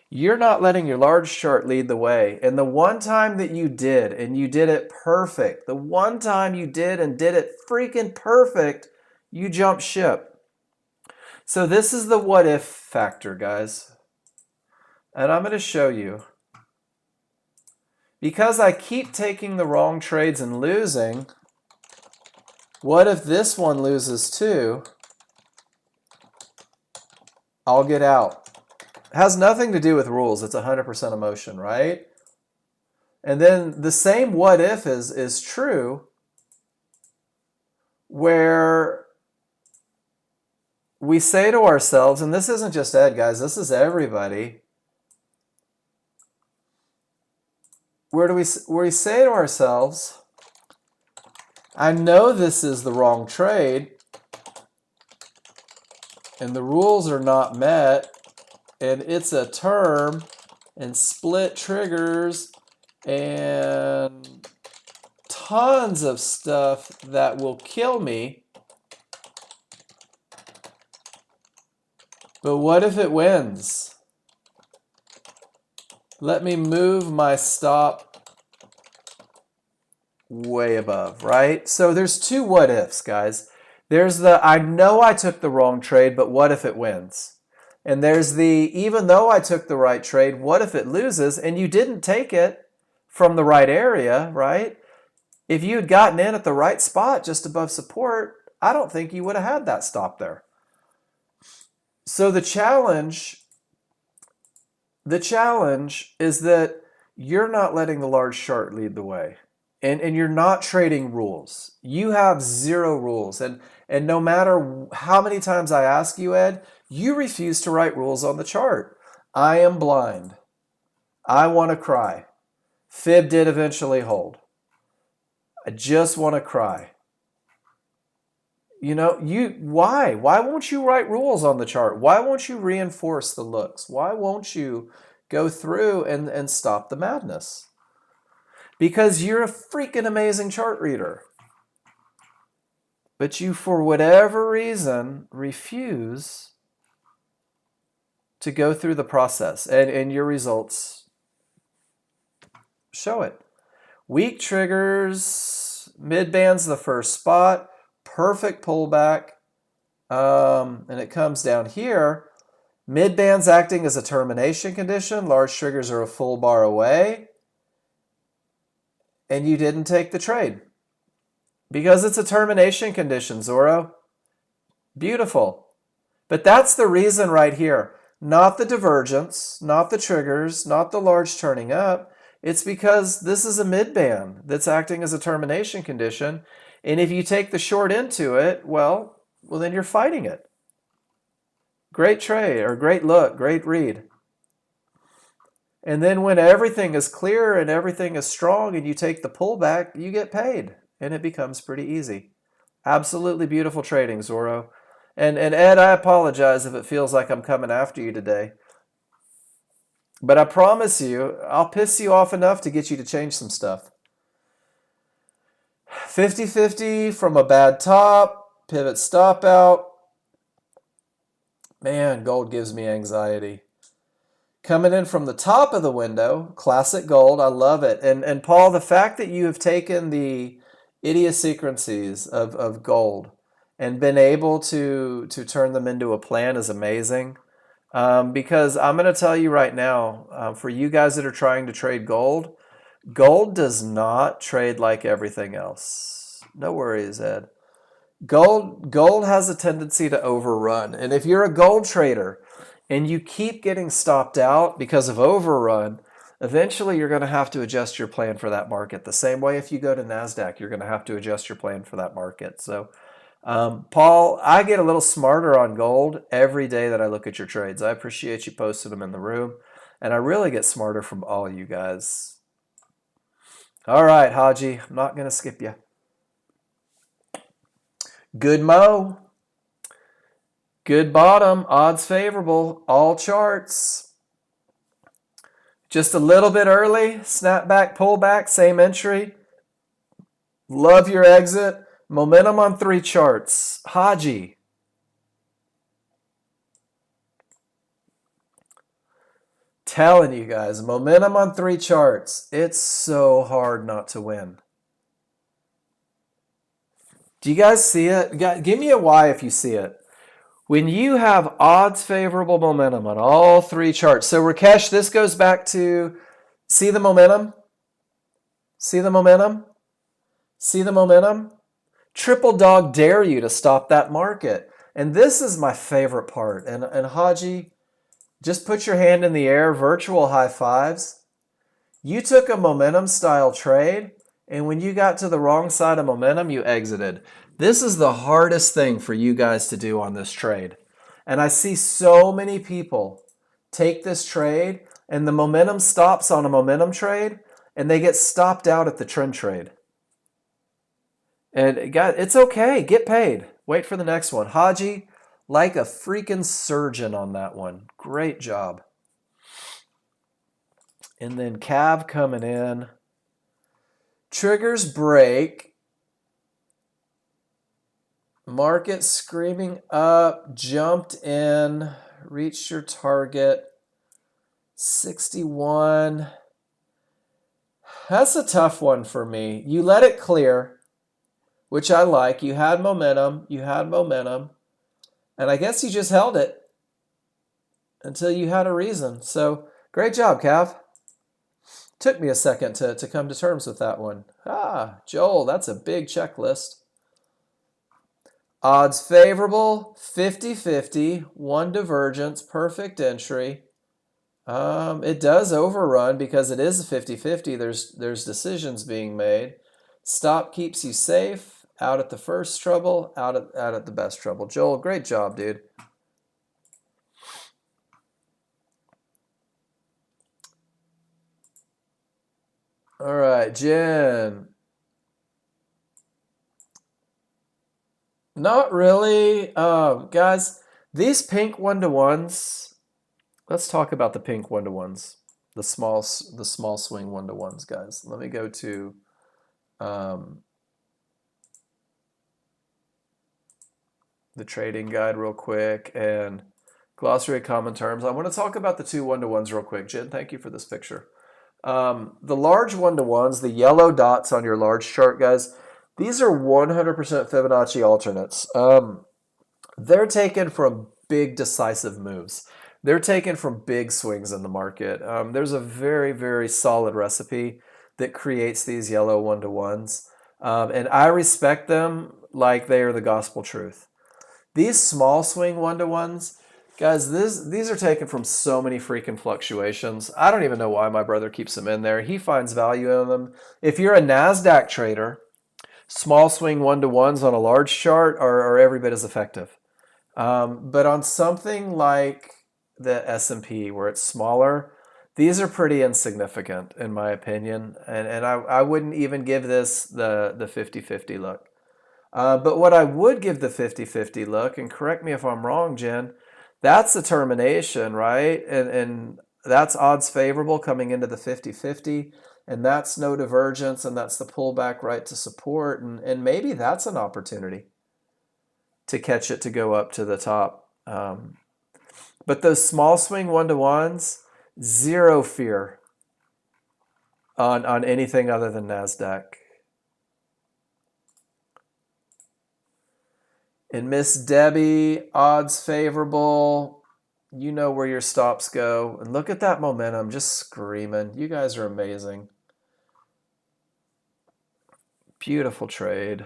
You're not letting your large chart lead the way. And the one time that you did, and you did it perfect, the one time you did and did it freaking perfect, you jumped ship. So this is the what if factor, guys. And I'm going to show you. Because I keep taking the wrong trades and losing, what if this one loses too? I'll get out. It has nothing to do with rules. It's 100% emotion, right? And then the same what if is true where we say to ourselves, and this isn't just Ed, guys, this is everybody. we say to ourselves, I know this is the wrong trade, and the rules are not met, and it's a term, and split triggers, and tons of stuff that will kill me. But what if it wins? Let me move my stop way above, right? So there's two what ifs, guys. There's the, I know I took the wrong trade, but what if it wins? And there's the, even though I took the right trade, what if it loses? And you didn't take it from the right area, right? If you had gotten in at the right spot just above support, I don't think you would have had that stop there. So the challenge is that you're not letting the large chart lead the way. And you're not trading rules. You have zero rules. And no matter how many times I ask you, Ed, you refuse to write rules on the chart. I am blind. I want to cry. Fib did eventually hold. I just want to cry. You know, why? Why won't you write rules on the chart? Why won't you reinforce the looks? Why won't you go through and stop the madness? Because you're a freaking amazing chart reader. But you, for whatever reason, refuse to go through the process. And your results show it. Weak triggers, mid-band's the first spot, perfect pullback, and it comes down here. Mid-band's acting as a termination condition, large triggers are a full bar away, and you didn't take the trade. Because it's a termination condition, Zorro. Beautiful. But that's the reason right here. Not the divergence, not the triggers, not the large turning up. It's because this is a mid-band that's acting as a termination condition. And if you take the short into it, well, then you're fighting it. Great trade, or great look, great read. And then when everything is clear and everything is strong and you take the pullback, you get paid. And it becomes pretty easy. Absolutely beautiful trading, Zorro. And Ed, I apologize if it feels like I'm coming after you today. But I promise you, I'll piss you off enough to get you to change some stuff. 50-50 from a bad top, pivot stop out. Man, gold gives me anxiety. Coming in from the top of the window, classic gold, I love it. And Paul, the fact that you have taken the idiosyncrasies of gold and been able to turn them into a plan is amazing. Because I'm going to tell you right now, for you guys that are trying to trade gold, gold does not trade like everything else. No worries, Ed. Gold has a tendency to overrun. And if you're a gold trader and you keep getting stopped out because of overrun, eventually you're going to have to adjust your plan for that market. The same way if you go to NASDAQ, you're going to have to adjust your plan for that market. So, Paul, I get a little smarter on gold every day that I look at your trades. I appreciate you posting them in the room, and I really get smarter from all you guys. All right, Haji, I'm not going to skip you. Good Mo. Good bottom, odds favorable, all charts. Just a little bit early, snapback, pullback, same entry. Love your exit. Momentum on 3 charts. Haji. Telling you guys, momentum on 3 charts. It's so hard not to win. Do you guys see it? Give me a Y if you see it. When you have odds favorable momentum on all 3 charts. So Rakesh, this goes back to, see the momentum? See the momentum? See the momentum? Triple dog dare you to stop that market. And this is my favorite part. And Haji, just put your hand in the air, virtual high fives. You took a momentum style trade, and when you got to the wrong side of momentum, you exited. This is the hardest thing for you guys to do on this trade. And I see so many people take this trade, and the momentum stops on a momentum trade, and they get stopped out at the trend trade. And it's okay. Get paid. Wait for the next one. Haji, like a freaking surgeon on that one. Great job. And then Cav coming in. Triggers break. Market screaming up. Jumped in. Reached your target. 61. That's a tough one for me. You let it clear, which I like. You had momentum. You had momentum. And I guess you just held it until you had a reason. So great job, Cav. Took me a second to come to terms with that one. Joel, that's a big checklist. Odds favorable, 50-50, one divergence, perfect entry. It does overrun because it is a 50-50. There's decisions being made. Stop keeps you safe. Out at the first trouble, out at the best trouble. Joel, great job, dude. All right, Jen. Not really. Guys, these pink one-to-ones, let's talk about the pink one-to-ones. The small swing one-to-ones, guys. Let me go to the trading guide real quick and glossary of common terms. I want to talk about the two one-to-ones real quick. Jen, thank you for this picture. The large one-to-ones, the yellow dots on your large chart, guys, these are 100% Fibonacci alternates. They're taken from big decisive moves. They're taken from big swings in the market. There's a very, very solid recipe that creates these yellow one-to-ones. And I respect them like they are the gospel truth. These small swing one-to-ones, guys, these are taken from so many freaking fluctuations. I don't even know why my brother keeps them in there. He finds value in them. If you're a NASDAQ trader, small swing one-to-ones on a large chart are every bit as effective. But on something like the S&P where it's smaller, these are pretty insignificant in my opinion. And I wouldn't even give this the 50-50 look. But what I would give the 50-50 look, and correct me if I'm wrong, Jen, that's the termination, right? And that's odds favorable coming into the 50-50, and that's no divergence, and that's the pullback right to support, and maybe that's an opportunity to catch it to go up to the top. But those small swing one-to-ones, zero fear on anything other than NASDAQ. And Miss Debbie, odds favorable. You know where your stops go. And look at that momentum, just screaming. You guys are amazing. Beautiful trade.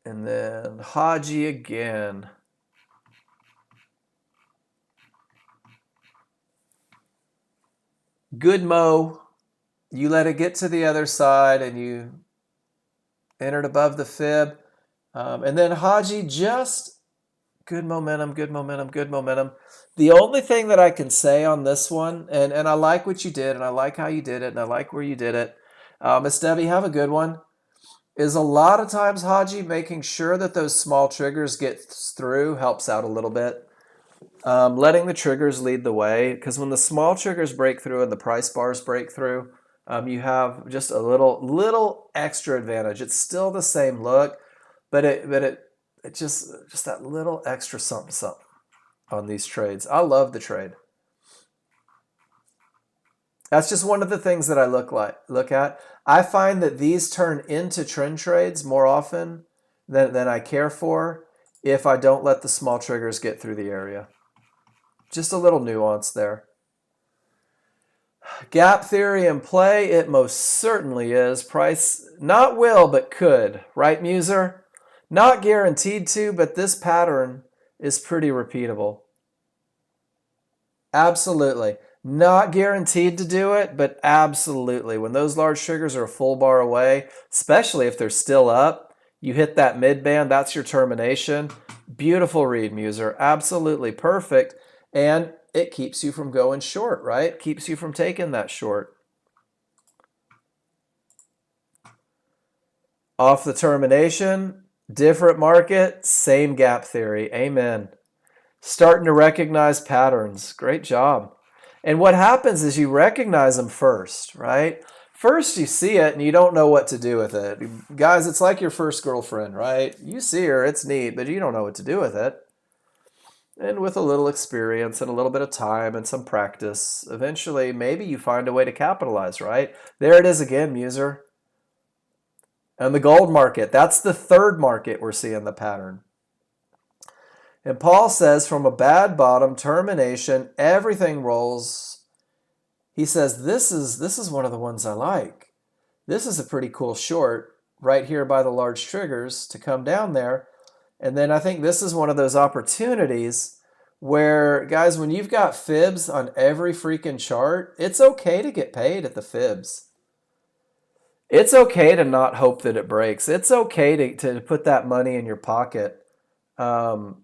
And then Haji again. Good Mo. You let it get to the other side and you entered above the fib. And then Haji, just good momentum, good momentum, good momentum. The only thing that I can say on this one, and I like what you did, and I like how you did it, and I like where you did it. Miss Debbie, have a good one. Is a lot of times, Haji, making sure that those small triggers get through helps out a little bit. Letting the triggers lead the way, because when the small triggers break through and the price bars break through, you have just a little extra advantage. It's still the same look, but it just that little extra something on these trades. I love the trade. That's just one of the things that I look at. I find that these turn into trend trades more often than I care for if I don't let the small triggers get through the area. Just a little nuance there. Gap theory in play, it most certainly is. Price, not will, but could. Right, Muser? Not guaranteed to, but this pattern is pretty repeatable. Absolutely. Not guaranteed to do it, but absolutely. When those large triggers are a full bar away, especially if they're still up, you hit that mid band, that's your termination. Beautiful read, Muser. Absolutely perfect. And it keeps you from going short, right? Keeps you from taking that short. Off the termination, different market, same gap theory. Amen. Starting to recognize patterns. Great job. And what happens is you recognize them first, right? First, you see it and you don't know what to do with it. Guys, it's like your first girlfriend, right? You see her, it's neat, but you don't know what to do with it. And with a little experience and a little bit of time and some practice, eventually maybe you find a way to capitalize, right? There it is again, Muser. And the gold market, that's the third market we're seeing the pattern. And Paul says from a bad bottom, termination, everything rolls. He says this is one of the ones I like. This is a pretty cool short right here by the large triggers to come down there. And then I think this is one of those opportunities where, guys, when you've got fibs on every freaking chart, it's okay to get paid at the fibs. It's okay to not hope that it breaks. It's okay to put that money in your pocket. Does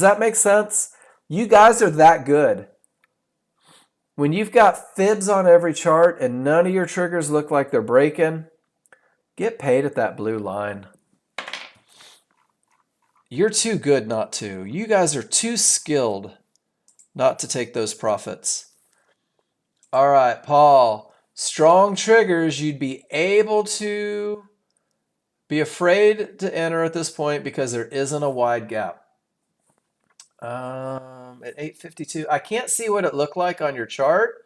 that make sense? You guys are that good. When you've got fibs on every chart and none of your triggers look like they're breaking, get paid at that blue line. You're too good not to. You guys are too skilled not to take those profits. All right, Paul. Strong triggers, you'd be able to be afraid to enter at this point because there isn't a wide gap. At 8:52, I can't see what it looked like on your chart.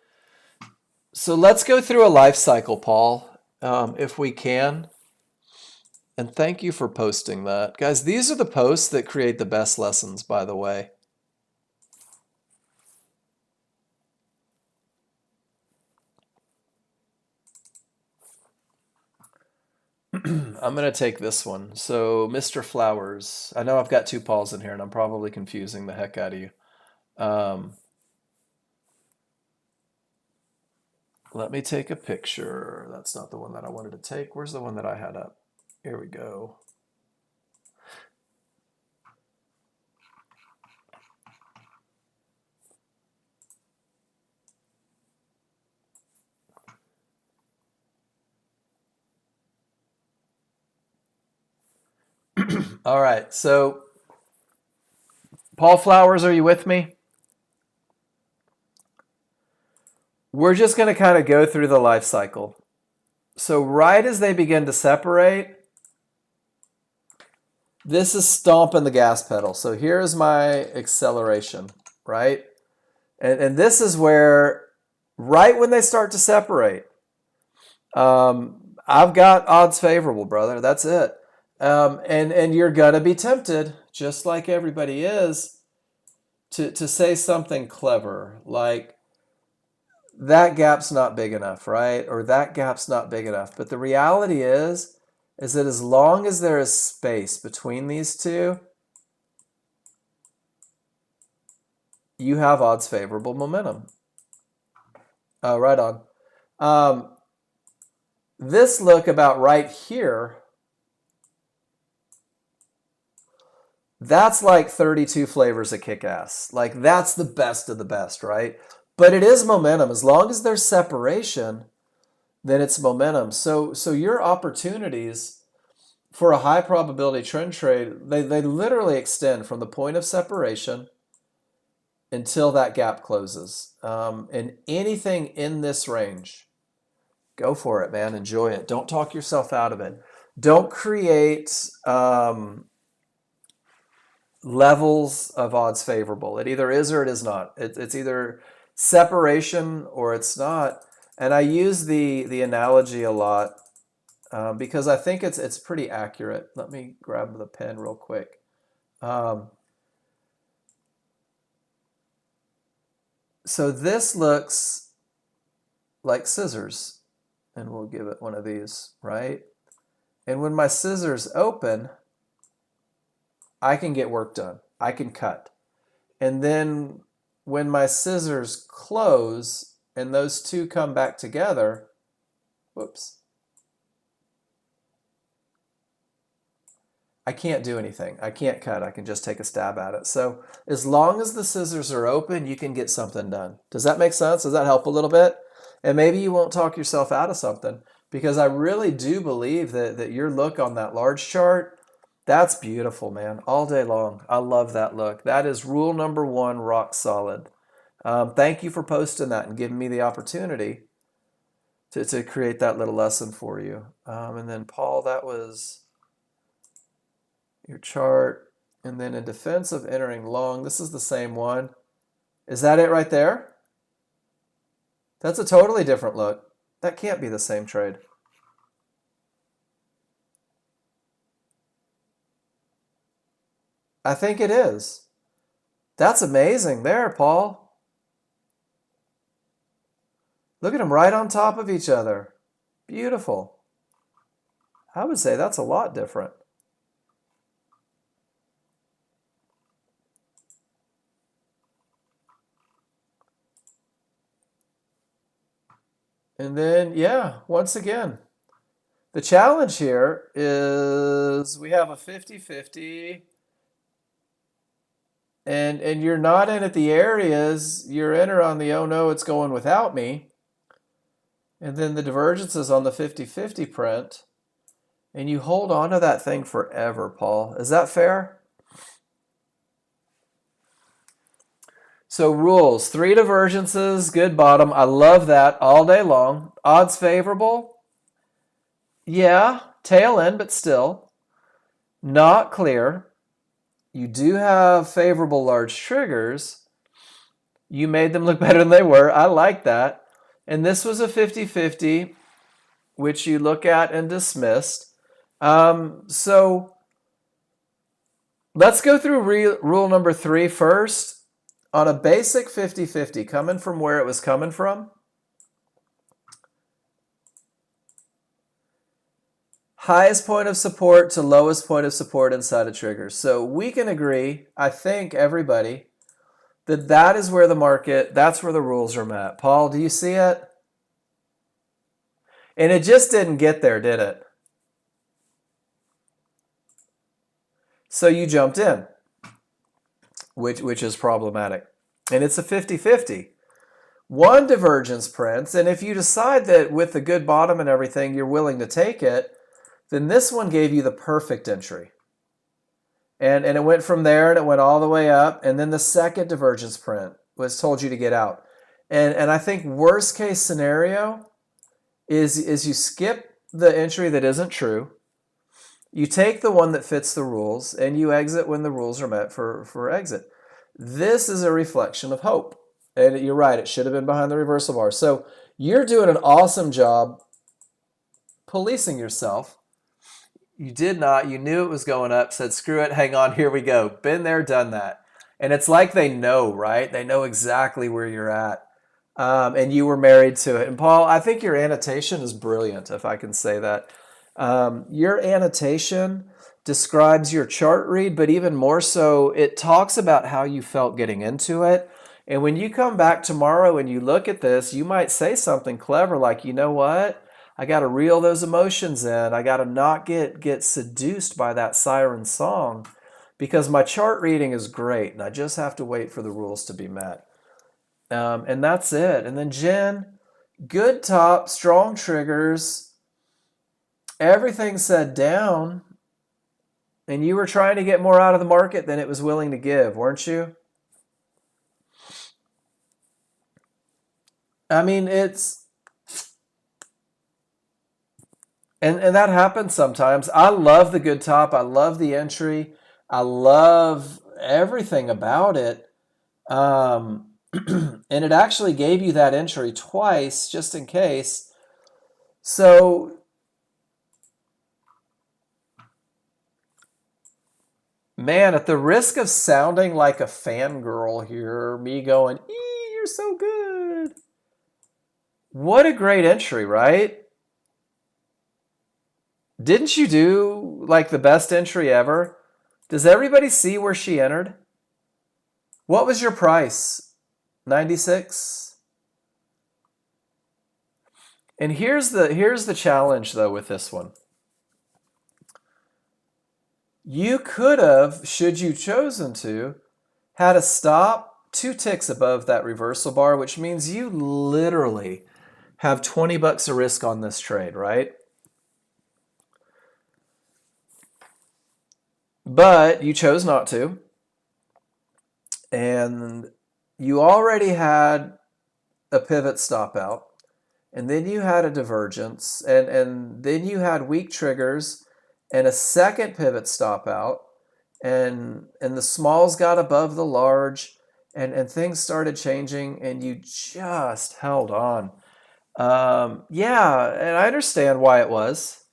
So let's go through a life cycle, Paul, if we can. And thank you for posting that. Guys, these are the posts that create the best lessons, by the way. I'm going to take this one. So, Mr. Flowers. I know I've got two Pauls in here, and I'm probably confusing the heck out of you. Let me take a picture. That's not the one that I wanted to take. Where's the one that I had up? Here we go. All right, so Paul Flowers, are you with me? We're just going to kind of go through the life cycle. So right as they begin to separate, this is stomping the gas pedal. So here's my acceleration, right? And this is where, right when they start to separate, I've got odds favorable, brother. That's it. And you're going to be tempted, just like everybody is, to say something clever, like, that gap's not big enough, right? Or that gap's not big enough. But the reality is that as long as there is space between these two, you have odds favorable momentum. Right on. This look about right here, that's like 32 flavors of kick-ass. Like, that's the best of the best, right? But it is momentum. As long as there's separation, then it's momentum. So your opportunities for a high probability trend trade, they literally extend from the point of separation until that gap closes. And anything in this range, go for it, man. Enjoy it. Don't talk yourself out of it. Don't create levels of odds favorable. It either is or it is not. It's either separation or it's not. And I use the analogy a lot because I think it's pretty accurate. Let me grab the pen real quick. So this looks like scissors, and we'll give it one of these, right? And when my scissors open, I can get work done. I can cut. And then when my scissors close and those two come back together, whoops, I can't do anything. I can't cut. I can just take a stab at it. So as long as the scissors are open, you can get something done. Does that make sense? Does that help a little bit? And maybe you won't talk yourself out of something, because I really do believe that your look on that large chart, that's beautiful, man, all day long. I love that look. That is rule number one, rock solid. Thank you for posting that and giving me the opportunity to create that little lesson for you. And then Paul, that was your chart. And then in defense of entering long, this is the same one. Is that it right there? That's a totally different look. That can't be the same trade. I think it is. That's amazing there, Paul. Look at them right on top of each other. Beautiful. I would say that's a lot different. And then, yeah, once again, the challenge here is we have a 50-50, and you're not in at the areas. You're in or on the, oh no, it's going without me. And then the divergence is on the 50-50 print. And you hold on to that thing forever, Paul. Is that fair? So rules, 3 divergences, good bottom. I love that all day long. Odds favorable. Yeah, tail end, but still. Not clear. You do have favorable large triggers. You made them look better than they were. I like that. And this was a 50-50, which you look at and dismissed. So let's go through rule number 3 first. On a basic 50-50, coming from where it was coming from, highest point of support to lowest point of support inside a trigger. So we can agree, I think, everybody, that that is where the market, that's where the rules are met. Paul, do you see it? And it just didn't get there, did it? So you jumped in, which is problematic. And it's a 50-50. One divergence prints, and if you decide that with the good bottom and everything, you're willing to take it, then this one gave you the perfect entry. And it went from there and it went all the way up. And then the second divergence print was told you to get out. And I think worst case scenario is you skip the entry that isn't true. You take the one that fits the rules and you exit when the rules are met for exit. This is a reflection of hope. And you're right, it should have been behind the reversal bar. So you're doing an awesome job policing yourself. You did not. You knew it was going up, said, screw it, hang on, here we go. Been there, done that. And it's like they know, right? They know exactly where you're at. And you were married to it. And Paul, I think your annotation is brilliant, if I can say that. Your annotation describes your chart read, but even more so, it talks about how you felt getting into it. And when you come back tomorrow and you look at this, you might say something clever like, you know what? I got to reel those emotions in. I got to not get seduced by that siren song, because my chart reading is great and I just have to wait for the rules to be met. And that's it. And then Jen, good top, strong triggers, everything said down, and you were trying to get more out of the market than it was willing to give, weren't you? I mean, and that happens sometimes. I love the good top. I love the entry. I love everything about it. And it actually gave you that entry twice, just in case. So, man, at the risk of sounding like a fangirl here, me going, you're so good. What a great entry, right? Didn't you do like the best entry ever? Does everybody see where she entered? What was your price? 96? And here's the challenge though with this one. You could have, should you chosen to, had a stop 2 ticks above that reversal bar, which means you literally have 20 bucks of risk on this trade, right? But you chose not to. And you already had a pivot stop out. And then you had a divergence. And then you had weak triggers and a second pivot stop out. And the smalls got above the large. And things started changing. And you just held on. Yeah, and I understand why it was,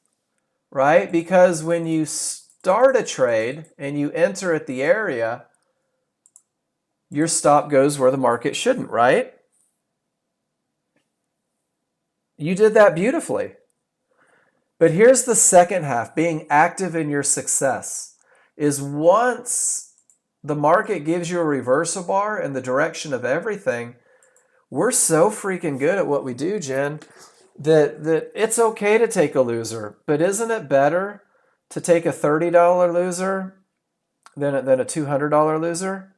right? Because when you start a trade and you enter at the area, your stop goes where the market shouldn't, right? You did that beautifully. But here's the second half, being active in your success, is once the market gives you a reversal bar in the direction of everything, we're so freaking good at what we do, Jen, that it's okay to take a loser. But isn't it better to take a $30 loser than a $200 loser?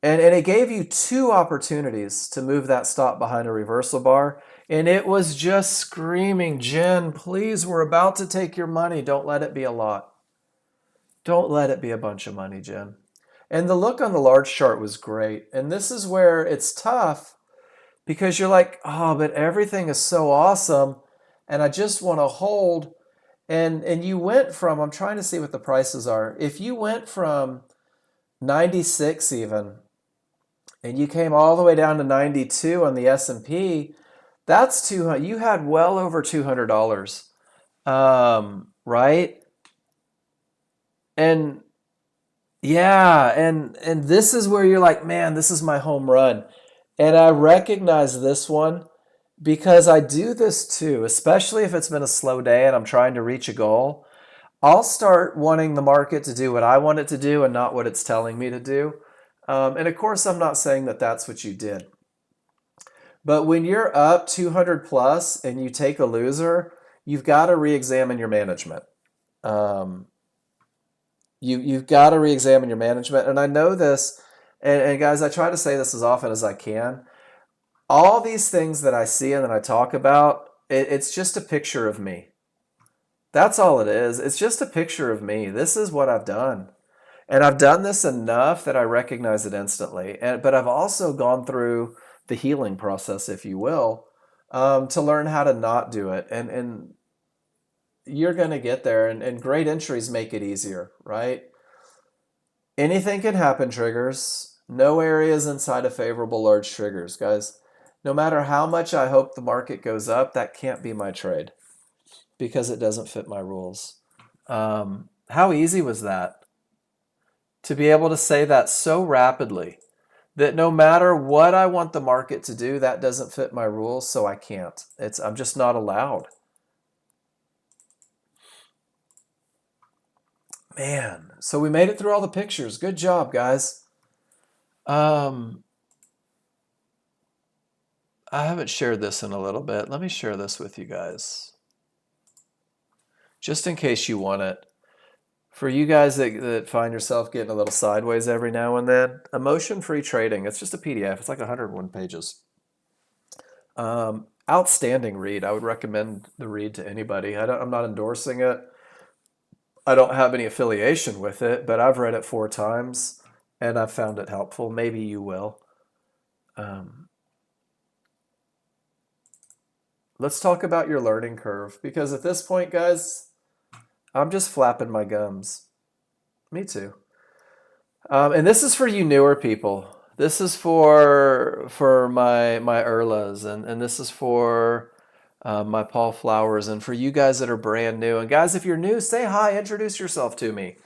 And it gave you 2 opportunities to move that stop behind a reversal bar. And it was just screaming, Jen, please, we're about to take your money. Don't let it be a lot. Don't let it be a bunch of money, Jen. And the look on the large chart was great. And this is where it's tough because you're like, oh, but everything is so awesome. And I just want to hold. And you went from, I'm trying to see what the prices are. If you went from 96 even, and you came all the way down to 92 on the S&P, that's 200. You had well over $200, right? And yeah, and this is where you're like, man, this is my home run. And I recognize this one because I do this too, especially if it's been a slow day and I'm trying to reach a goal. I'll start wanting the market to do what I want it to do and not what it's telling me to do. And of course, I'm not saying that that's what you did. But when you're up 200 plus and you take a loser, you've got to re-examine your management. Um, you've got to re-examine your management. And I know this, and guys, I try to say this as often as I can. All these things that I see and that I talk about, it's just a picture of me. That's all it is. It's just a picture of me. This is what I've done. And I've done this enough that I recognize it instantly. But I've also gone through the healing process, if you will, to learn how to not do it. And you're going to get there. And great entries make it easier, right? Anything can happen, triggers. No areas inside of favorable large triggers, guys. No matter how much I hope the market goes up, that can't be my trade because it doesn't fit my rules. How easy was that? To be able to say that so rapidly that no matter what I want the market to do, that doesn't fit my rules, so I can't. I'm just not allowed. Man, so we made it through all the pictures. Good job, guys. I haven't shared this in a little bit. Let me share this with you guys, just in case you want it. For you guys that find yourself getting a little sideways every now and then, emotion-free trading. It's just a PDF. It's like 101 pages. Outstanding read. I would recommend the read to anybody. I'm not endorsing it. I don't have any affiliation with it, but I've read it 4 times and I've found it helpful. Maybe you will. Let's talk about your learning curve because at this point, guys, I'm just flapping my gums. Me too. And this is for you newer people. This is for my Erlas, and this is for my Paul Flowers, and for you guys that are brand new. And guys, if you're new, say hi, introduce yourself to me.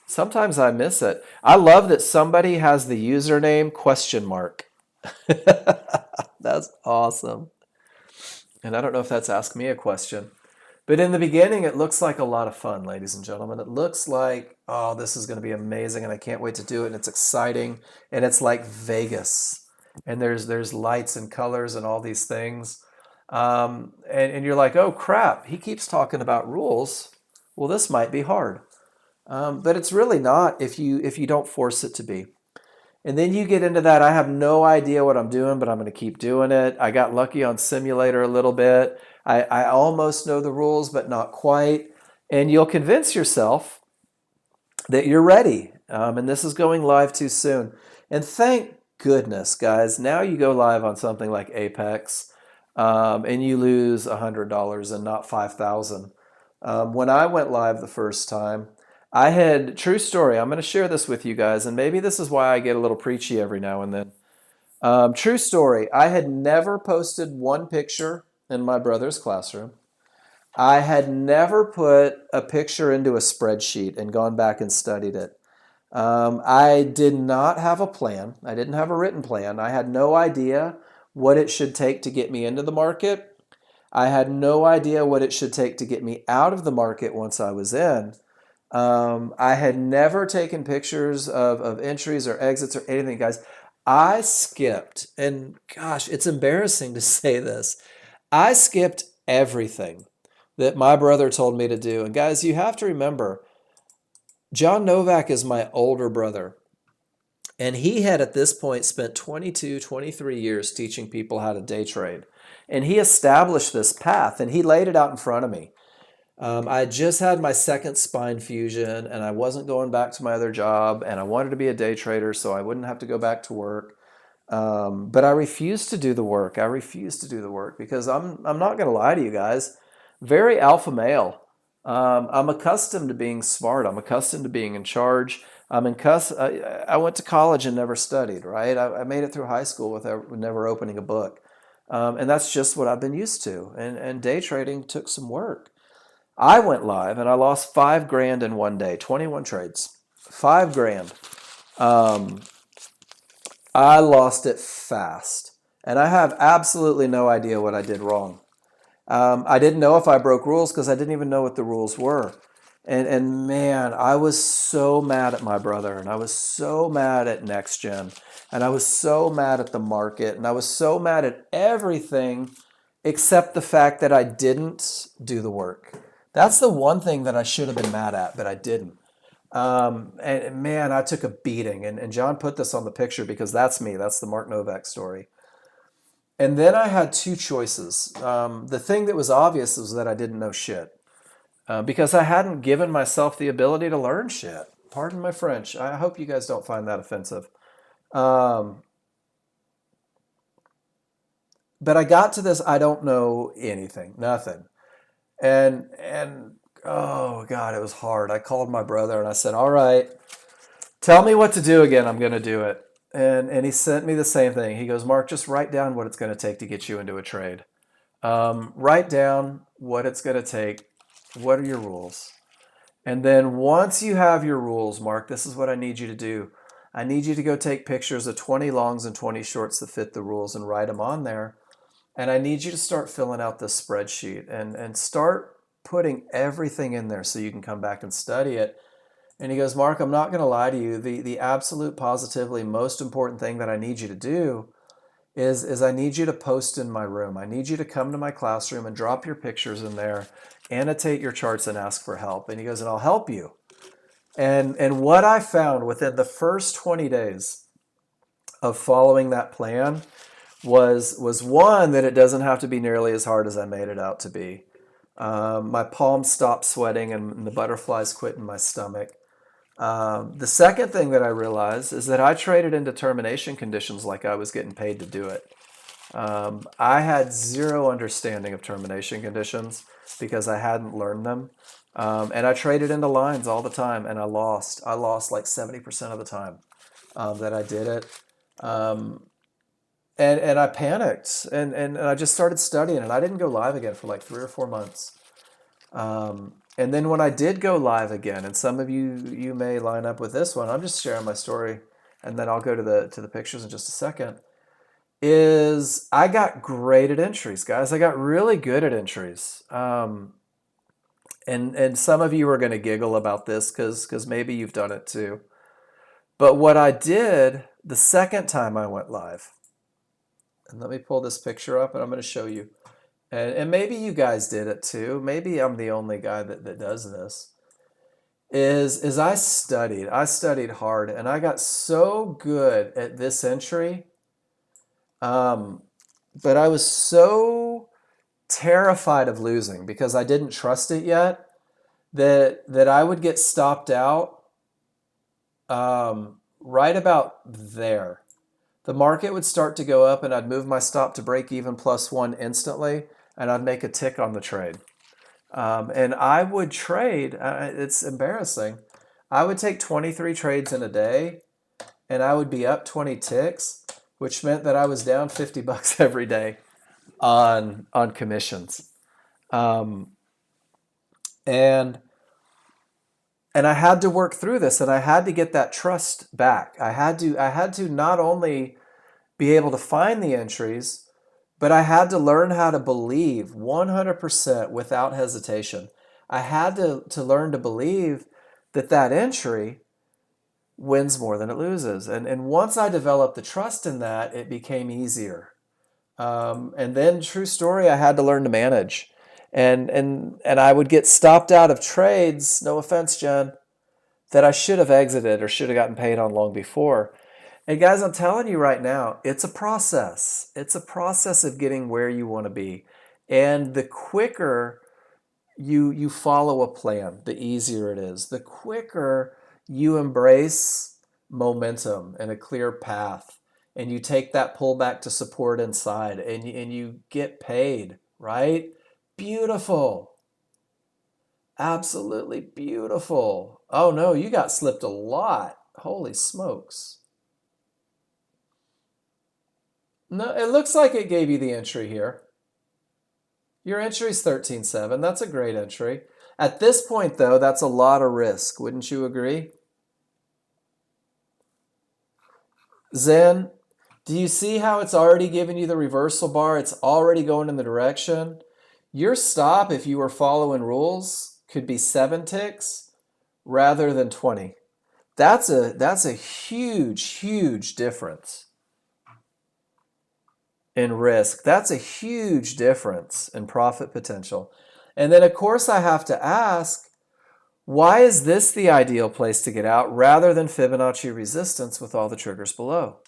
Sometimes I miss it. I love that somebody has the username ? That's awesome. And I don't know if that's ask me a question. But in the beginning, it looks like a lot of fun, ladies and gentlemen. It looks like, oh, this is going to be amazing, and I can't wait to do it, and it's exciting, and it's like Vegas. And there's lights and colors and all these things. And you're like, oh, crap, he keeps talking about rules. Well, this might be hard. But it's really not if you don't force it to be. And then you get into that. I have no idea what I'm doing, but I'm going to keep doing it. I got lucky on simulator a little bit. I almost know the rules, but not quite. And you'll convince yourself that you're ready. And this is going live too soon. And thank goodness, guys, now you go live on something like Apex, and you lose $100 and not 5,000. When I went live the first time, I had true story. I'm going to share this with you guys, and maybe this is why I get a little preachy every now and then. True story. I had never posted one picture in my brother's classroom. I had never put a picture into a spreadsheet and gone back and studied it. I did not have a plan. I didn't have a written plan. I had no idea what it should take to get me into the market. I had no idea what it should take to get me out of the market once I was in. I had never taken pictures of entries or exits or anything, guys. I skipped, and gosh, it's embarrassing to say this. I skipped everything that my brother told me to do. And guys, you have to remember, John Novak is my older brother. And he had at this point spent 22, 23 years teaching people how to day trade. And he established this path and he laid it out in front of me. I just had my second spine fusion and I wasn't going back to my other job and I wanted to be a day trader so I wouldn't have to go back to work. But I refused to do the work. I refused to do the work because I'm not going to lie to you guys. Very alpha male. I'm accustomed to being smart. I'm accustomed to being in charge. I went to college and never studied, right? I made it through high school with never opening a book. And that's just what I've been used to. And day trading took some work. I went live and I lost 5 grand in one day, 21 trades, 5 grand. I lost it fast. And I have absolutely no idea what I did wrong. I didn't know if I broke rules because I didn't even know what the rules were. And man, I was so mad at my brother, and I was so mad at Nexgen, and I was so mad at the market, and I was so mad at everything except the fact that I didn't do the work. That's the one thing that I should have been mad at, but I didn't. And man, I took a beating. And John put this on the picture because that's me. That's the Mark Novak story. And then I had two choices. The thing that was obvious was that I didn't know shit because I hadn't given myself the ability to learn shit. Pardon my French. I hope you guys don't find that offensive. But I got to this, I don't know anything, nothing. And oh God, it was hard. I called my brother and I said, all right, tell me what to do again. I'm going to do it. And he sent me the same thing. He goes, Mark, just write down what it's going to take to get you into a trade. Write down what it's going to take. What are your rules? And then once you have your rules, Mark, this is what I need you to do. I need you to go take pictures of 20 longs and 20 shorts that fit the rules and write them on there. And I need you to start filling out this spreadsheet and start putting everything in there so you can come back and study it. And he goes, Mark, I'm not going to lie to you. The absolute positively most important thing that I need you to do is I need you to post in my room. I need you to come to my classroom and drop your pictures in there, annotate your charts and ask for help. And he goes, and I'll help you. And what I found within the first 20 days of following that plan was one, that it doesn't have to be nearly as hard as I made it out to be. My palms stopped sweating and the butterflies quit in my stomach. The second thing that I realized is that I traded in termination conditions like I was getting paid to do it. I had zero understanding of termination conditions because I hadn't learned them. And I traded into lines all the time and I lost. I lost like 70% of the time that I did it. And I panicked and I just started studying and I didn't go live again for like 3 or 4 months. And then when I did go live again, and some of you may line up with this one, I'm just sharing my story and then I'll go to the pictures in just a second, is I got great at entries, guys. I got really good at entries. And some of you are going to giggle about this because maybe you've done it too. But what I did the second time I went live, and let me pull this picture up and I'm going to show you. And maybe you guys did it too. Maybe I'm the only guy that does this. is I studied hard, and I got so good at this entry. Um, but I was so terrified of losing because I didn't trust it yet that I would get stopped out right about there. The market would start to go up, and I'd move my stop to break even +1 instantly, and I'd make a tick on the trade. And I would trade, it's embarrassing. I would take 23 trades in a day, and I would be up 20 ticks, which meant that I was down 50 bucks every day on commissions. Um, and and I had to work through this, and I had to get that trust back. I had to not only be able to find the entries, but I had to learn how to believe 100% without hesitation. I had to learn to believe that that entry wins more than it loses. And once I developed the trust in that, it became easier. And then, true story, I had to learn to manage. And I would get stopped out of trades, no offense, Jen, that I should have exited or should have gotten paid on long before. And guys, I'm telling you right now, it's a process. It's a process of getting where you want to be. And the quicker you follow a plan, the easier it is. The quicker you embrace momentum and a clear path, and you take that pullback to support inside, and you get paid, right? Beautiful. Absolutely beautiful. Oh no, you got slipped a lot. Holy smokes. No, it looks like it gave you the entry here. Your entry is 13.7. That's a great entry. At this point, though, that's a lot of risk. Wouldn't you agree? Zen, do you see how it's already giving you the reversal bar? It's already going in the direction. Your stop, if you were following rules, could be 7 ticks rather than 20. That's a huge difference in risk. That's a huge difference in profit potential. And then, of course, I have to ask, why is this the ideal place to get out rather than Fibonacci resistance with all the triggers below?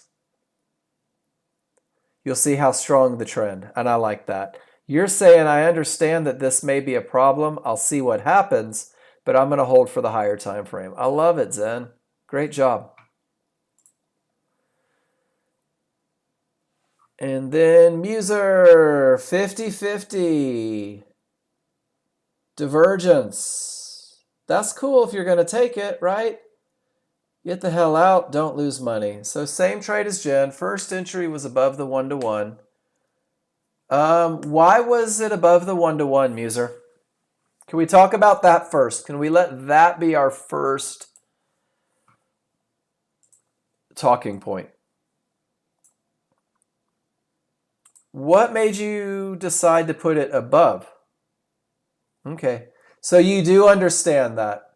You'll see how strong the trend, and I like that. You're saying, I understand that this may be a problem. I'll see what happens, but I'm going to hold for the higher time frame. I love it, Zen. Great job. And then Muser, 50-50. Divergence. That's cool if you're going to take it, right? Get the hell out, don't lose money. So same trade as Jen. First entry was above the 1-to-1. Why was it above the 1-to-1, Muser? Can we talk about that first? Can we let that be our first talking point? What made you decide to put it above? Okay, so you do understand that.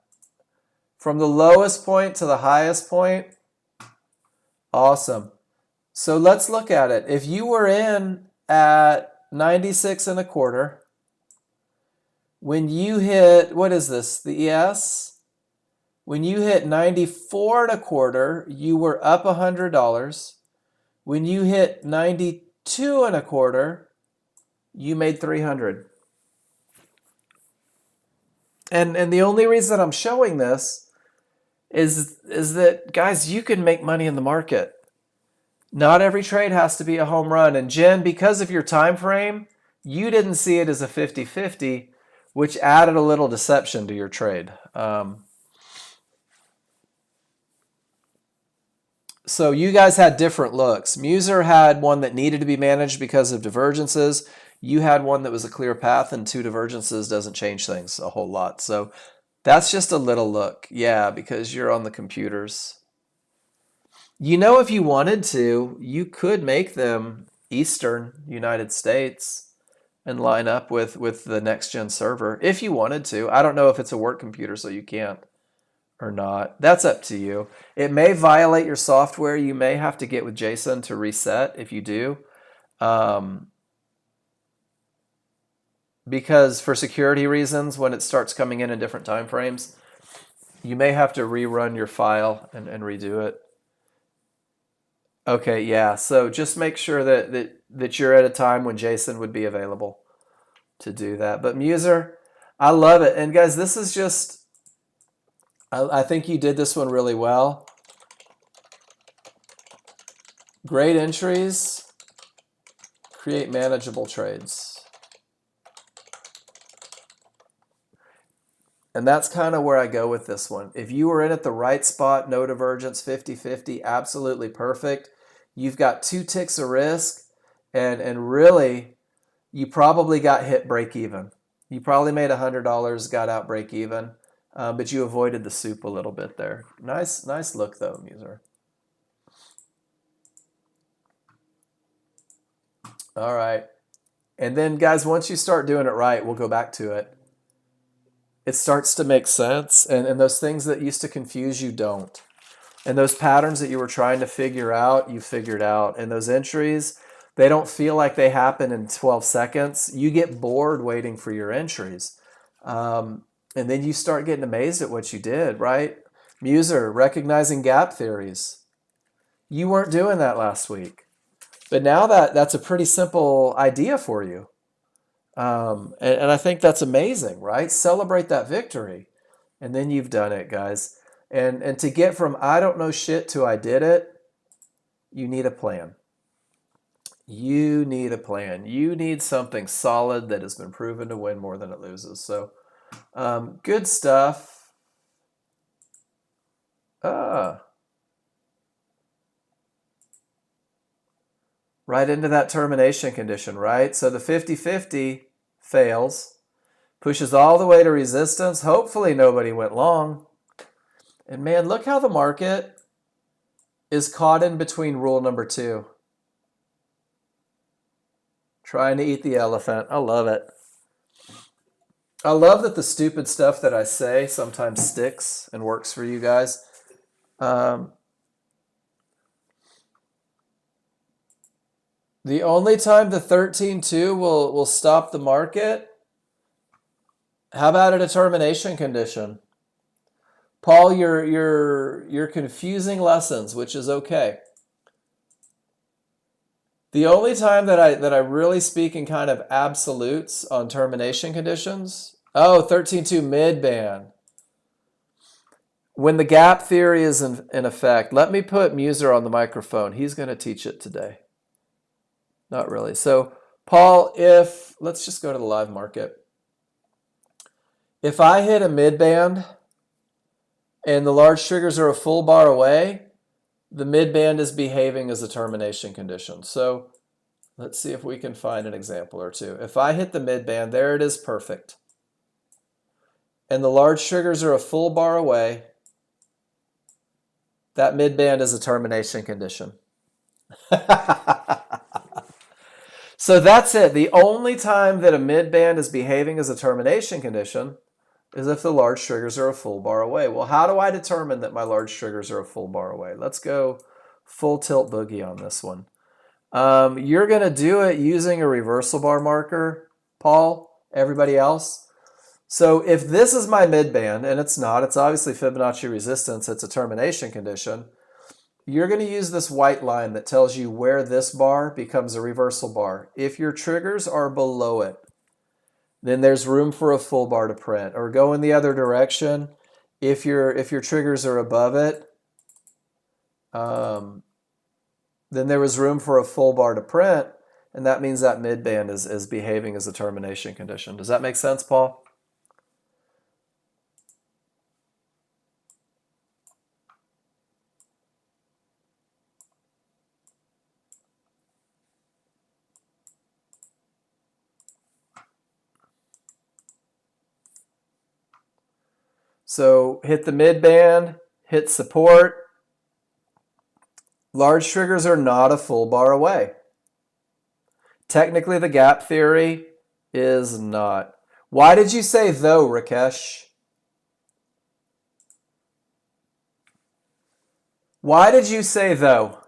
From the lowest point to the highest point? Awesome. So let's look at it. If you were in at 96.25, when you hit, what is this, the ES? When you hit 94.25, you were up $100. When you hit 92.25, you made 300. And the only reason I'm showing this is that, guys, you can make money in the market. Not every trade has to be a home run. And Jen, because of your time frame, you didn't see it as a 50-50, which added a little deception to your trade. So you guys had different looks. Muser had one that needed to be managed because of divergences. You had one that was a clear path, and 2 divergences doesn't change things a whole lot. So that's just a little look. Yeah, because you're on the computers. You know, if you wanted to, you could make them Eastern United States and line up with the Nexgen server if you wanted to. I don't know if it's a work computer, so you can't or not. That's up to you. It may violate your software. You may have to get with Jason to reset if you do. Because for security reasons, when it starts coming in different time frames, You may have to rerun your file and redo it. Okay, yeah. So just make sure that you're at a time when Jason would be available to do that. But Muser, I love it. And guys, this is just, I think you did this one really well. Great entries, create manageable trades. And that's kind of where I go with this one. If you were in at the right spot, no divergence, 50-50, absolutely perfect. You've got 2 ticks of risk, and really, you probably got hit break even. You probably made $100, got out break even, but you avoided the soup a little bit there. Nice look though, Muser. All right. And then guys, once you start doing it right, we'll go back to it. It starts to make sense, and those things that used to confuse you don't. And those patterns that you were trying to figure out, you figured out. And those entries, they don't feel like they happen in 12 seconds. You get bored waiting for your entries. And then you start getting amazed at what you did, right? Muser, recognizing gap theories. You weren't doing that last week. But now that's a pretty simple idea for you. And I think that's amazing, right? Celebrate that victory. And then you've done it, guys. And to get from I don't know shit to I did it, you need a plan. You need a plan. You need something solid that has been proven to win more than it loses. So good stuff. Right into that termination condition, right? So the 50-50 fails, pushes all the way to resistance. Hopefully nobody went long. And man, look how the market is caught in between rule number 2. Trying to eat the elephant. I love it. I love that the stupid stuff that I say sometimes sticks and works for you guys. The only time the 13-2 will stop the market, how about a determination condition? Paul, you're confusing lessons, which is okay. The only time that I really speak in kind of absolutes on termination conditions, 13-2 mid-band. When the gap theory is in effect, let me put Muser on the microphone. He's going to teach it today. Not really. So, Paul, let's just go to the live market. If I hit a mid-band and the large triggers are a full bar away, the mid-band is behaving as a termination condition. So let's see if we can find an example or two. If I hit the mid-band, there it is, perfect. And the large triggers are a full bar away, that mid-band is a termination condition. So that's it. The only time that a mid-band is behaving as a termination condition is if the large triggers are a full bar away. Well, how do I determine that my large triggers are a full bar away? Let's go full tilt boogie on this one. You're going to do it using a reversal bar marker, Paul, everybody else. So if this is my mid-band, and it's not, it's obviously Fibonacci resistance, it's a termination condition, you're going to use this white line that tells you where this bar becomes a reversal bar. If your triggers are below it, then there's room for a full bar to print. Or go in the other direction. If your triggers are above it, then there was room for a full bar to print, and that means that mid-band is behaving as a termination condition. Does that make sense, Paul? So hit the mid-band, hit support. Large triggers are not a full bar away. Technically, the gap theory is not. Why did you say though, Rakesh? Why did you say though?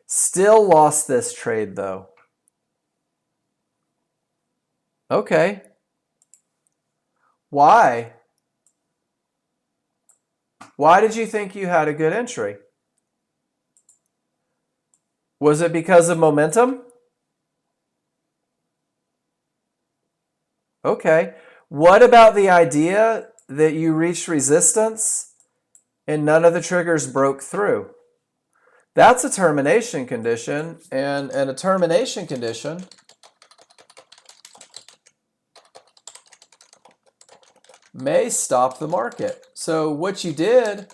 Still lost this trade though. Okay. Why? Why did you think you had a good entry? Was it because of momentum? Okay. What about the idea that you reached resistance and none of the triggers broke through? That's a termination condition, and a termination condition may stop the market. So what you did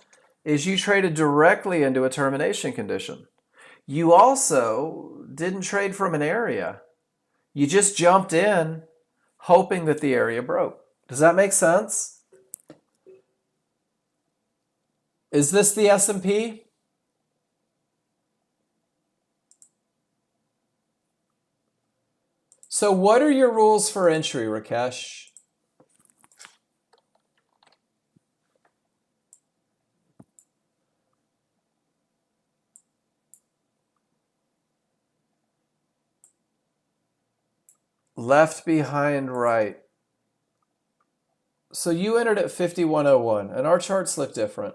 is you traded directly into a termination condition. You also didn't trade from an area. You just jumped in hoping that the area broke. Does that make sense? Is this the S&P? So what are your rules for entry, Rakesh? Left behind right. So you entered at 5101, and our charts look different.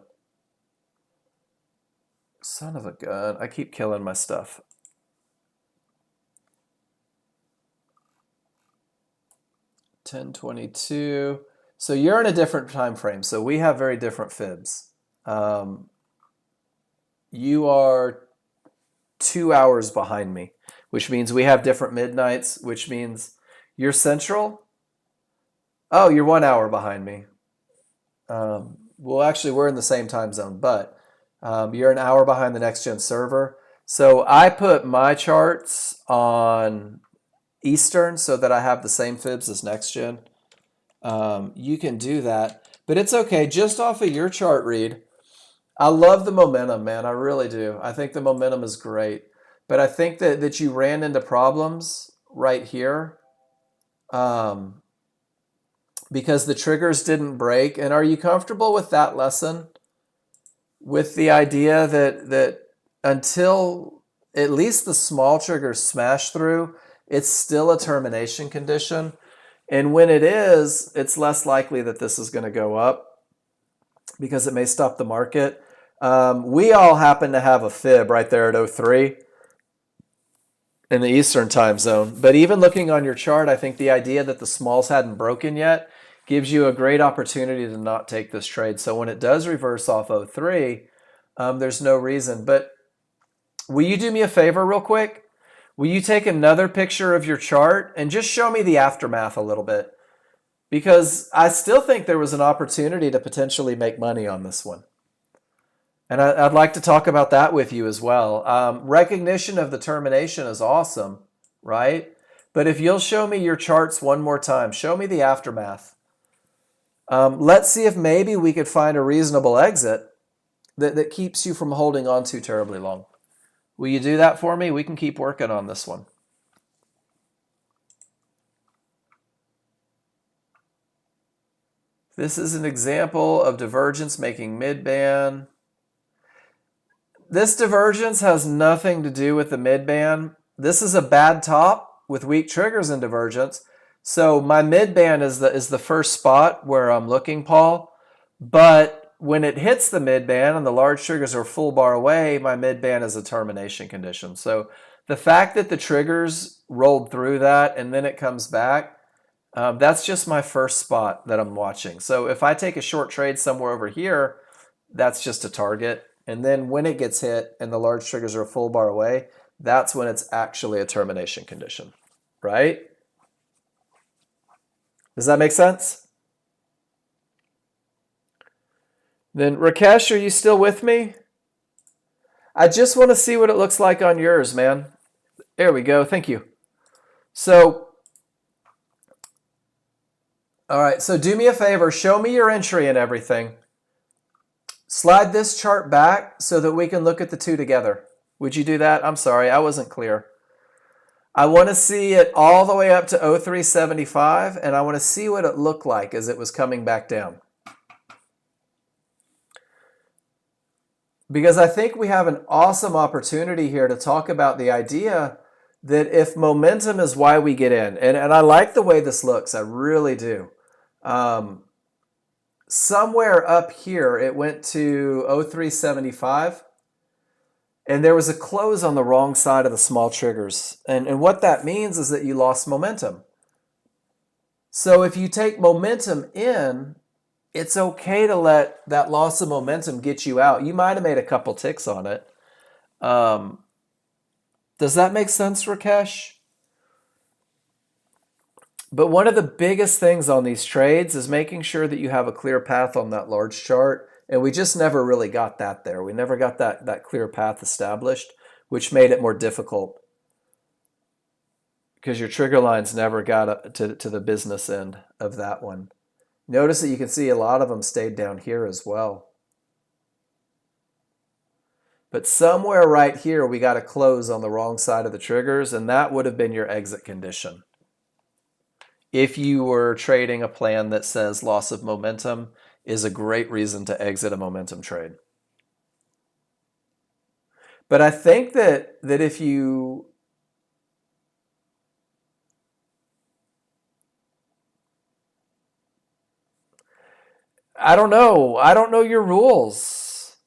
Son of a gun. I keep killing my stuff. $10.22. So you're in a different time frame. So we have very different fibs. You are 2 hours behind me, which means we have different midnights, which means you're central. Oh, you're 1 hour behind me. Well, actually, we're in the same time zone, but you're an hour behind the Nexgen server. So I put my charts on Eastern so that I have the same fibs as Nexgen. You can do that, but it's okay. Just off of your chart read, I love the momentum, man. I really do. I think the momentum is great, but I think that you ran into problems right here because the triggers didn't break. And are you comfortable with that lesson? With the idea that until at least the small triggers smash through, it's still a termination condition. And when it is, it's less likely that this is going to go up because it may stop the market. We all happen to have a fib right there at 03 in the Eastern time zone. But even looking on your chart, I think the idea that the smalls hadn't broken yet gives you a great opportunity to not take this trade. So when it does reverse off 03, there's no reason. But will you do me a favor real quick? Will you take another picture of your chart and just show me the aftermath a little bit? Because I still think there was an opportunity to potentially make money on this one. And I'd like to talk about that with you as well. Recognition of the termination is awesome, right? But if you'll show me your charts one more time, show me the aftermath. Let's see if maybe we could find a reasonable exit that keeps you from holding on too terribly long. Will you do that for me? We can keep working on this one. This is an example of divergence making mid-band. This divergence has nothing to do with the mid-band. This is a bad top with weak triggers and divergence. So my mid-band is the first spot where I'm looking, Paul. But when it hits the mid-band and the large triggers are full bar away, my mid-band is a termination condition. So the fact that the triggers rolled through that and then it comes back, that's just my first spot that I'm watching. So if I take a short trade somewhere over here, that's just a target. And then when it gets hit and the large triggers are a full bar away, that's when it's actually a termination condition, right? Does that make sense? Then Rakesh, are you still with me? I just want to see what it looks like on yours, man. There we go. Thank you. So, all right. So do me a favor. Show me your entry and everything. Slide this chart back so that we can look at the two together. Would you do that? I'm sorry, I wasn't clear. I want to see it all the way up to 0375, and I want to see what it looked like as it was coming back down. Because I think we have an awesome opportunity here to talk about the idea that if momentum is why we get in, and I like the way this looks, I really do. somewhere up here, it went to 0375. And there was a close on the wrong side of the small triggers. And what that means is that you lost momentum. So if you take momentum in, it's okay to let that loss of momentum get you out. You might have made a couple ticks on it. Does that make sense, Rakesh? But one of the biggest things on these trades is making sure that you have a clear path on that large chart. And we just never really got that there. We never got that clear path established, which made it more difficult because your trigger lines never got up to the business end of that one. Notice that you can see a lot of them stayed down here as well. But somewhere right here, we got to close on the wrong side of the triggers, and that would have been your exit condition. If you were trading a plan that says loss of momentum is a great reason to exit a momentum trade. But I think that if you I don't know. I don't know your rules.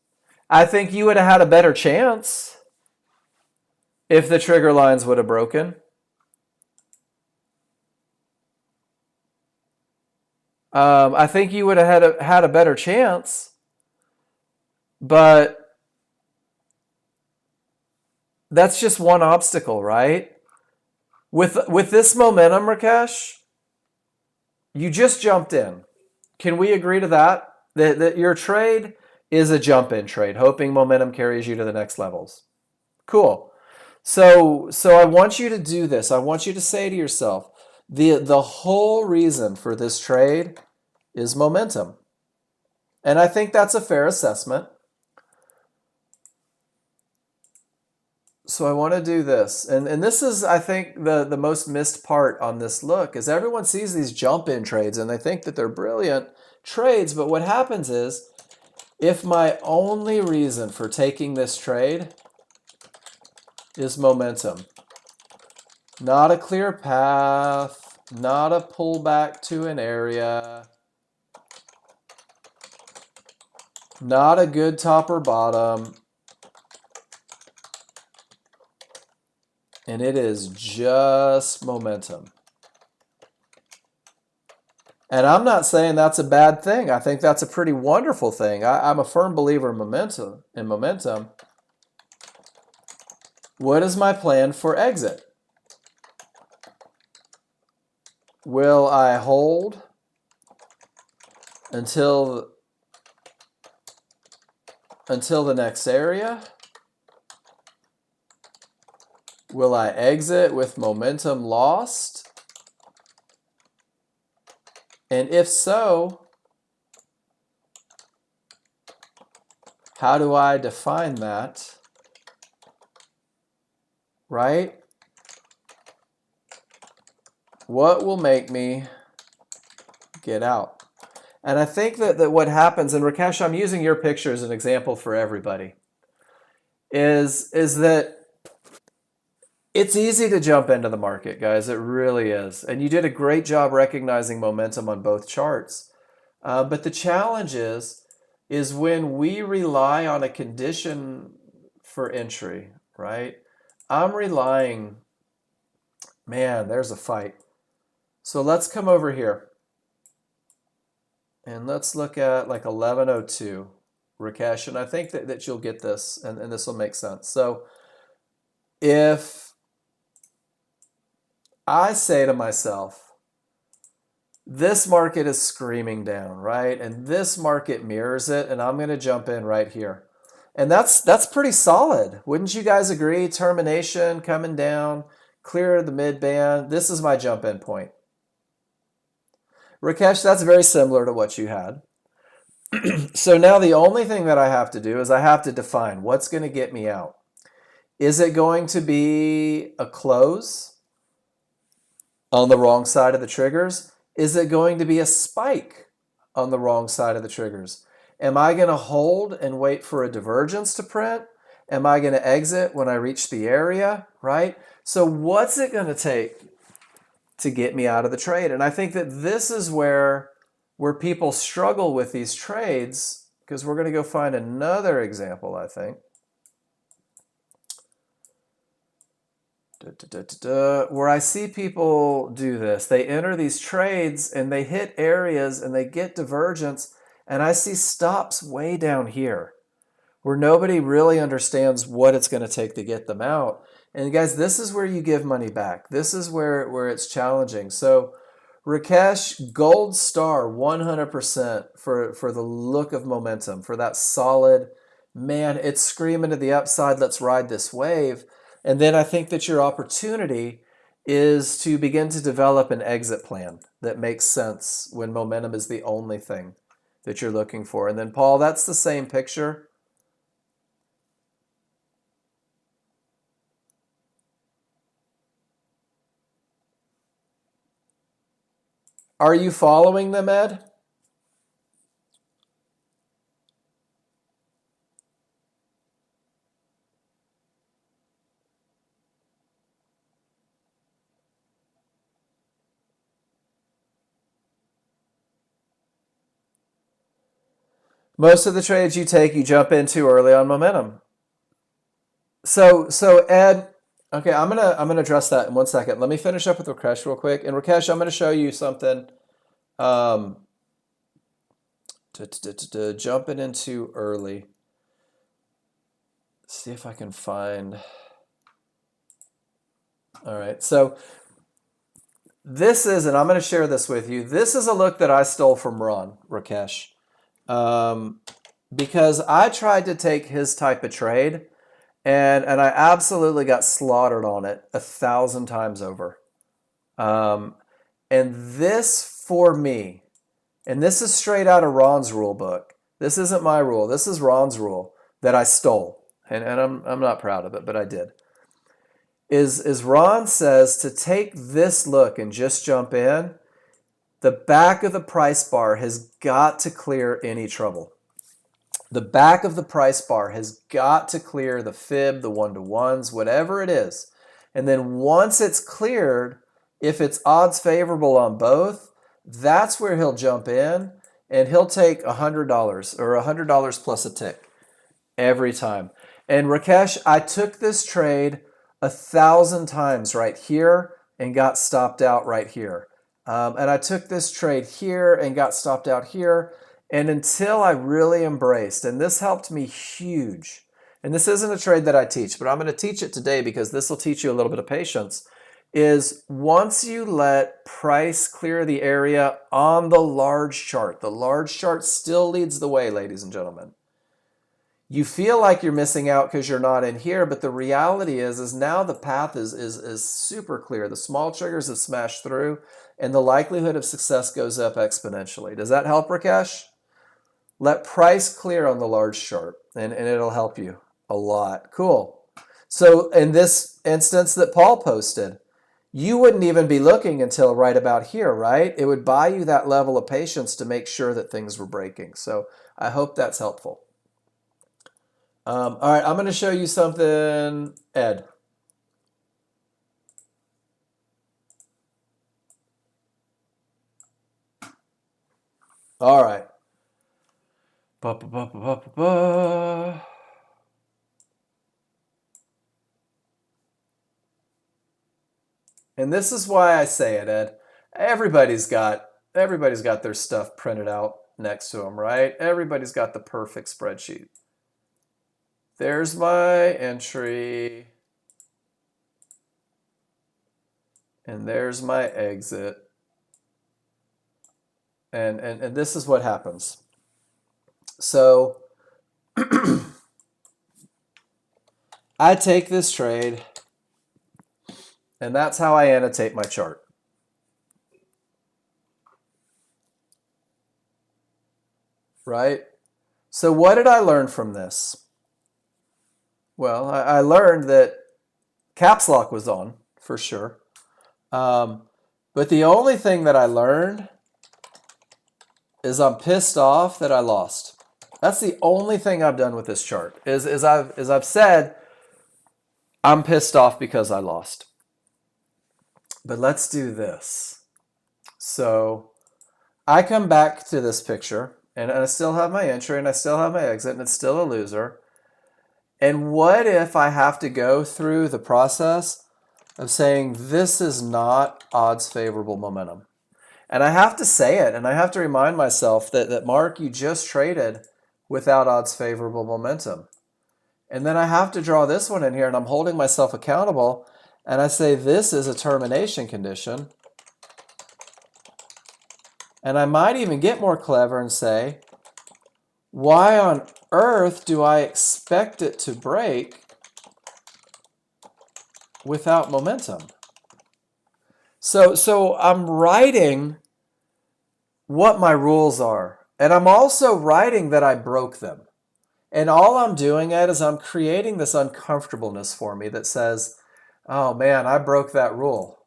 I think you would have had a better chance if the trigger lines would have broken. I think you would have had a better chance, but that's just one obstacle, right? With this momentum, Rakesh, you just jumped in. Can we agree to that? That your trade is a jump-in trade, hoping momentum carries you to the next levels. Cool. So I want you to do this. I want you to say to yourself, the whole reason for this trade is momentum. And I think that's a fair assessment. So I want to do this. And this is, I think, the most missed part on this look is everyone sees these jump-in trades and they think that they're brilliant trades. But what happens is if my only reason for taking this trade is momentum, not a clear path, not a pullback to an area, not a good top or bottom, and it is just momentum. And I'm not saying that's a bad thing. I think that's a pretty wonderful thing. I'm a firm believer in momentum. What is my plan for exit? Will I hold until the next area? Will I exit with momentum lost? And if so, how do I define that? Right? What will make me get out? And I think that what happens, and Rakesh, I'm using your picture as an example for everybody, is that it's easy to jump into the market, guys. It really is. And you did a great job recognizing momentum on both charts. But the challenge is when we rely on a condition for entry, right? I'm relying, man, there's a fight. So let's come over here. And let's look at like 1102, Rakesh. And I think that you'll get this, and this will make sense. So if I say to myself, this market is screaming down, right? And this market mirrors it, and I'm going to jump in right here. And that's pretty solid. Wouldn't you guys agree? Termination coming down, clear the mid band. This is my jump in point. Rakesh, that's very similar to what you had. So now the only thing that I have to do is I have to define what's going to get me out. Is it going to be a close on the wrong side of the triggers? Is it going to be a spike on the wrong side of the triggers? Am I going to hold and wait for a divergence to print? Am I going to exit when I reach the area, right? So what's it going to take to get me out of the trade? And I think that this is where where people struggle with these trades, because we're going to go find another example, I think. Where I see people do this. They enter these trades and they hit areas and they get divergence, and I see stops way down here where nobody really understands what it's going to take to get them out. And guys, this is where you give money back. This is where it's challenging. So Rakesh, gold star 100% for the look of momentum, for that solid, man, it's screaming to the upside, let's ride this wave. And then I think that your opportunity is to begin to develop an exit plan that makes sense when momentum is the only thing that you're looking for. And then Paul, that's the same picture. Are you following them, Ed? Most of the trades you take, you jump into early on momentum. So Ed, okay, I'm gonna address that in 1 second. Let me finish up with Rakesh real quick. And Rakesh, I'm gonna show you something. Um, jumping into early. See if I can find. All right, so this is, and I'm going to share this with you. This is a look that I stole from Ron, Rakesh, because I tried to take his type of trade, and I absolutely got slaughtered on it 1,000 times over. And this for me, and this is straight out of Ron's rule book. This isn't my rule. This is Ron's rule that I stole, and I'm not proud of it, but I did. Is Ron says to take this look and just jump in, the back of the price bar has got to clear any trouble. The back of the price bar has got to clear the fib, the one-to-ones, whatever it is. And then once it's cleared, if it's odds favorable on both, that's where he'll jump in and he'll take $100 or $100 plus a tick every time. And Rakesh, I took this trade 1,000 times right here and got stopped out right here. And I took this trade here and got stopped out here. And until I really embraced, and this helped me huge, and this isn't a trade that I teach, but I'm going to teach it today because this will teach you a little bit of patience, is once you let price clear the area on the large chart still leads the way, ladies and gentlemen. You feel like you're missing out because you're not in here, but the reality is now the path is super clear. The small triggers have smashed through, and the likelihood of success goes up exponentially. Does that help, Rakesh? Let price clear on the large chart, and it'll help you a lot. Cool. So in this instance that Paul posted, you wouldn't even be looking until right about here, right? It would buy you that level of patience to make sure that things were breaking. So I hope that's helpful. All right, I'm going to show you something, Ed. All right. And this is why I say it, Ed. Everybody's got their stuff printed out next to them, right? Everybody's got the perfect spreadsheet. There's my entry. And there's my exit. And this is what happens. So I take this trade, and that's how I annotate my chart. Right? So what did I learn from this? Well, I learned that caps lock was on, for sure. But the only thing that I learned is I'm pissed off that I lost. That's the only thing I've done with this chart. Is I've said, I'm pissed off because I lost. But let's do this. So I come back to this picture, and I still have my entry, and I still have my exit, and it's still a loser. And what if I have to go through the process of saying this is not odds favorable momentum? And I have to say it, and I have to remind myself that Mark, you just traded without odds favorable momentum. And then I have to draw this one in here, and I'm holding myself accountable, and I say this is a termination condition. And I might even get more clever and say, why on earth do I expect it to break without momentum? So I'm writing what my rules are. And I'm also writing that I broke them. And all I'm doing, Ed, is I'm creating this uncomfortableness for me that says, oh man, I broke that rule.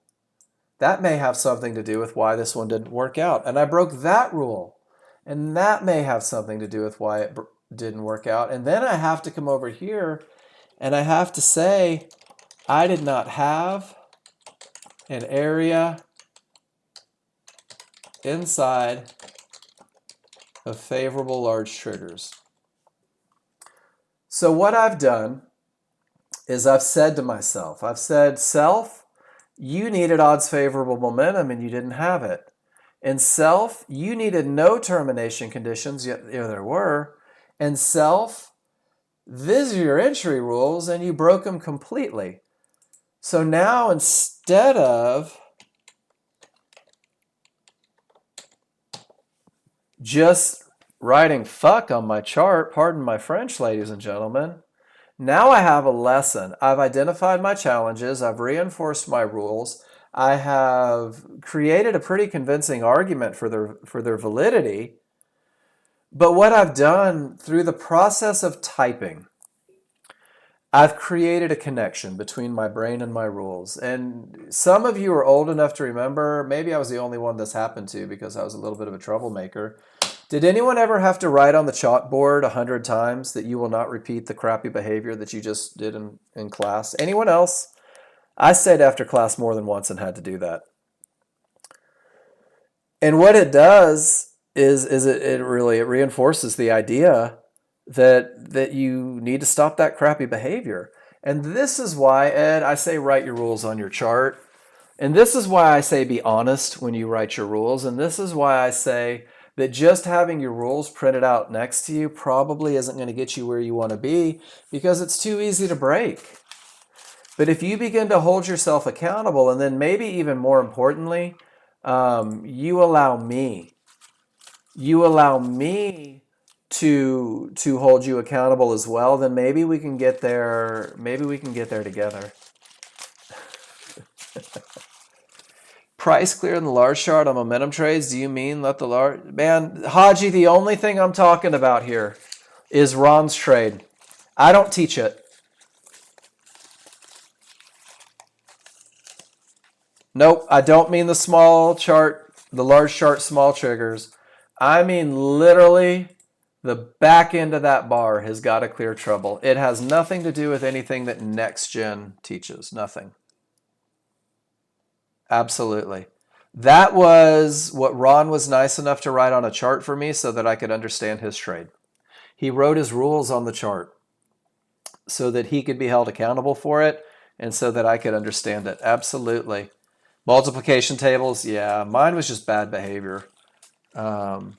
That may have something to do with why this one didn't work out. And I broke that rule. And that may have something to do with why it didn't work out. And then I have to come over here and I have to say, I did not have an area inside of favorable large triggers. So what I've done is I've said to myself, I've said, self, you needed odds favorable momentum and you didn't have it. And self, you needed no termination conditions, yet there were. And self, these are your entry rules and you broke them completely. So now instead of just writing fuck on my chart, pardon my French, ladies and gentlemen, now I have a lesson. I've identified my challenges. I've reinforced my rules. I have created a pretty convincing argument for their validity. But what I've done through the process of typing, I've created a connection between my brain and my rules. And some of you are old enough to remember, maybe I was the only one this happened to because I was a little bit of a troublemaker. Did anyone ever have to write on the chalkboard 100 times that you will not repeat the crappy behavior that you just did in class? Anyone else? I stayed after class more than once and had to do that. And what it does is it reinforces the idea that you need to stop that crappy behavior. And this is why, Ed, I say write your rules on your chart. And this is why I say be honest when you write your rules. And this is why I say that just having your rules printed out next to you probably isn't going to get you where you want to be because it's too easy to break. But if you begin to hold yourself accountable, and then maybe even more importantly, you allow me to hold you accountable as well, then maybe we can get there. Maybe we can get there together. Price clear in the large chart on momentum trades. Do you mean let the large man, Haji? The only thing I'm talking about here is Ron's trade. I don't teach it. Nope, I don't mean the small chart, the large chart, small triggers. I mean literally the back end of that bar has got to clear trouble. It has nothing to do with anything that Nexgen teaches. Nothing. Absolutely. That was what Ron was nice enough to write on a chart for me so that I could understand his trade. He wrote his rules on the chart so that he could be held accountable for it and so that I could understand it. Absolutely. Multiplication tables, yeah, mine was just bad behavior. And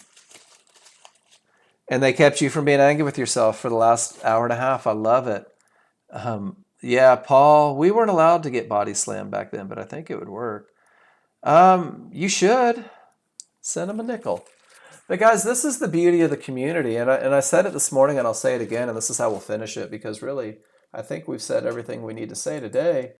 they kept you from being angry with yourself for the last hour and a half. I love it. Yeah, Paul, we weren't allowed to get body slammed back then, but I think it would work. You should send them a nickel. But guys, this is the beauty of the community. And I said it this morning and I'll say it again, and this is how we'll finish it because really, I think we've said everything we need to say today.